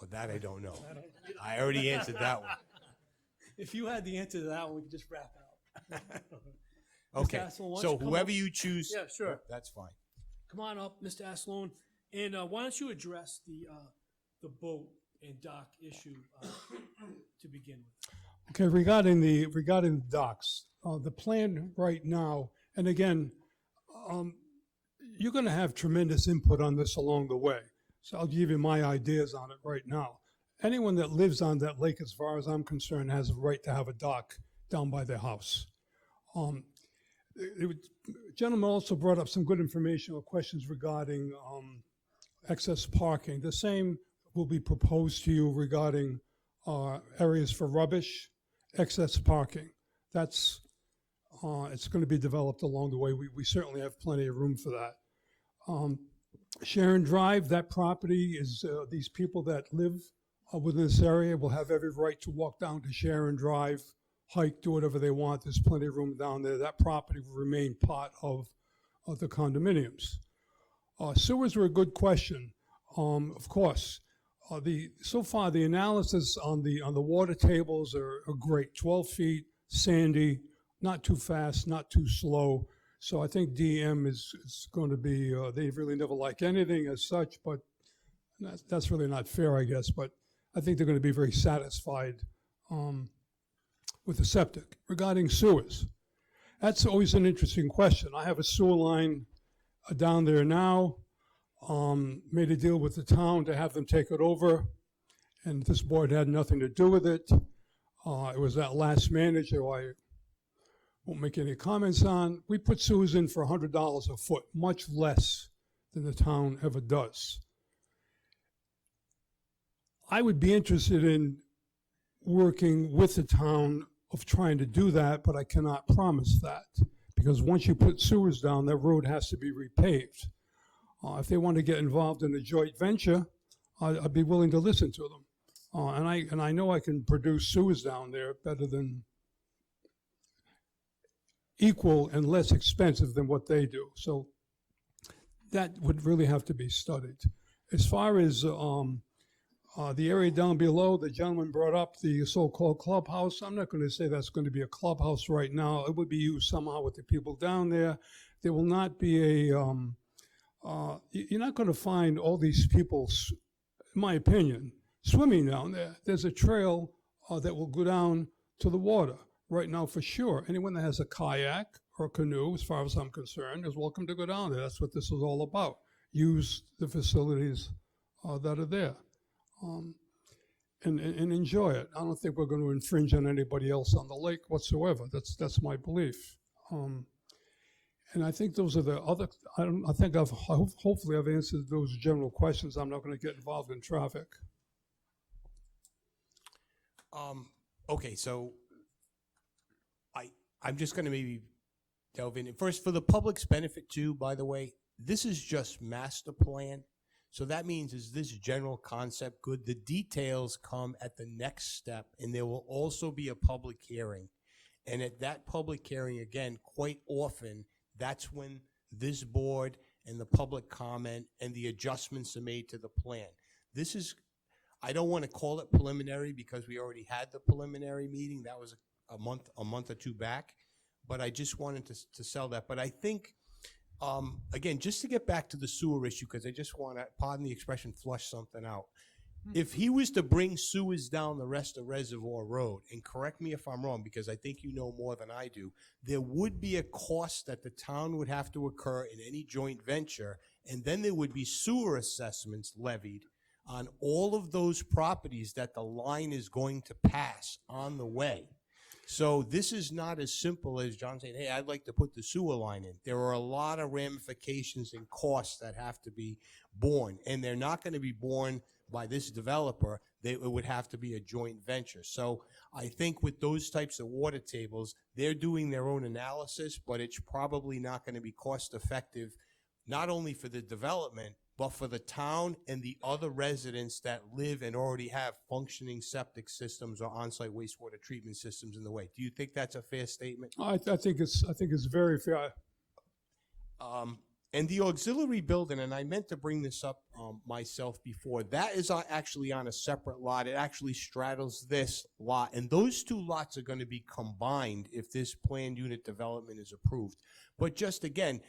Well, that I don't know. I already answered that one. If you had the answer to that one, we could just wrap it up. Okay, Mr. Asselone, why don't so you come whoever up? you choose. Yeah, sure. That's fine. Come on up, Mr. Asselone, and why don't you address the boat and dock issue to begin with? Okay, regarding the docks, the plan right now, and again, you're going to have tremendous input on this along the way. So I'll give you my ideas on it right now. Anyone that lives on that lake, as far as I'm concerned, has a right to have a dock down by their house. The gentleman also brought up some good information or questions regarding excess parking. The same will be proposed to you regarding areas for rubbish, excess parking. That's it's going to be developed along the way. We certainly have plenty of room for that. Sharon Drive, that property is, these people that live within this area will have every right to walk down to Sharon Drive, hike, do whatever they want. There's plenty of room down there. That property will remain part of the condominiums. Sewers were a good question. Of course, so far the analysis on the water tables are great. 12 feet, sandy, not too fast, not too slow. So I think DM is going to be, they really never like anything as such, but that's really not fair, I guess. But I think they're going to be very satisfied with the septic. Regarding sewers, that's always an interesting question. I have a sewer line down there now. Made a deal with the town to have them take it over, and this board had nothing to do with it. It was that last manager who I won't make any comments on. We put sewers in for $100 a foot, much less than the town ever does. I would be interested in working with the town of trying to do that, but I cannot promise that, because once you put sewers down, that road has to be repaved. If they want to get involved in a joint venture, I'd be willing to listen to them. And I know I can produce sewers down there better than, equal and less expensive than what they do. So that would really have to be studied. As far as the area down below, the gentleman brought up the so-called clubhouse. I'm not going to say that's going to be a clubhouse right now. It would be used somehow with the people down there. There will not be a, you're not going to find all these people, in my opinion, swimming down there. There's a trail that will go down to the water right now for sure. Anyone that has a kayak or a canoe, as far as I'm concerned, is welcome to go down there. That's what this is all about. Use the facilities that are there. And enjoy it. I don't think we're going to infringe on anybody else on the lake whatsoever. That's my belief. And I think those are the other, I think hopefully I've answered those general questions. I'm not going to get involved in traffic. Okay, so I'm just going to maybe delve in. First, for the public's benefit too, by the way, this is just master plan. So that means is this general concept good? The details come at the next step, and there will also be a public hearing. And at that public hearing, again, quite often, that's when this board and the public comment and the adjustments are made to the plan. This is, I don't want to call it preliminary because we already had the preliminary meeting. That was a month or two back. But I just wanted to sell that. But I think, again, just to get back to the sewer issue, because I just want to, pardon the expression, flush something out. If he was to bring sewers down the rest of Reservoir Road, and correct me if I'm wrong, because I think you know more than I do, there would be a cost that the town would have to incur in any joint venture, and then there would be sewer assessments levied on all of those properties that the line is going to pass on the way. So this is not as simple as John saying, hey, I'd like to put the sewer line in. There are a lot of ramifications and costs that have to be borne, and they're not going to be borne by this developer. It would have to be a joint venture. So I think with those types of water tables, they're doing their own analysis, but it's probably not going to be cost effective, not only for the development, but for the town and the other residents that live and already have functioning septic systems or on-site wastewater treatment systems in the way. Do you think that's a fair statement? I think it's very fair. And the auxiliary building, and I meant to bring this up myself before, that is actually on a separate lot. It actually straddles this lot, and those two lots are going to be combined if this planned unit development is approved. But just again,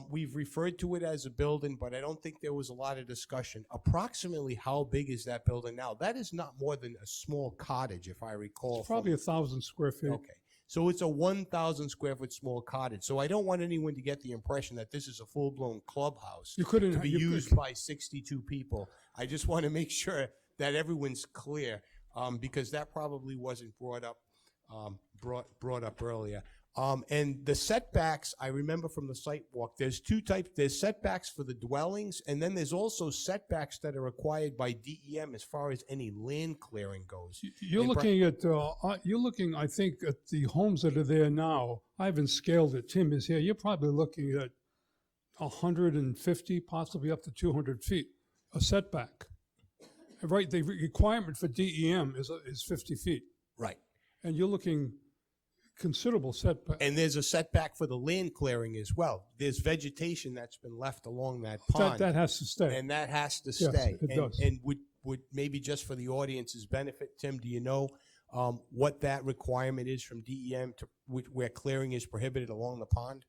we've referred to it as a building, but I don't think there was a lot of discussion. Approximately how big is that building now? That is not more than a small cottage, if I recall. It's probably 1,000 square feet. Okay. So it's a 1,000 square foot small cottage. So I don't want anyone to get the impression that this is a full-blown clubhouse to be used by 62 people. I just want to make sure that everyone's clear, because that probably wasn't brought up earlier. And the setbacks, I remember from the site walk, there's two types. There's setbacks for the dwellings, and then there's also setbacks that are required by DEM as far as any land clearing goes. You're looking at, I think, at the homes that are there now. I haven't scaled it. Tim is here. You're probably looking at 150, possibly up to 200 feet, a setback. Right, the requirement for DEM is 50 feet. Right. And you're looking considerable setback. And there's a setback for the land clearing as well. There's vegetation that's been left along that pond. That has to stay. And that has to Yes, stay. it does. And would maybe just for the audience's benefit, Tim, do you know what that requirement is from DEM to where clearing is prohibited along the pond?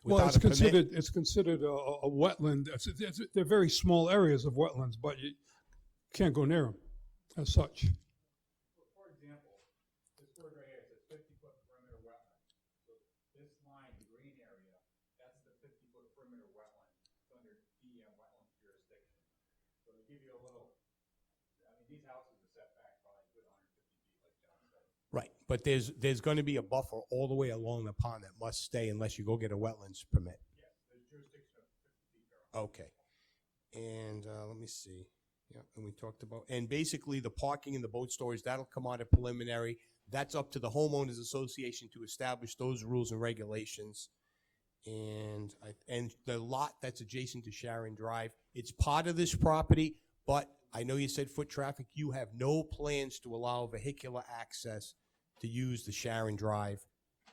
Well, without a permit? it's considered a wetland. They're very small areas of wetlands, but you can't go near them as such. For example, this word right here says 50-foot perimeter wetland. So this line, the green area, that's the 50-foot perimeter wetland. It's under DEM wetland jurisdiction. So to give you a little, I mean, these houses are set back probably a good 150 feet, like John said. Right, but there's going to be a buffer all the way along the pond that must stay unless you go get a wetlands permit. Yes, there's jurisdiction of 50 feet there. Okay. And let me see. Yeah, and we talked about, and basically the parking and the boat storage, that'll come out of preliminary. That's up to the homeowners association to establish those rules and regulations. And the lot that's adjacent to Sharon Drive, it's part of this property, but I know you said foot traffic. You have no plans to allow vehicular access to use the Sharon Drive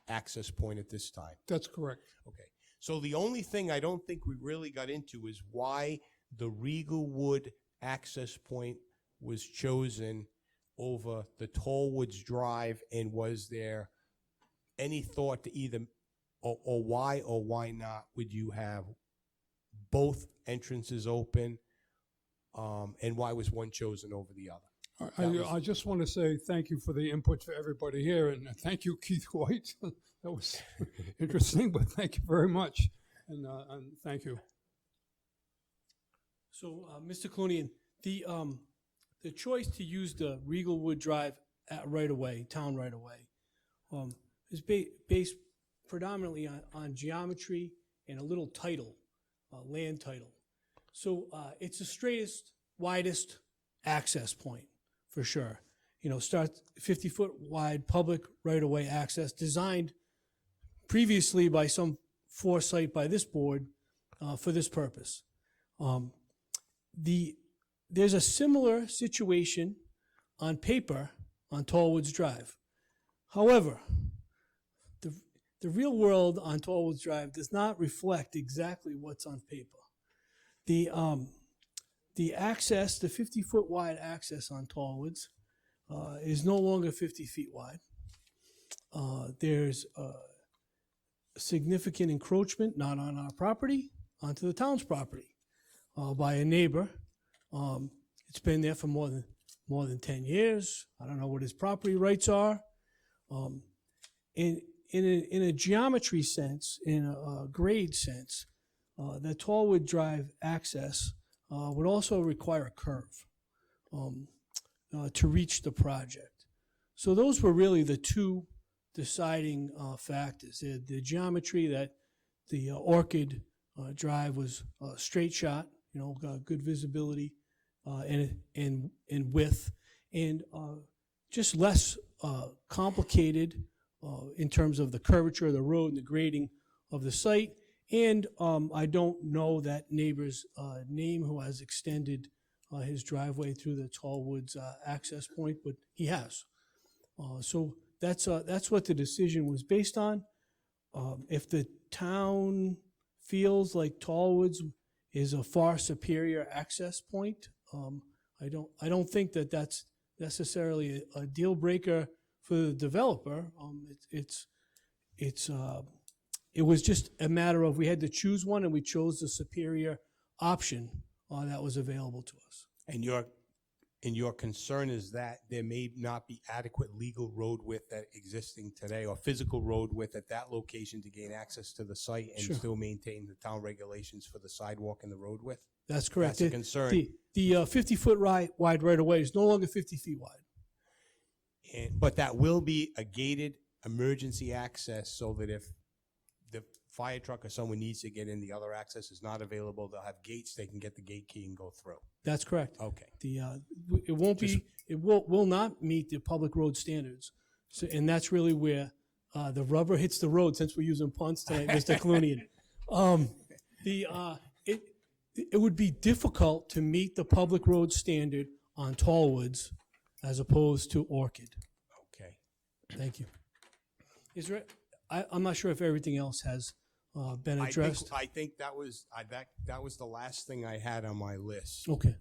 access point at this time. That's correct. Okay. So the only thing I don't think we really got into is why the Regalwood access point was chosen over the Tollwoods Drive, and was there any thought to either, or why not would you have both entrances open, and why was one chosen over the other? I just want to say thank you for the input for everybody here, and thank you, Keith White. That was interesting, but thank you very much, and thank you. So, Mr. Clunian, the choice to use the Regalwood Drive town right-of-way, is based predominantly on geometry and a little title, land title. So it's the straightest, widest access point for sure. You know, start 50-foot wide public right-of-way access designed previously by some foresight by this board for this purpose. There's a similar situation on paper on Tallwoods Drive. However, the real world on Tallwoods Drive does not reflect exactly what's on paper. The access, the 50-foot wide access on Tallwoods is no longer 50 feet wide. There's significant encroachment, not on our property, onto the town's property by a neighbor. It's been there for more than 10 years. I don't know what his property rights are. In a geometry sense, in a grade sense, the Tallwood Drive access would also require a curve to reach the project. So those were really the two deciding factors. The geometry, that the Orchid Drive was a straight shot, you know, good visibility and width, and just less complicated in terms of the curvature of the road and the grading of the site. And I don't know that neighbor's name who has extended his driveway through the Tallwoods access point, but he has. So that's what the decision was based on. If the town feels like Tallwoods is a far superior access point, I don't think that that's necessarily a deal breaker for the developer. It was just a matter of, we had to choose one, and we chose the superior option that was available to us. And your concern is that there may not be adequate legal road width that existing today, or physical road width at that location to gain access to the site and Sure. still maintain the town regulations for the sidewalk and the road width? That's correct. That's a concern. The 50-foot wide right-of-way is no longer 50 feet wide. But that will be a gated emergency access, so that if the fire truck or someone needs to get in, the other access is not available, they'll have gates, they can get the gate key and go through. That's correct. Okay. It will not meet the public road standards. So, and that's really where the rubber hits the road, since we're using punts tonight, Mr. Clunian. It would be difficult to meet the public road standard on Tallwoods as opposed to Orchid. Okay. Thank you. I'm not sure if everything else has been addressed. I think that was the last thing I had on my list. Okay.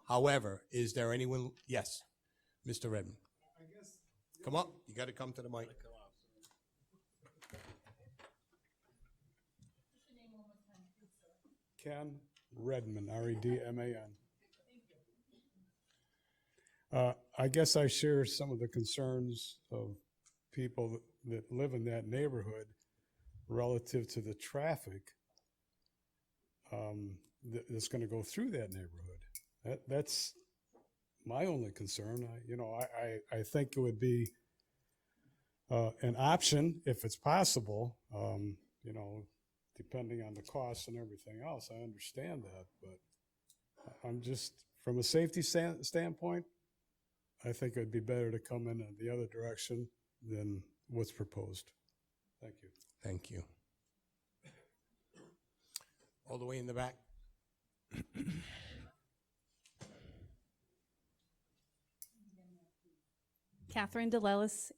However, is there anyone? Yes, Mr. Redmond. Come up. You got to come to the mic. Ken Redman, R-E-D-M-A-N. I guess I share some of the concerns of people that live in that neighborhood relative to the traffic that's going to go through that neighborhood. That's my only concern. I think it would be an option if it's possible, depending on the costs and everything else. I understand that, but I'm just, from a safety standpoint, I think it'd be better to come in the other direction than what's proposed. Thank you. Thank you. All the way in the back. Catherine DeLellis,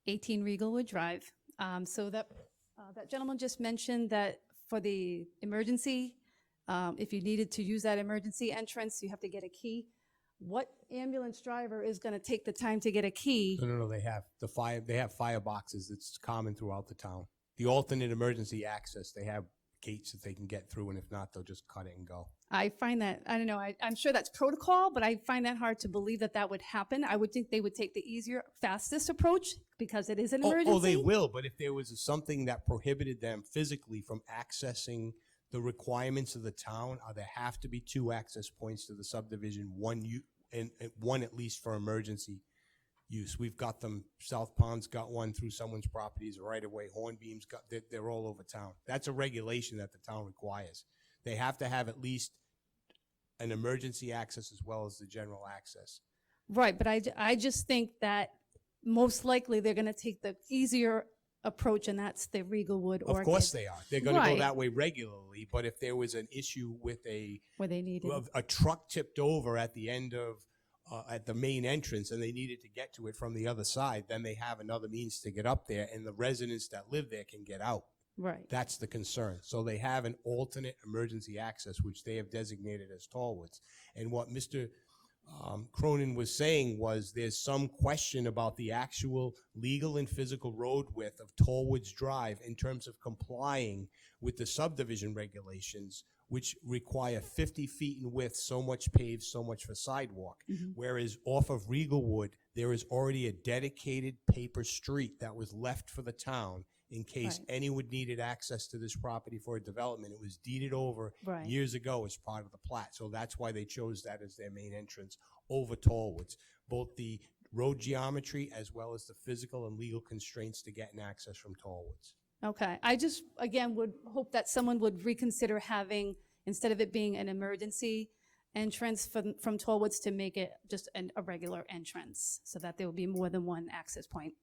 18 Regalwood Drive. So that gentleman just mentioned that for the emergency, if you needed to use that emergency entrance, you have to get a key. What ambulance driver is going to take the time to get a key? No. They have fire boxes. It's common throughout the town. The alternate emergency access, they have gates that they can get through, and if not, they'll just cut it and go. I find that, I don't know, I'm sure that's protocol, but I find that hard to believe that would happen. I would think they would take the easier, fastest approach because it is an emergency. Oh, they will, but if there was something that prohibited them physically from accessing the requirements of the town, there have to be 2 access points to the subdivision, one at least for emergency use. We've got them, South Pond's got one through someone's properties right away. Hornbeam's got, they're all over town. That's a regulation that the town requires. They have to have at least an emergency access as well as the general access. Right, but I just think that most likely they're gonna take the easier approach, and that's the Riegelwood Orchid. Of course they are. They're gonna go Right. that way regularly, but if there was an issue with Where they needed. a truck tipped over at the end of, at the main entrance, and they needed to get to it from the other side, then they have another means to get up there, and the residents that live there can get out. Right. That's the concern. So they have an alternate emergency access, which they have designated as Tallwoods. And what Mr. Cronin was saying was there's some question about the actual legal and physical road width of Tallwoods Drive in terms of complying with the subdivision regulations, which require 50 feet in width, so much paved, so much for sidewalk. Whereas off of Riegelwood, there is already a dedicated paper street that was left for the town in case Right. anyone needed access to this property for a development. It was deeded over Right. years ago as part of the plat. So that's why they chose that as their main entrance over Tallwoods. Both the road geometry as well as the physical and legal constraints to getting access from Tallwoods. Okay, I just, again, would hope that someone would reconsider having, instead of it being an emergency entrance from Tollwoods, to make it just a regular entrance, so that there will be more than one access point.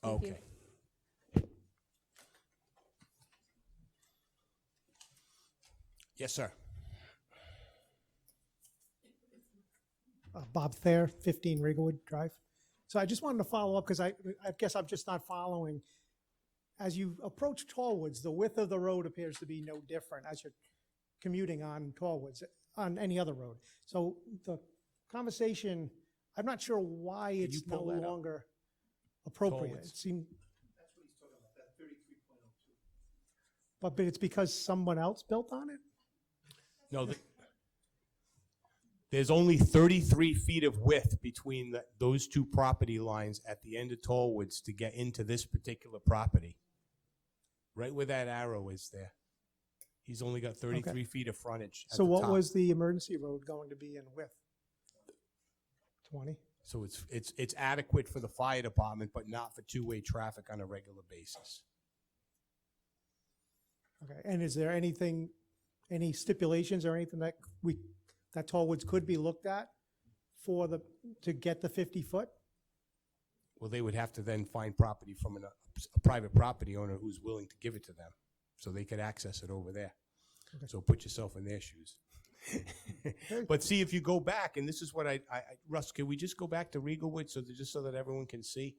Thank you. Okay. Yes, sir. Bob Thayer, 15 Riegelwood Drive. So I just wanted to follow up because I guess I'm just not following. As you approach Tallwoods, the width of the road appears to be no different as you're commuting on Tallwoods, on any other road. So the conversation, I'm not sure why it's no pull that up? longer appropriate. Tallwoods. It seemed, That's what he's talking about, that 33.02. but it's because someone else built on it? No, there's only 33 feet of width between those two property lines at the end of Tallwoods to get into this particular property. Right where that arrow is there. He's only got 33 feet of frontage at So the what top. was the emergency road going to be in width? 20? So it's adequate for the fire department, but not for two-way traffic on a regular basis. Okay, and is there anything, any stipulations or anything that that Tallwoods could be looked at for to get the 50-foot? Well, they would have to then find property from a private property owner who's willing to give it to them, so they could access it over there. Okay. So put yourself in their shoes. But see, if you go back, and this is what Russ, can we just go back to Riegelwood just so that everyone can see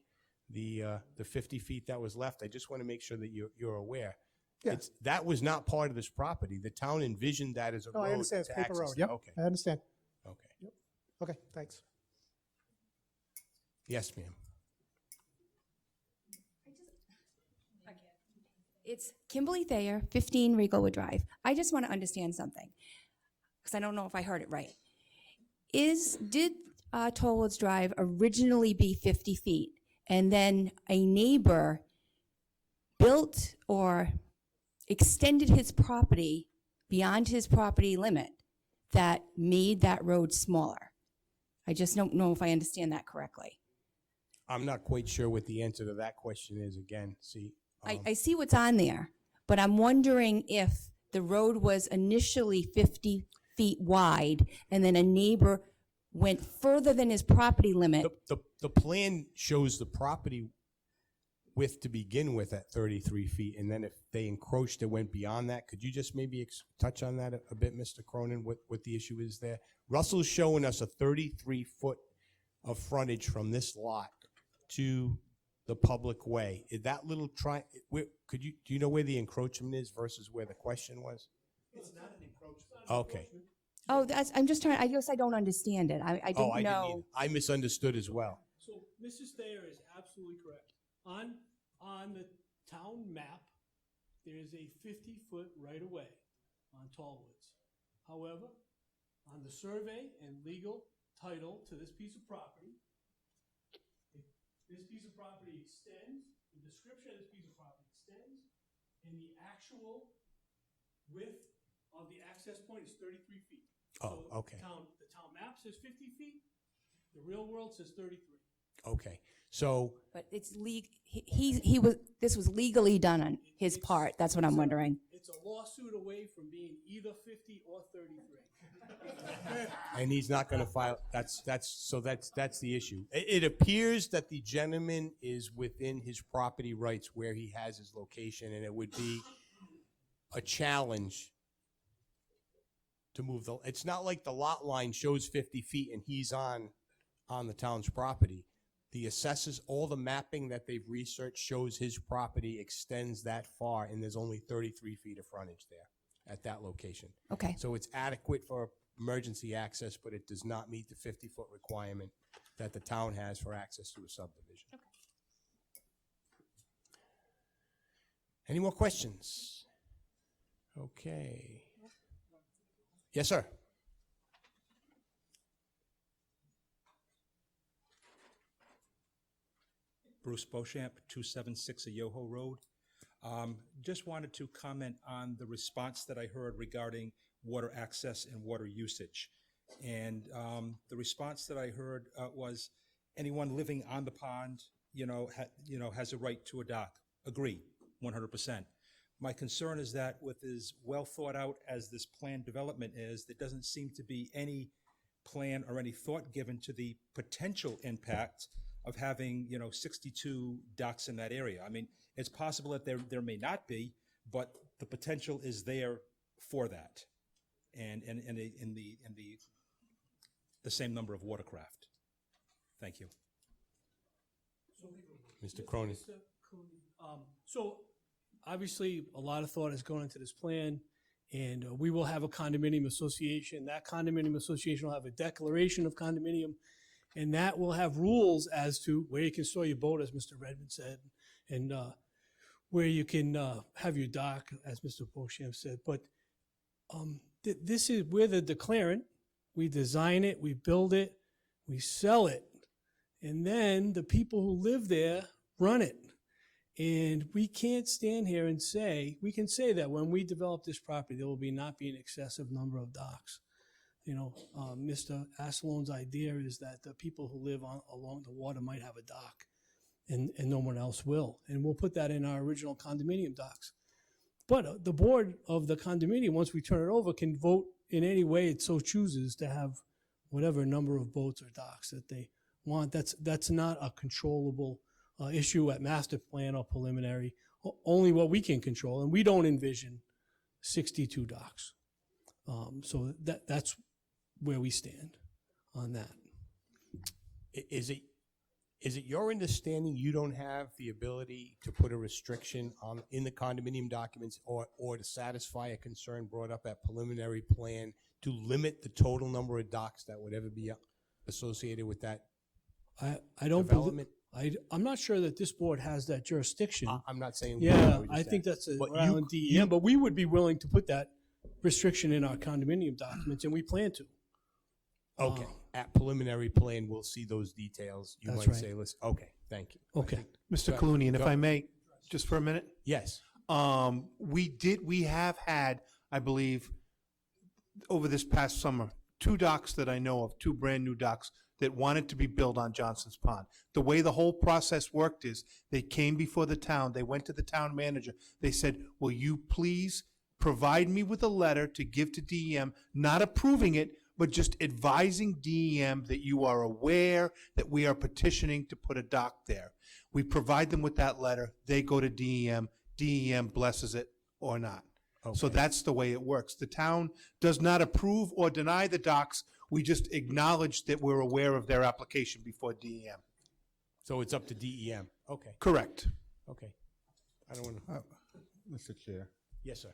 the 50 feet that was left? I just want to make sure that you're aware. Yeah. That was not part of this property. The town envisioned that as a Oh, road I understand, it's to paper access road, it. yep, Okay, I understand. okay. Yep. Okay, thanks. Yes, ma'am. It's Kimberly Thayer, 15 Riegelwood Drive. I just want to understand something, because I don't know if I heard it right. Did Tollwoods Drive originally be 50 feet, and then a neighbor built or extended his property beyond his property limit that made that road smaller? I just don't know if I understand that correctly. I'm not quite sure what the answer to that question is. Again, see. I see what's on there, but I'm wondering if the road was initially 50 feet wide and then a neighbor went further than his property limit. The plan shows the property width to begin with at 33 feet, and then if they encroached, it went beyond that. Could you just maybe touch on that a bit, Mr. Cronin, what the issue is there? Russell's showing us a 33-foot of frontage from this lot to the public way. Is that little do you know where the encroachment is versus where the question was? It's not an encroachment. Okay. Oh, I guess I don't understand it. I didn't I know. didn't either. I misunderstood as well. So Mrs. Thayer is absolutely correct. On the town map, there is a 50-foot right-of-way on Tallwoods. However, on the survey and legal title to this piece of property, this piece of property extends, the description of this piece of property extends, and the actual width of the access point is 33 feet. Oh, So okay. The town map says 50 feet, the real world says 33. Okay, so, But it's this was legally done on his part. That's what I'm wondering. It's a lawsuit away from being either 50 or 33. and he's not gonna file, that's the issue. It appears that the gentleman is within his property rights where he has his location, and it would be a challenge to move it's not like the lot line shows 50 feet and he's on the town's property. The assessors, all the mapping that they've researched shows his property extends that far, and there's only 33 feet of frontage there at that location. Okay. So it's adequate for emergency access, but it does not meet the 50-foot requirement that the town has for access to a subdivision. Okay. Any more questions? Okay. Yes, sir. Bruce Beauchamp, 276 Yoho Road. Just wanted to comment on the response that I heard regarding water access and water usage. And the response that I heard was anyone living on the pond, has a right to a dock. Agree, 100%. My concern is that with as well thought out as this plan development is, there doesn't seem to be any plan or any thought given to the potential impact of having, 62 docks in that area. I mean, it's possible that there may not be, but the potential is there for that, and in the same number of watercraft. Thank you. Mr. Cronin. So obviously, a lot of thought has gone into this plan, and we will have a condominium association. That condominium association will have a declaration of condominium, and that will have rules as to where you can store your boat, as Mr. Redmond said, and where you can have your dock, as Mr. Beauchamp said. But this is, we're the declarant. We design it, we build it, we sell it, and then the people who live there run it. And we can't stand here and say, we can say that when we develop this property, there will not be an excessive number of docks. Mr. Asalone's idea is that the people who live along the water might have a dock, and no one else will. And we'll put that in our original condominium docks. But the board of the condominium, once we turn it over, can vote in any way it so chooses to have whatever number of boats or docks that they want. That's not a controllable issue at master plan or preliminary, only what we can control, and we don't envision 62 docks. So that's where we stand on that. Is it your understanding you don't have the ability to put a restriction in the condominium documents or to satisfy a concern brought up at preliminary plan to limit the total number of docks that would ever be associated with that I don't development? I'm not sure that this board has that jurisdiction. I'm not saying. Yeah, I think that's around DEM, but we would be willing to put that restriction in our condominium documents, and we plan to. Okay, at preliminary plan, we'll see those details. You That's might right. say, listen, okay, thank you. Okay. Mr. Go- Clooney, and if go- I may, just for a minute? Yes. We have had, I believe, over this past summer, 2 docks that I know of, 2 brand-new docks that wanted to be built on Johnson's Pond. The way the whole process worked is they came before the town, they went to the town manager, they said, will you please provide me with a letter to give to DEM, not approving it, but just advising DEM that you are aware that we are petitioning to put a dock there. We provide them with that letter, they go to DEM, DEM blesses it or not. So that's the way it works. The town does not approve or deny the docks, we just acknowledge that we're aware of their application before DEM. So it's up to DEM. Okay. Correct. Okay. I don't want to. Mr. Chair. Yes, sir.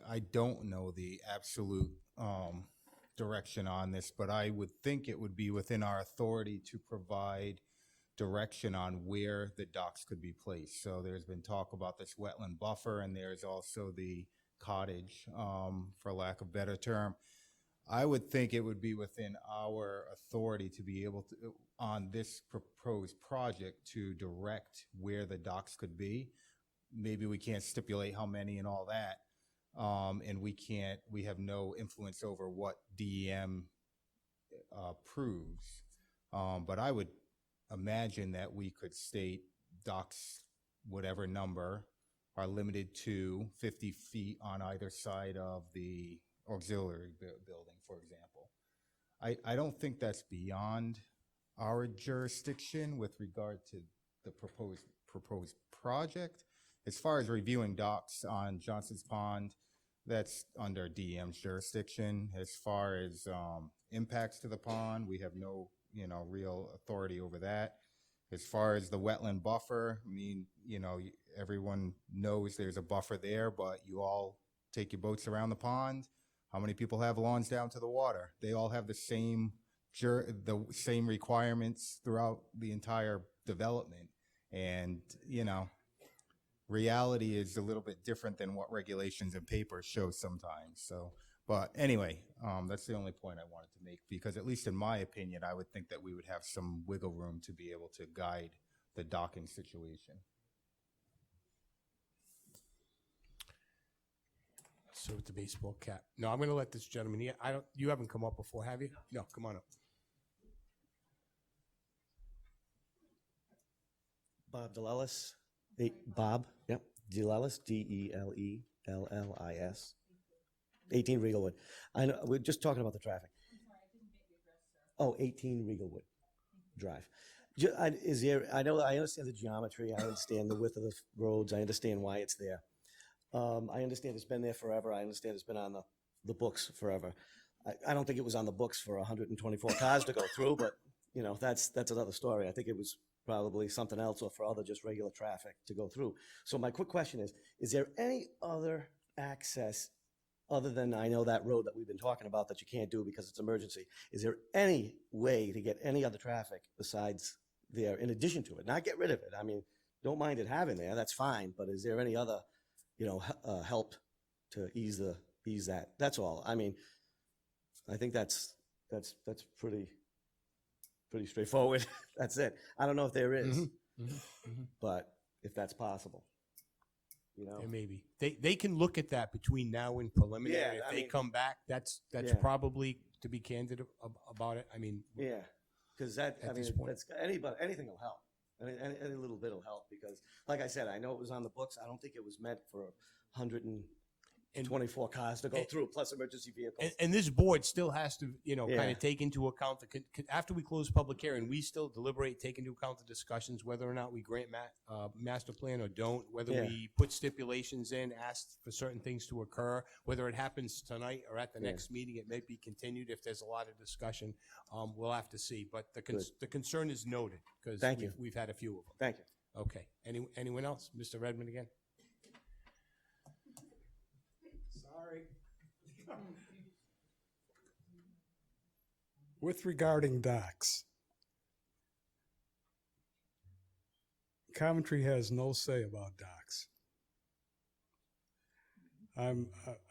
I don't know the absolute direction on this, but I would think it would be within our authority to provide direction on where the docks could be placed. So there's been talk about this wetland buffer, and there's also the cottage, for lack of a better term. I would think it would be within our authority to be able to, on this proposed project, to direct where the docks could be. Maybe we can't stipulate how many and all that. And we have no influence over what DEM approves. But I would imagine that we could state docks, whatever number, are limited to 50 feet on either side of the auxiliary building, for example. I don't think that's beyond our jurisdiction with regard to the proposed project. As far as reviewing docks on Johnson's Pond, that's under DEM's jurisdiction. As far as impacts to the pond, we have no, real authority over that. As far as the wetland buffer, I mean, everyone knows there's a buffer there, but you all take your boats around the pond. How many people have lawns down to the water? They all have the same requirements throughout the entire development. And, reality is a little bit different than what regulations and papers show sometimes. So, but anyway, that's the only point I wanted to make, because at least in my opinion, I would think that we would have some wiggle room to be able to guide the docking situation. So with the baseball cap. No, I'm going to let this gentleman, you haven't come up before, have you? No, come on up. Bob Delellis. Bob, yep, Delellis, Delellis. 18 Regalwood. I know, we're just talking about the traffic. Oh, 18 Regalwood Drive. I understand the geometry, I understand the width of the roads, I understand why it's there. I understand it's been there forever, I understand it's been on the books forever. I don't think it was on the books for 124 cars to go through, but, that's another story. I think it was probably something else, or for other just regular traffic to go through. So my quick question is there any other access other than, I know, that road that we've been talking about that you can't do because it's emergency? Is there any way to get any other traffic besides there in addition to it? Not get rid of it. I mean, don't mind it having there, that's fine, but is there any other, help to ease that? That's all. I mean, I think that's pretty straightforward. That's it. I don't know if there is, but if that's possible, Yeah, maybe they can look at that between now and preliminary. Yeah, if I they mean, come back, that's yeah. probably, to be candid about it. I mean, yeah, because this point. that's anything will help. Any little bit will help, because, like I said, I know it was on the books. I don't think it was meant for 124 cars to go through, plus emergency vehicles. And this board still has to, kind Yeah. of take into account after we close public hearing, we still deliberate, take into account the discussions, whether or not we grant master plan or don't, whether Yeah. we put stipulations in, ask for certain things to occur, whether it happens tonight or at the Yeah. next meeting, it may be continued if there's a lot of discussion. We'll have to see, but the concern is noted, because Thank you. we've had a few of them. Thank you. Okay. Anyone else? Mr. Redmond again? Sorry. With regarding docks, Coventry has no say about docks.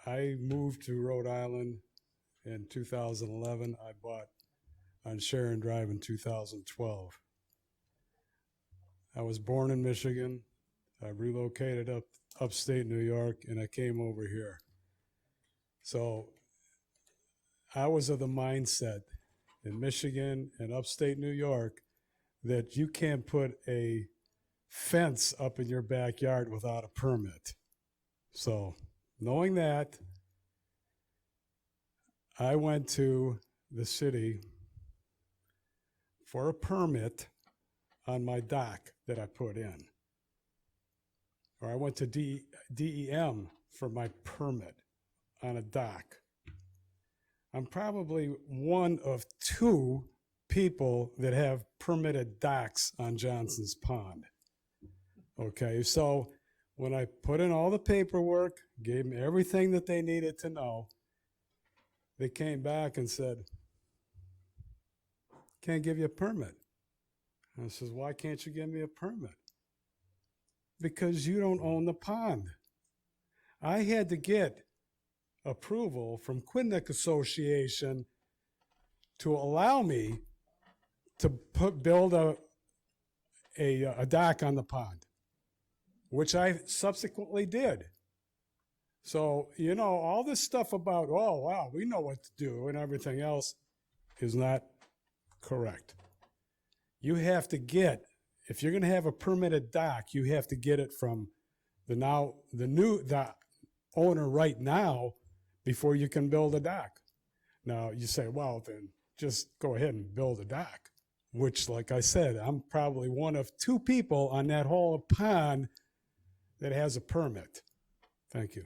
I moved to Rhode Island in 2011. I bought on Sharon Drive in 2012. I was born in Michigan. I relocated upstate New York, and I came over here. So I was of the mindset in Michigan and upstate New York that you can't put a fence up in your backyard without a permit. So knowing that, I went to the city for a permit on my dock that I put in. Or I went to DEM for my permit on a dock. I'm probably one of two people that have permitted docks on Johnson's Pond. Okay, so when I put in all the paperwork, gave them everything that they needed to know, they came back and said, can't give you a permit. I says, why can't you give me a permit? Because you don't own the pond. I had to get approval from Quinnick Association to allow me to build a dock on the pond, which I subsequently did. So, all this stuff about, oh, wow, we know what to do and everything else is not correct. you have to get, if you're gonna have a permitted dock, you have to get it from the owner right now before you can build a dock. Now, you say, well, then just go ahead and build a dock, which, like I said, I'm probably one of 2 people on that whole pond that has a permit. Thank you.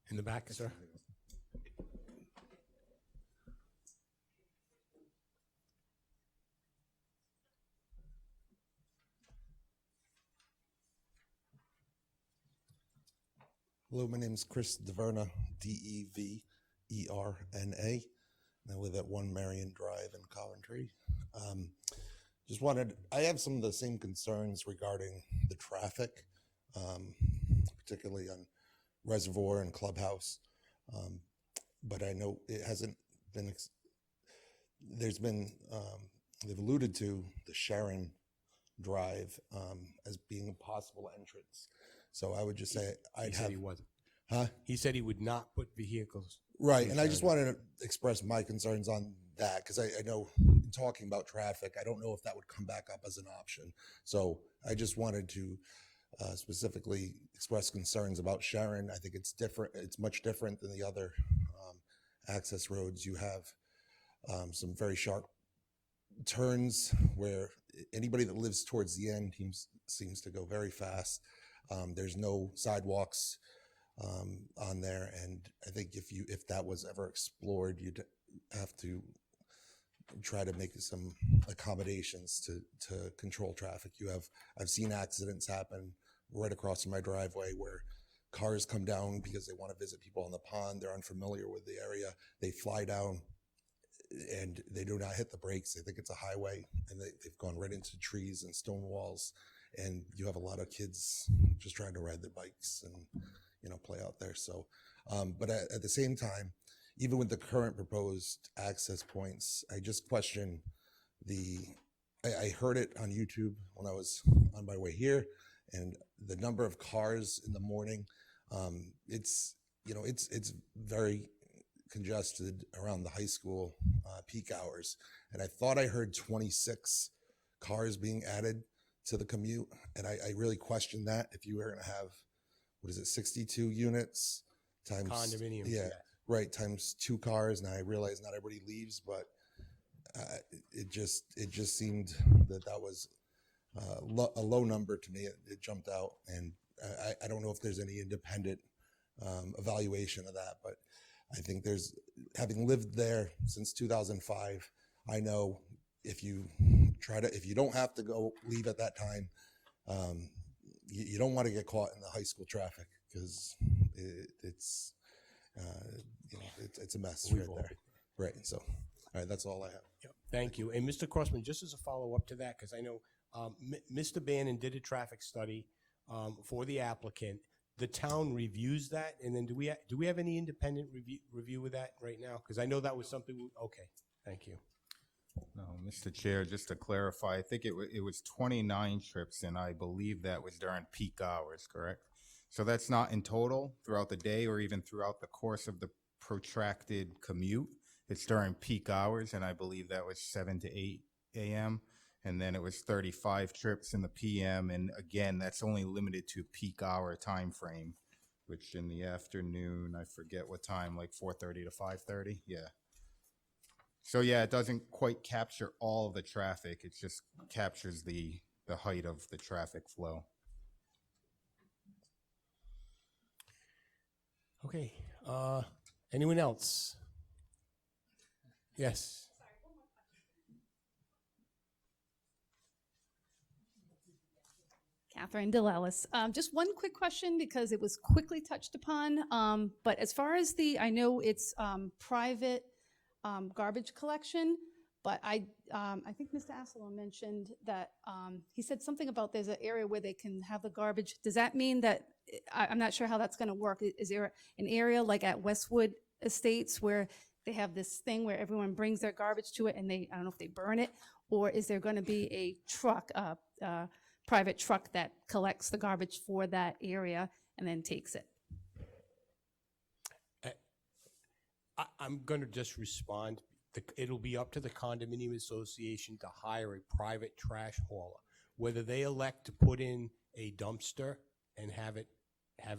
In the back, sir. Hello, my name is Chris DeVerna, Deverna, and I live at 1 Marion Drive in Coventry. I have some of the same concerns regarding the traffic, particularly on Reservoir and Clubhouse. But I know it hasn't been, they've alluded to the Sharon Drive as being a possible entrance. So I would just say He said he wasn't. Huh? He said he would not put vehicles. Right, in and I just Sharon. wanted to express my concerns on that, because I know in talking about traffic, I don't know if that would come back up as an option. So I just wanted to specifically express concerns about Sharon. I think it's different. It's much different than the other access roads. You have some very sharp turns where anybody that lives towards the end seems to go very fast. There's no sidewalks on there, and I think if that was ever explored, you'd have to try to make some accommodations to control traffic. I've seen accidents happen right across from my driveway where cars come down because they want to visit people on the pond. They're unfamiliar with the area. They fly down and they do not hit the brakes. They think it's a highway, and they've gone right into trees and stone walls. And you have a lot of kids just trying to ride their bikes and, play out there. So, but at the same time, even with the current proposed access points, I just question I heard it on YouTube when I was on my way here, and the number of cars in the morning, it's very congested around the high school peak hours. And I thought I heard 26 cars being added to the commute, and I really question that. If you were going to have, 62 units times Condominiums, yeah, yeah. right, times 2 cars. Now I realize not everybody leaves, but it just seemed that was a low number to me. It jumped out, and I don't know if there's any independent evaluation of that, but I think having lived there since 2005, I know if you don't have to leave at that time, you don't want to get caught in the high school traffic, because it's a mess right there. Right. So, all right, that's all I have. Yep. Thank you. And Mr. Crossman, just as a follow-up to that, because I know Mr. Bannon did a traffic study for the applicant. The town reviews that, and then do we have any independent review with that right now? Because I know that was something. Okay. Thank you. No, Mr. Chair, just to clarify, I think it was 29 trips, and I believe that was during peak hours, correct? So that's not in total throughout the day or even throughout the course of the protracted commute. It's during peak hours, and I believe that was 7 to 8 a.m. And then it was 35 trips in the p.m. And again, that's only limited to peak hour time frame, which in the afternoon, I forget what time, like 4:30 to 5:30. Yeah. So yeah, it doesn't quite capture all of the traffic. It just captures the height of the traffic flow. Okay. Anyone else? Yes. Catherine DeLellis. Just one quick question, because it was quickly touched upon. But as far as I know it's private garbage collection, but I think Mr. Asselon mentioned that he said something about there's an area where they can have the garbage. Does that mean that, I'm not sure how that's going to work. Is there an area like at Westwood Estates where they have this thing where everyone brings their garbage to it and I don't know if they burn it, or is there going to be a truck, private truck that collects the garbage for that area and then takes it? I'm gonna just respond. It'll be up to the condominium association to hire a private trash hauler. Whether they elect to put in a dumpster and have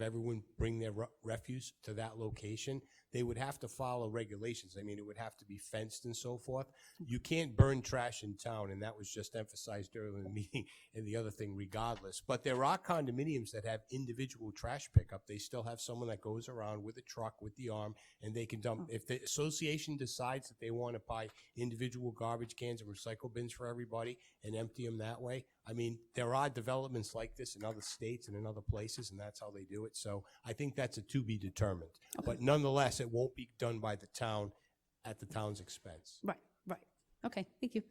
everyone bring their refuse to that location, they would have to follow regulations. I mean, it would have to be fenced and so forth. You can't burn trash in town, and that was just emphasized earlier in the meeting and the other thing regardless. But there are condominiums that have individual trash pickup. They still have someone that goes around with a truck, with the arm, and they can dump. If the association decides that they want to buy individual garbage cans and recycle bins for everybody and empty them that way, I mean, there are developments like this in other states and in other places, and that's how they do it. So I think that's a to be determined. But nonetheless, it won't be done by the town at the town's expense. Right, right. Okay, thank you.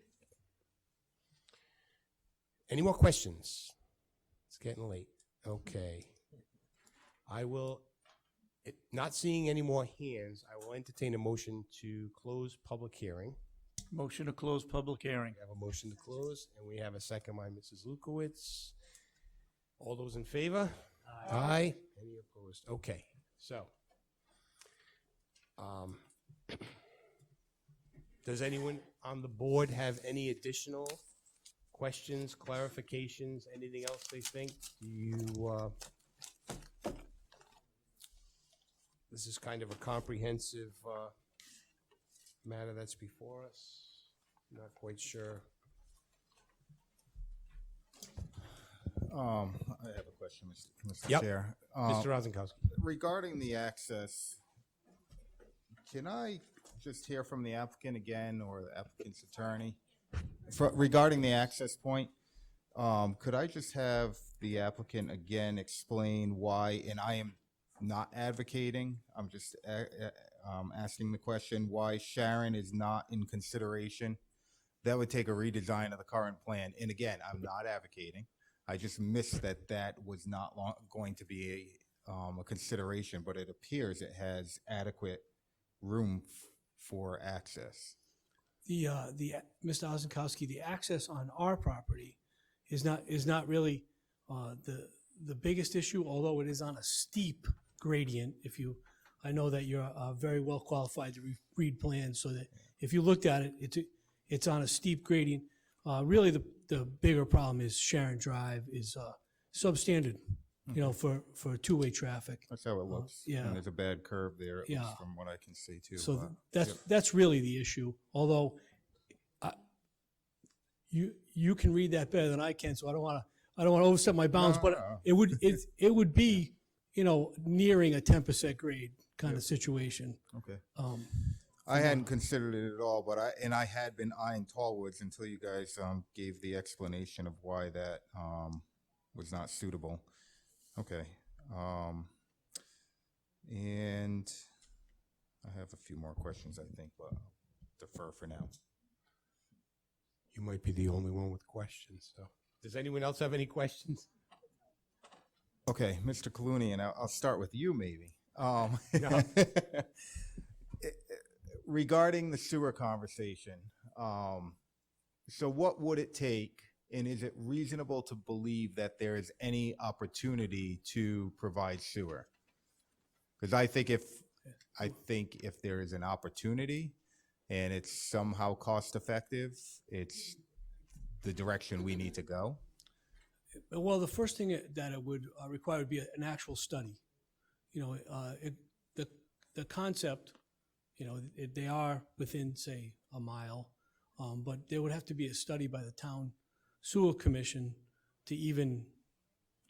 Any more questions? It's getting late. Okay. Not seeing any more hands, I will entertain a motion to close public hearing. Motion to close public hearing. We have a motion to close, and we have a second by Mrs. Lukowitz. All those in favor? Aye. Any opposed? Okay, so. Does anyone on the board have any additional questions, clarifications, anything else they think? This is kind of a comprehensive matter that's before us. Not quite sure. I have a question, Mr. Yep. Chair. Mr. Rosenkowski. Regarding the access, can I just hear from the applicant again or the applicant's attorney? Regarding the access point, could I just have the applicant again explain why, and I am not advocating, I'm just asking the question, why Sharon is not in consideration? That would take a redesign of the current plan. And again, I'm not advocating. I just missed that was not going to be a consideration, but it appears it has adequate room for access. Mr. Ozenkowski, the access on our property is not really the biggest issue, although it is on a steep gradient. I know that you're very well qualified to read plans, so that if you looked at it, it's on a steep gradient. Really, the bigger problem is Sharon Drive is substandard, for two-way traffic. That's how it looks. Yeah. And there's a bad curve there, at Yeah. least from what I can see too. So Yep. that's really the issue. Although you can read that better than I can, so I don't want to overstep my bounds. No, but no. it would be nearing a 10% grade kind of situation. Okay. I hadn't considered it at all, but I had been eyeing Tallwoods until you guys gave the explanation of why that was not suitable. Okay. And I have a few more questions, I think, but I'll defer for now. You might be the only one with questions, so. Does anyone else have any questions? Okay, Mr. Clooney, and I'll start with you maybe. Yeah. Regarding the sewer conversation, so what would it take, and is it reasonable to believe that there is any opportunity to provide sewer? Because I think if there is an opportunity and it's somehow cost effective, it's the direction we need to go. Well, the first thing that it would require would be an actual study. The concept, they are within, say, a mile, but there would have to be a study by the town sewer commission to even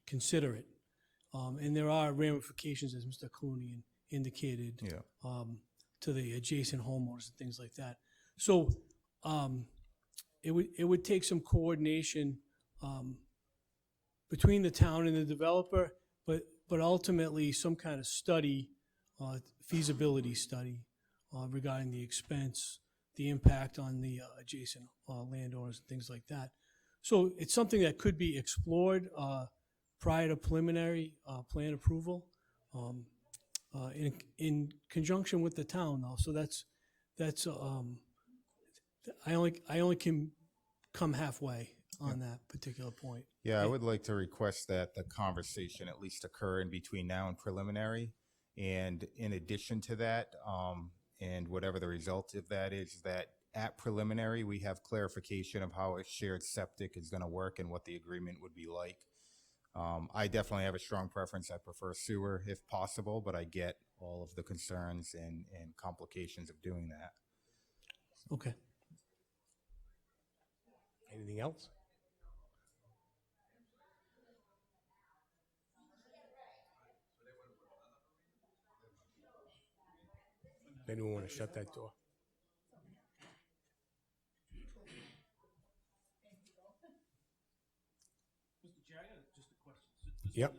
consider it. And there are ramifications, as Mr. Clooney indicated, to the adjacent homeowners and things like that. So it would take some coordination between the town and the developer, but ultimately some kind of study, feasibility study regarding the expense, the impact on the adjacent landowners and things like that. So it's something that could be explored prior to preliminary plan approval in conjunction with the town, though. So that's I only can come halfway on that particular point. Yeah, I would like to request that the conversation at least occur in between now and preliminary. And in addition to that, and whatever the result of that is, that at preliminary, we have clarification of how a shared septic is gonna work and what the agreement would be like. I definitely have a strong preference. I prefer sewer if possible, but I get all of the concerns and complications of doing that. Okay. Anything else? Anyone want to shut that door? Yep.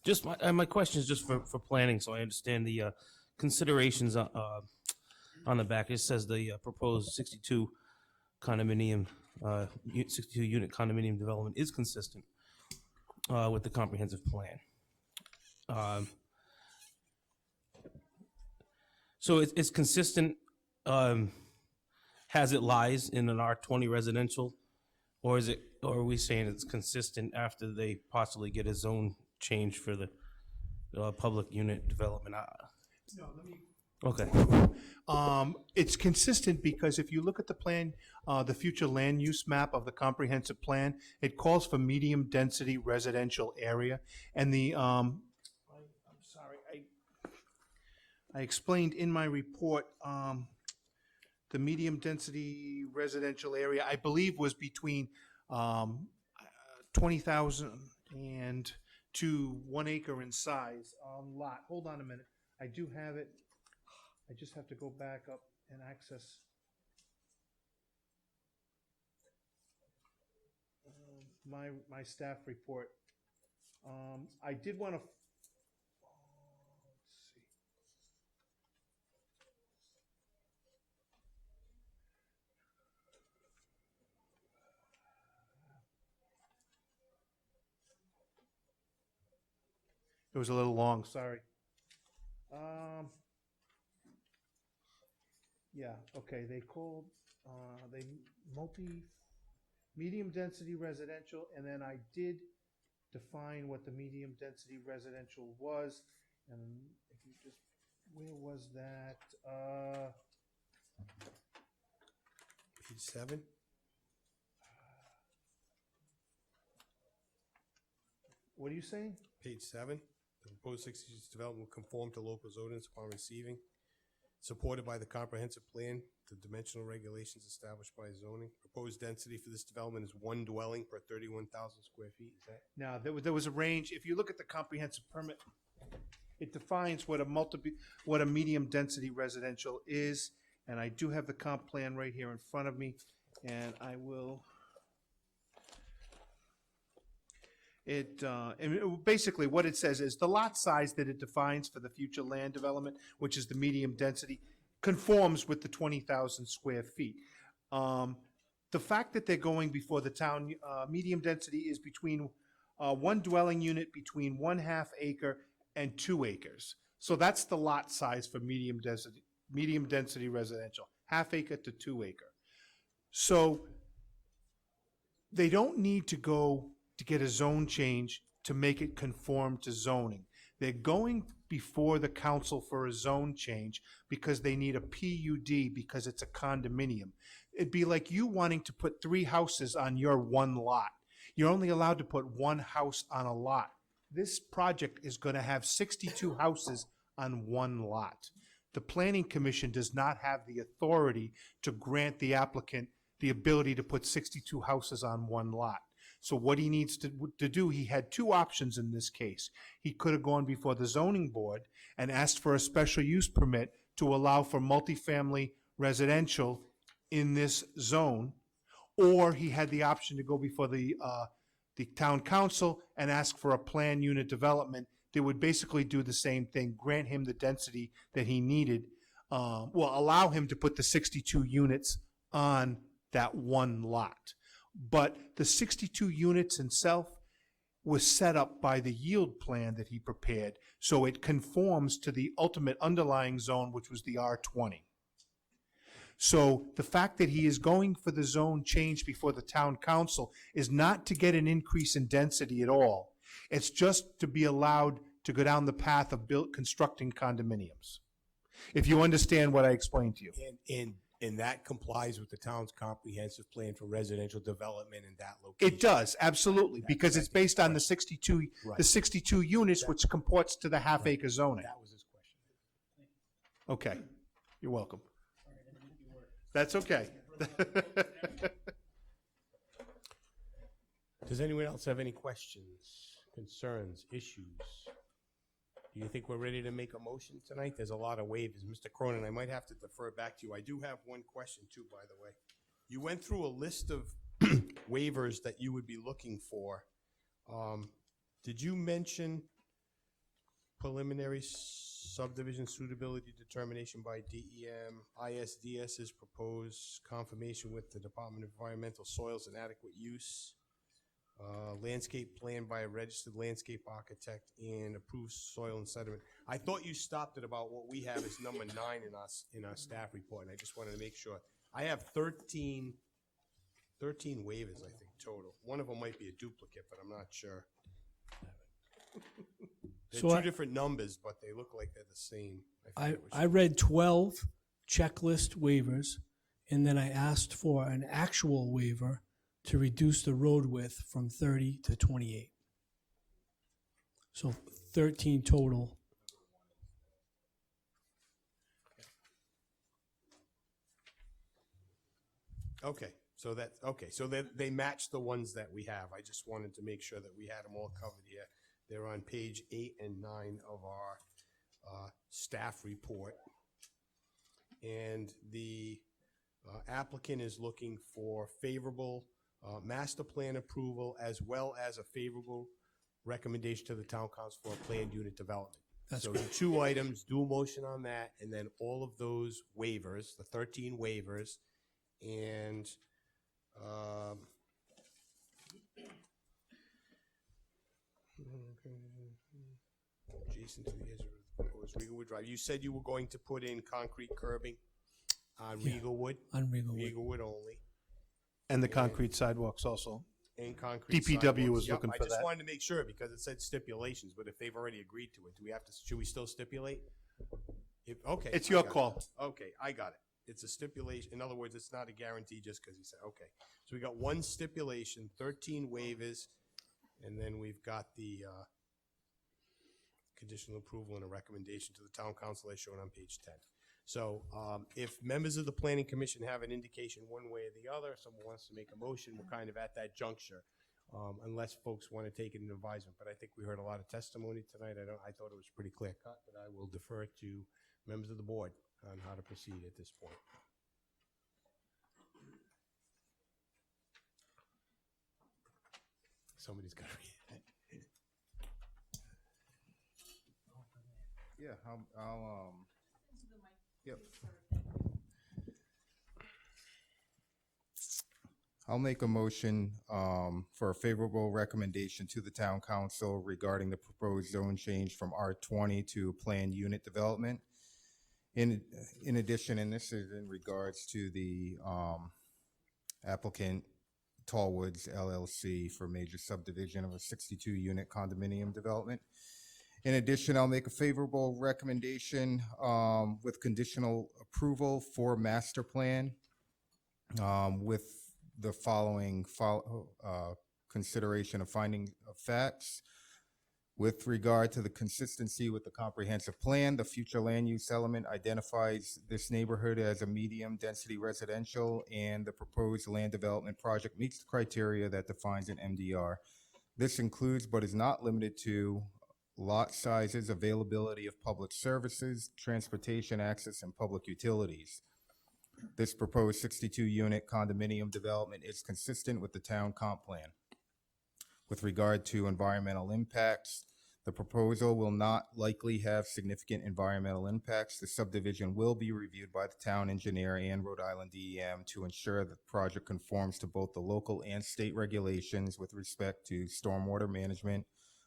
Just my question is just for planning, so I understand the considerations on the back. It says the proposed 62 condominium, 62 unit condominium development is consistent with the comprehensive plan. So it's consistent as it lies in an R20 residential, or are we saying it's consistent after they possibly get a zone change for the public unit development? No, let me. Okay. It's consistent because if you look at the plan, the future land use map of the comprehensive plan, it calls for medium density residential area. And the, I'm sorry, I explained in my report, the medium density residential area, I believe, was between 20,000 and to 1 acre in size lot. Hold on a minute. I do have it. I just have to go back up and access. My staff report. I did want to. Let's see. It was a little long, sorry. Yeah, okay, they called, they medium density residential, and then I did define what the medium density residential was, and if you just, where was that? Page 7. What are you saying? Page 7. The proposed 60-use development will conform to local zoning upon receiving, supported by the comprehensive plan, the dimensional regulations established by zoning. Proposed density for this development is 1 dwelling per 31,000 square feet. Is that? Now, there was a range. If you look at the comprehensive permit, it defines what a medium density residential is, and I do have the comp plan right here in front of me, and I will. Basically what it says is the lot size that it defines for the future land development, which is the medium density, conforms with the 20,000 square feet. The fact that they're going before the town, medium density is between 1 dwelling unit between 1/2 acre and 2 acres. So that's the lot size for medium density residential, 1/2 acre to 2 acre. So they don't need to go to get a zone change to make it conform to zoning. They're going before the council for a zone change because they need a PUD because it's a condominium. It'd be like you wanting to put 3 houses on your 1 lot. You're only allowed to put 1 house on a lot. This project is going to have 62 houses on 1 lot. The Planning Commission does not have the authority to grant the applicant the ability to put 62 houses on 1 lot. So what he needs to do, he had 2 options in this case. He could have gone before the zoning board and asked for a special use permit to allow for multifamily residential in this zone, or he had the option to go before the town council and ask for a planned unit development that would basically do the same thing, grant him the density that he needed, allow him to put the 62 units on that 1 lot. But the 62 units itself was set up by the yield plan that he prepared, so it conforms to the ultimate underlying zone, which was the R20. So the fact that he is going for the zone change before the town council is not to get an increase in density at all. It's just to be allowed to go down the path of constructing condominiums. If you understand what I explained to you. And that complies with the town's comprehensive plan for residential development in that location. It does, absolutely, because it's based on the 62, Right. the 62 units, which comports to the half-acre zoning. That was his question. Okay, you're welcome. That's okay. Does anyone else have any questions, concerns, issues? Do you think we're ready to make a motion tonight? There's a lot of waivers. Mr. Cronin, I might have to defer back to you. I do have one question too, by the way. You went through a list of waivers that you would be looking for. Did you mention preliminary subdivision suitability determination by DEM, ISDS's proposed confirmation with the Department of Environmental Soils and Adequate Use, landscape plan by a registered landscape architect, and approved soil and sediment? I thought you stopped at about what we have as number 9 in our staff report, and I just wanted to make sure. I have 13 waivers, I think, total. One of them might be a duplicate, but I'm not sure. They're So two different numbers, but they look like they're the same. I read 12 checklist waivers, and then I asked for an actual waiver to reduce the road width from 30 to 28. So 13 total. Okay, so they match the ones that we have. I just wanted to make sure that we had them all covered here. They're on page 8 and 9 of our staff report. And the applicant is looking for favorable master plan approval, as well as a favorable recommendation to the town council for a planned unit development. That's So correct. the 2 items, do a motion on that, and then all of those waivers, the 13 waivers, and adjacent to the edge of the proposed Regalwood Drive. You said you were going to put in concrete curbing on Yeah, Regalwood? on Regalwood. Regalwood only. And the concrete sidewalks also. And concrete DPW sidewalks. was Yep, looking for I just that. wanted to make sure, because it said stipulations, but if they've already agreed to it, should we still stipulate? Okay. It's I your got it. call. Okay, I got it. It's a stipulation. In other words, it's not a guarantee just because he said, okay. So we got 1 stipulation, 13 waivers, and then we've got the conditional approval and a recommendation to the town council as shown on page 10. So if members of the planning commission have an indication one way or the other, someone wants to make a motion, we're kind of at that juncture, unless folks want to take it in advisement. But I think we heard a lot of testimony tonight. I thought it was pretty clear cut, but I will defer to members of the board on how to proceed at this point. Somebody's got to read it. Yeah, I'll yep. I'll make a motion for a favorable recommendation to the town council regarding the proposed zone change from R20 to planned unit development. In addition, and this is in regards to the applicant Tallwoods LLC for major subdivision of a 62-unit condominium development. In addition, I'll make a favorable recommendation with conditional approval for master plan with the following consideration of finding of facts. With regard to the consistency with the comprehensive plan, the future land use element identifies this neighborhood as a medium-density residential, and the proposed land development project meets the criteria that defines an MDR. This includes, but is not limited to, lot sizes, availability of public services, transportation access, and public utilities. This proposed 62-unit condominium development is consistent with the town comp plan. With regard to environmental impacts, the proposal will not likely have significant environmental impacts. The subdivision will be reviewed by the town engineer and Rhode Island DEM to ensure that the project conforms to both the local and state regulations with respect to stormwater management,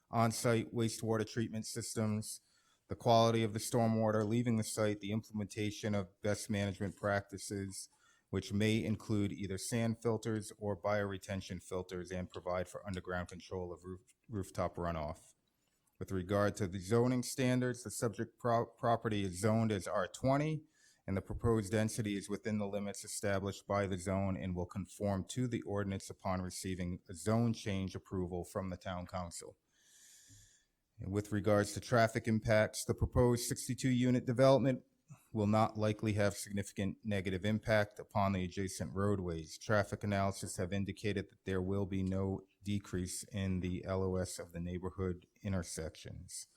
on-site wastewater treatment systems, the quality of the stormwater leaving the site, the implementation of best management practices, which may include either sand filters or bioretention filters, and provide for underground control of rooftop runoff. With regard to the zoning standards, the subject property is zoned as R20, and the proposed density is within the limits established by the zone and will conform to the ordinance upon receiving a zone change approval from the town council. And with regards to traffic impacts, the proposed 62-unit development will not likely have significant negative impact upon the adjacent roadways. Traffic analysis have indicated that there will be no decrease in the LOS of the neighborhood intersections.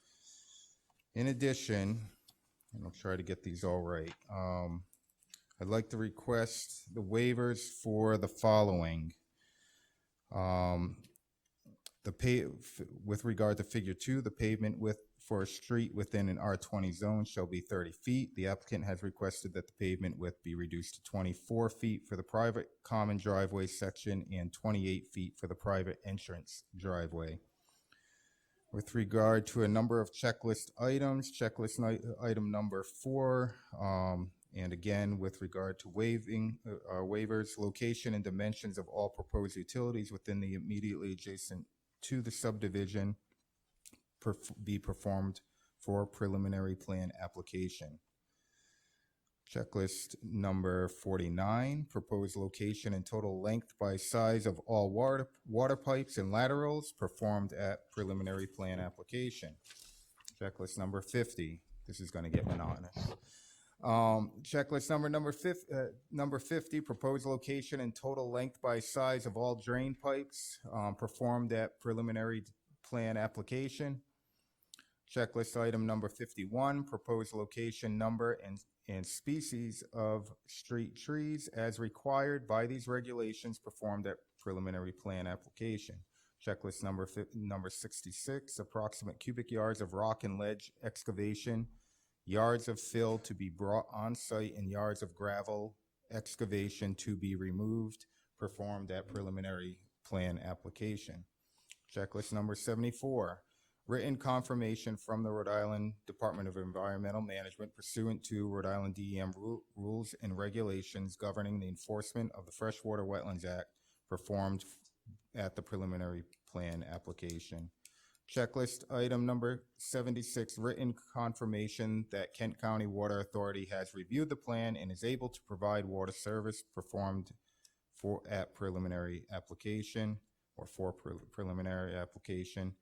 In addition, and I'll try to get these all right, I'd like to request the waivers for the following. With regard to figure 2, the pavement width for a street within an R20 zone shall be 30 feet. The applicant has requested that the pavement width be reduced to 24 feet for the private common driveway section and 28 feet for the private entrance driveway. With regard to a number of checklist items, checklist item number 4, and again, with regard to waivers, location and dimensions of all proposed utilities within the immediately adjacent to the subdivision be performed for preliminary plan application. Checklist number 49, proposed location and total length by size of all water pipes and laterals performed at preliminary plan application. Checklist number 50, this is going to get monotonous. Checklist number 50, proposed location and total length by size of all drain pipes performed at preliminary plan application. Checklist item number 51, proposed location, number, and species of street trees as required by these regulations performed at preliminary plan application. Checklist number 66, approximate cubic yards of rock and ledge excavation, yards of fill to be brought on site, and yards of gravel excavation to be removed, performed at preliminary plan application. Checklist number 74, written confirmation from the Rhode Island Department of Environmental Management pursuant to Rhode Island DEM rules and regulations governing the enforcement of the Freshwater Wetlands Act performed at the preliminary plan application. Checklist item number 76, written confirmation that Kent County Water Authority has reviewed the plan and is able to provide water service performed at preliminary application or for preliminary application.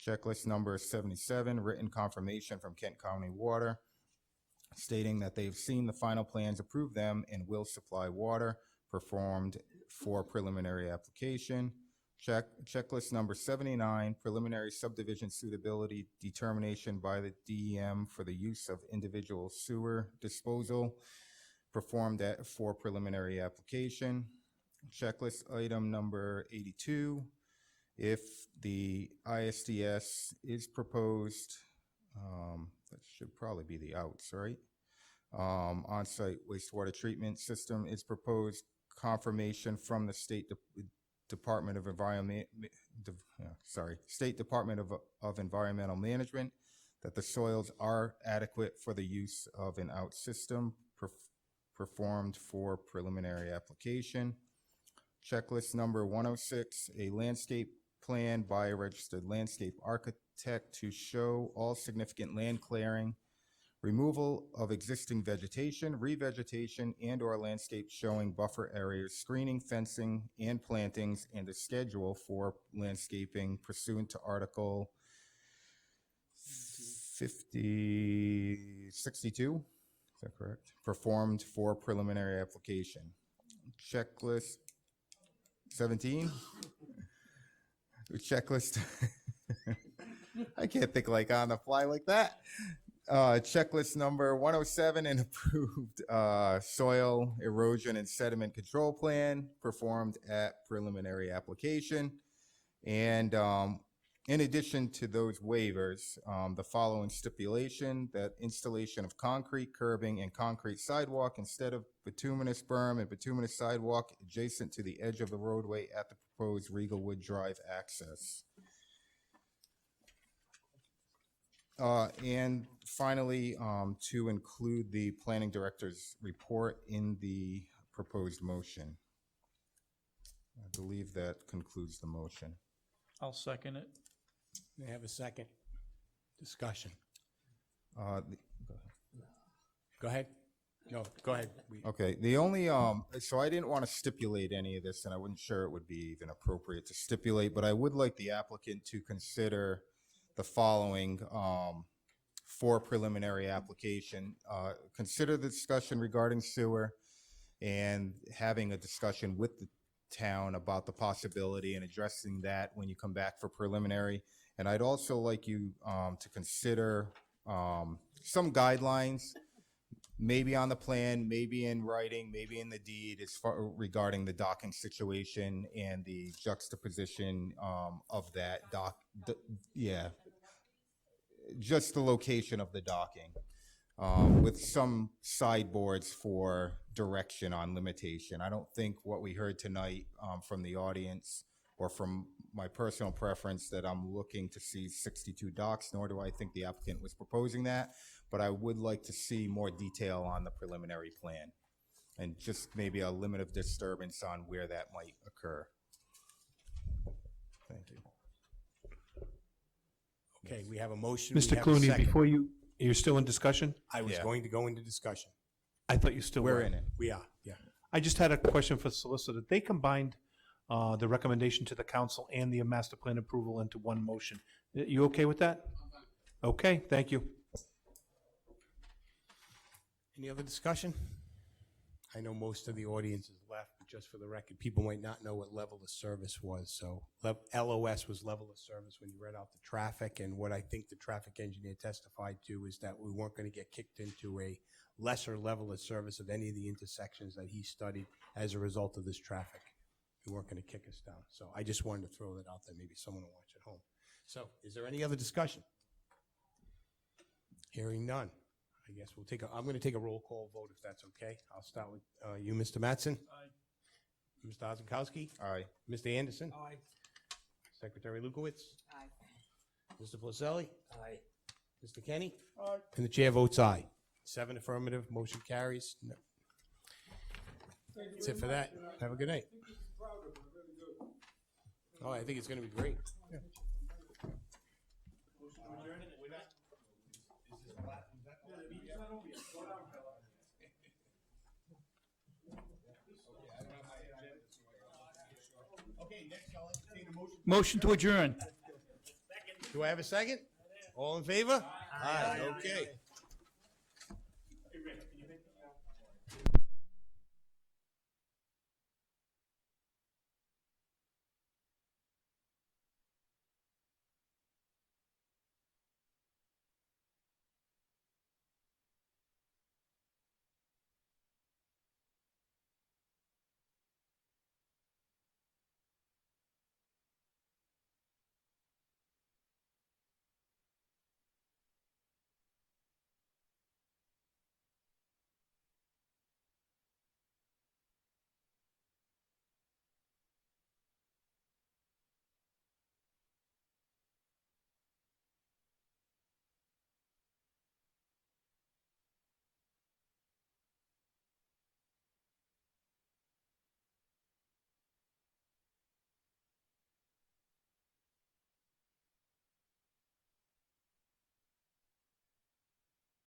Checklist number 77, written confirmation from Kent County Water stating that they've seen the final plans, approved them, and will supply water, performed for preliminary application. Checklist number 79, preliminary subdivision suitability determination by the DEM for the use of individual sewer disposal, performed for preliminary application. Checklist item number 82, if the ISDS is proposed, that should probably be the outs, right? On-site wastewater treatment system is proposed, confirmation from the State Department of Environmental Management that the soils are adequate for the use of an out system, performed for preliminary application. Checklist number 106, a landscape plan by a registered landscape architect to show all significant land clearing, removal of existing vegetation, revegetation, and/or landscape showing buffer areas, screening, fencing, and plantings, and a schedule for landscaping pursuant to Article 62, is that correct? Performed for preliminary application. Checklist 17. Checklist. I can't think like on the fly like that. Checklist number 107, an approved soil erosion and sediment control plan performed at preliminary application. And in addition to those waivers, the following stipulation: that installation of concrete curbing and concrete sidewalk instead of bituminous berm and bituminous sidewalk adjacent to the edge of the roadway at the proposed Regalwood Drive access. And finally, to include the planning director's report in the proposed motion. I believe that concludes the motion. I'll second it. May I have a second? Discussion. The- Go ahead. No, go ahead. Okay, the only, so I didn't want to stipulate any of this, and I wasn't sure it would be even appropriate to stipulate, but I would like the applicant to consider the following, for preliminary application. Consider the discussion regarding sewer and having a discussion with the town about the possibility and addressing that when you come back for preliminary. And I'd also like you, to consider, some guidelines, maybe on the plan, maybe in writing, maybe in the deed, as far regarding the docking situation and the juxtaposition of that dock. Yeah, just the location of the docking, with some sideboards for direction on limitation. I don't think what we heard tonight from the audience or from my personal preference that I'm looking to see 62 docks, nor do I think the applicant was proposing that. But I would like to see more detail on the preliminary plan and just maybe a limit of disturbance on where that might occur. Thank you. Okay, we have a motion. we Mr. have a Clooney, second. before you're still in discussion? I was Yeah. going to go into discussion. I thought you still were. We're in it. We are, yeah. I just had a question for the solicitor. They combined the recommendation to the council and the master plan approval into one motion. You okay with that? Okay, thank you. Any other discussion? I know most of the audience is left, but just for the record, people might not know what level of service was. So LOS was level of service when you read out the traffic, and what I think the traffic engineer testified to is that we weren't going to get kicked into a lesser level of service of any of the intersections that he studied as a result of this traffic. We weren't going to kick us down. So I just wanted to throw that out there. Maybe someone will watch at home. So is there any other discussion? Hearing none. I guess we'll I'm going to take a roll call vote if that's okay. I'll start with you, Mr. Mattson. Aye. Mr. Ozenkowski. Aye. Mr. Anderson. Aye. Secretary Lukowitz. Aye. Mr. Placelli. Aye. Mr. Kenny. Aye. And the chair votes aye. 7 affirmative, motion carries. No. That's it for that. Have a good night. Oh, I think it's going to be great. Yeah. Motion to adjourn. Do I have a second? All in favor? Aye. Okay.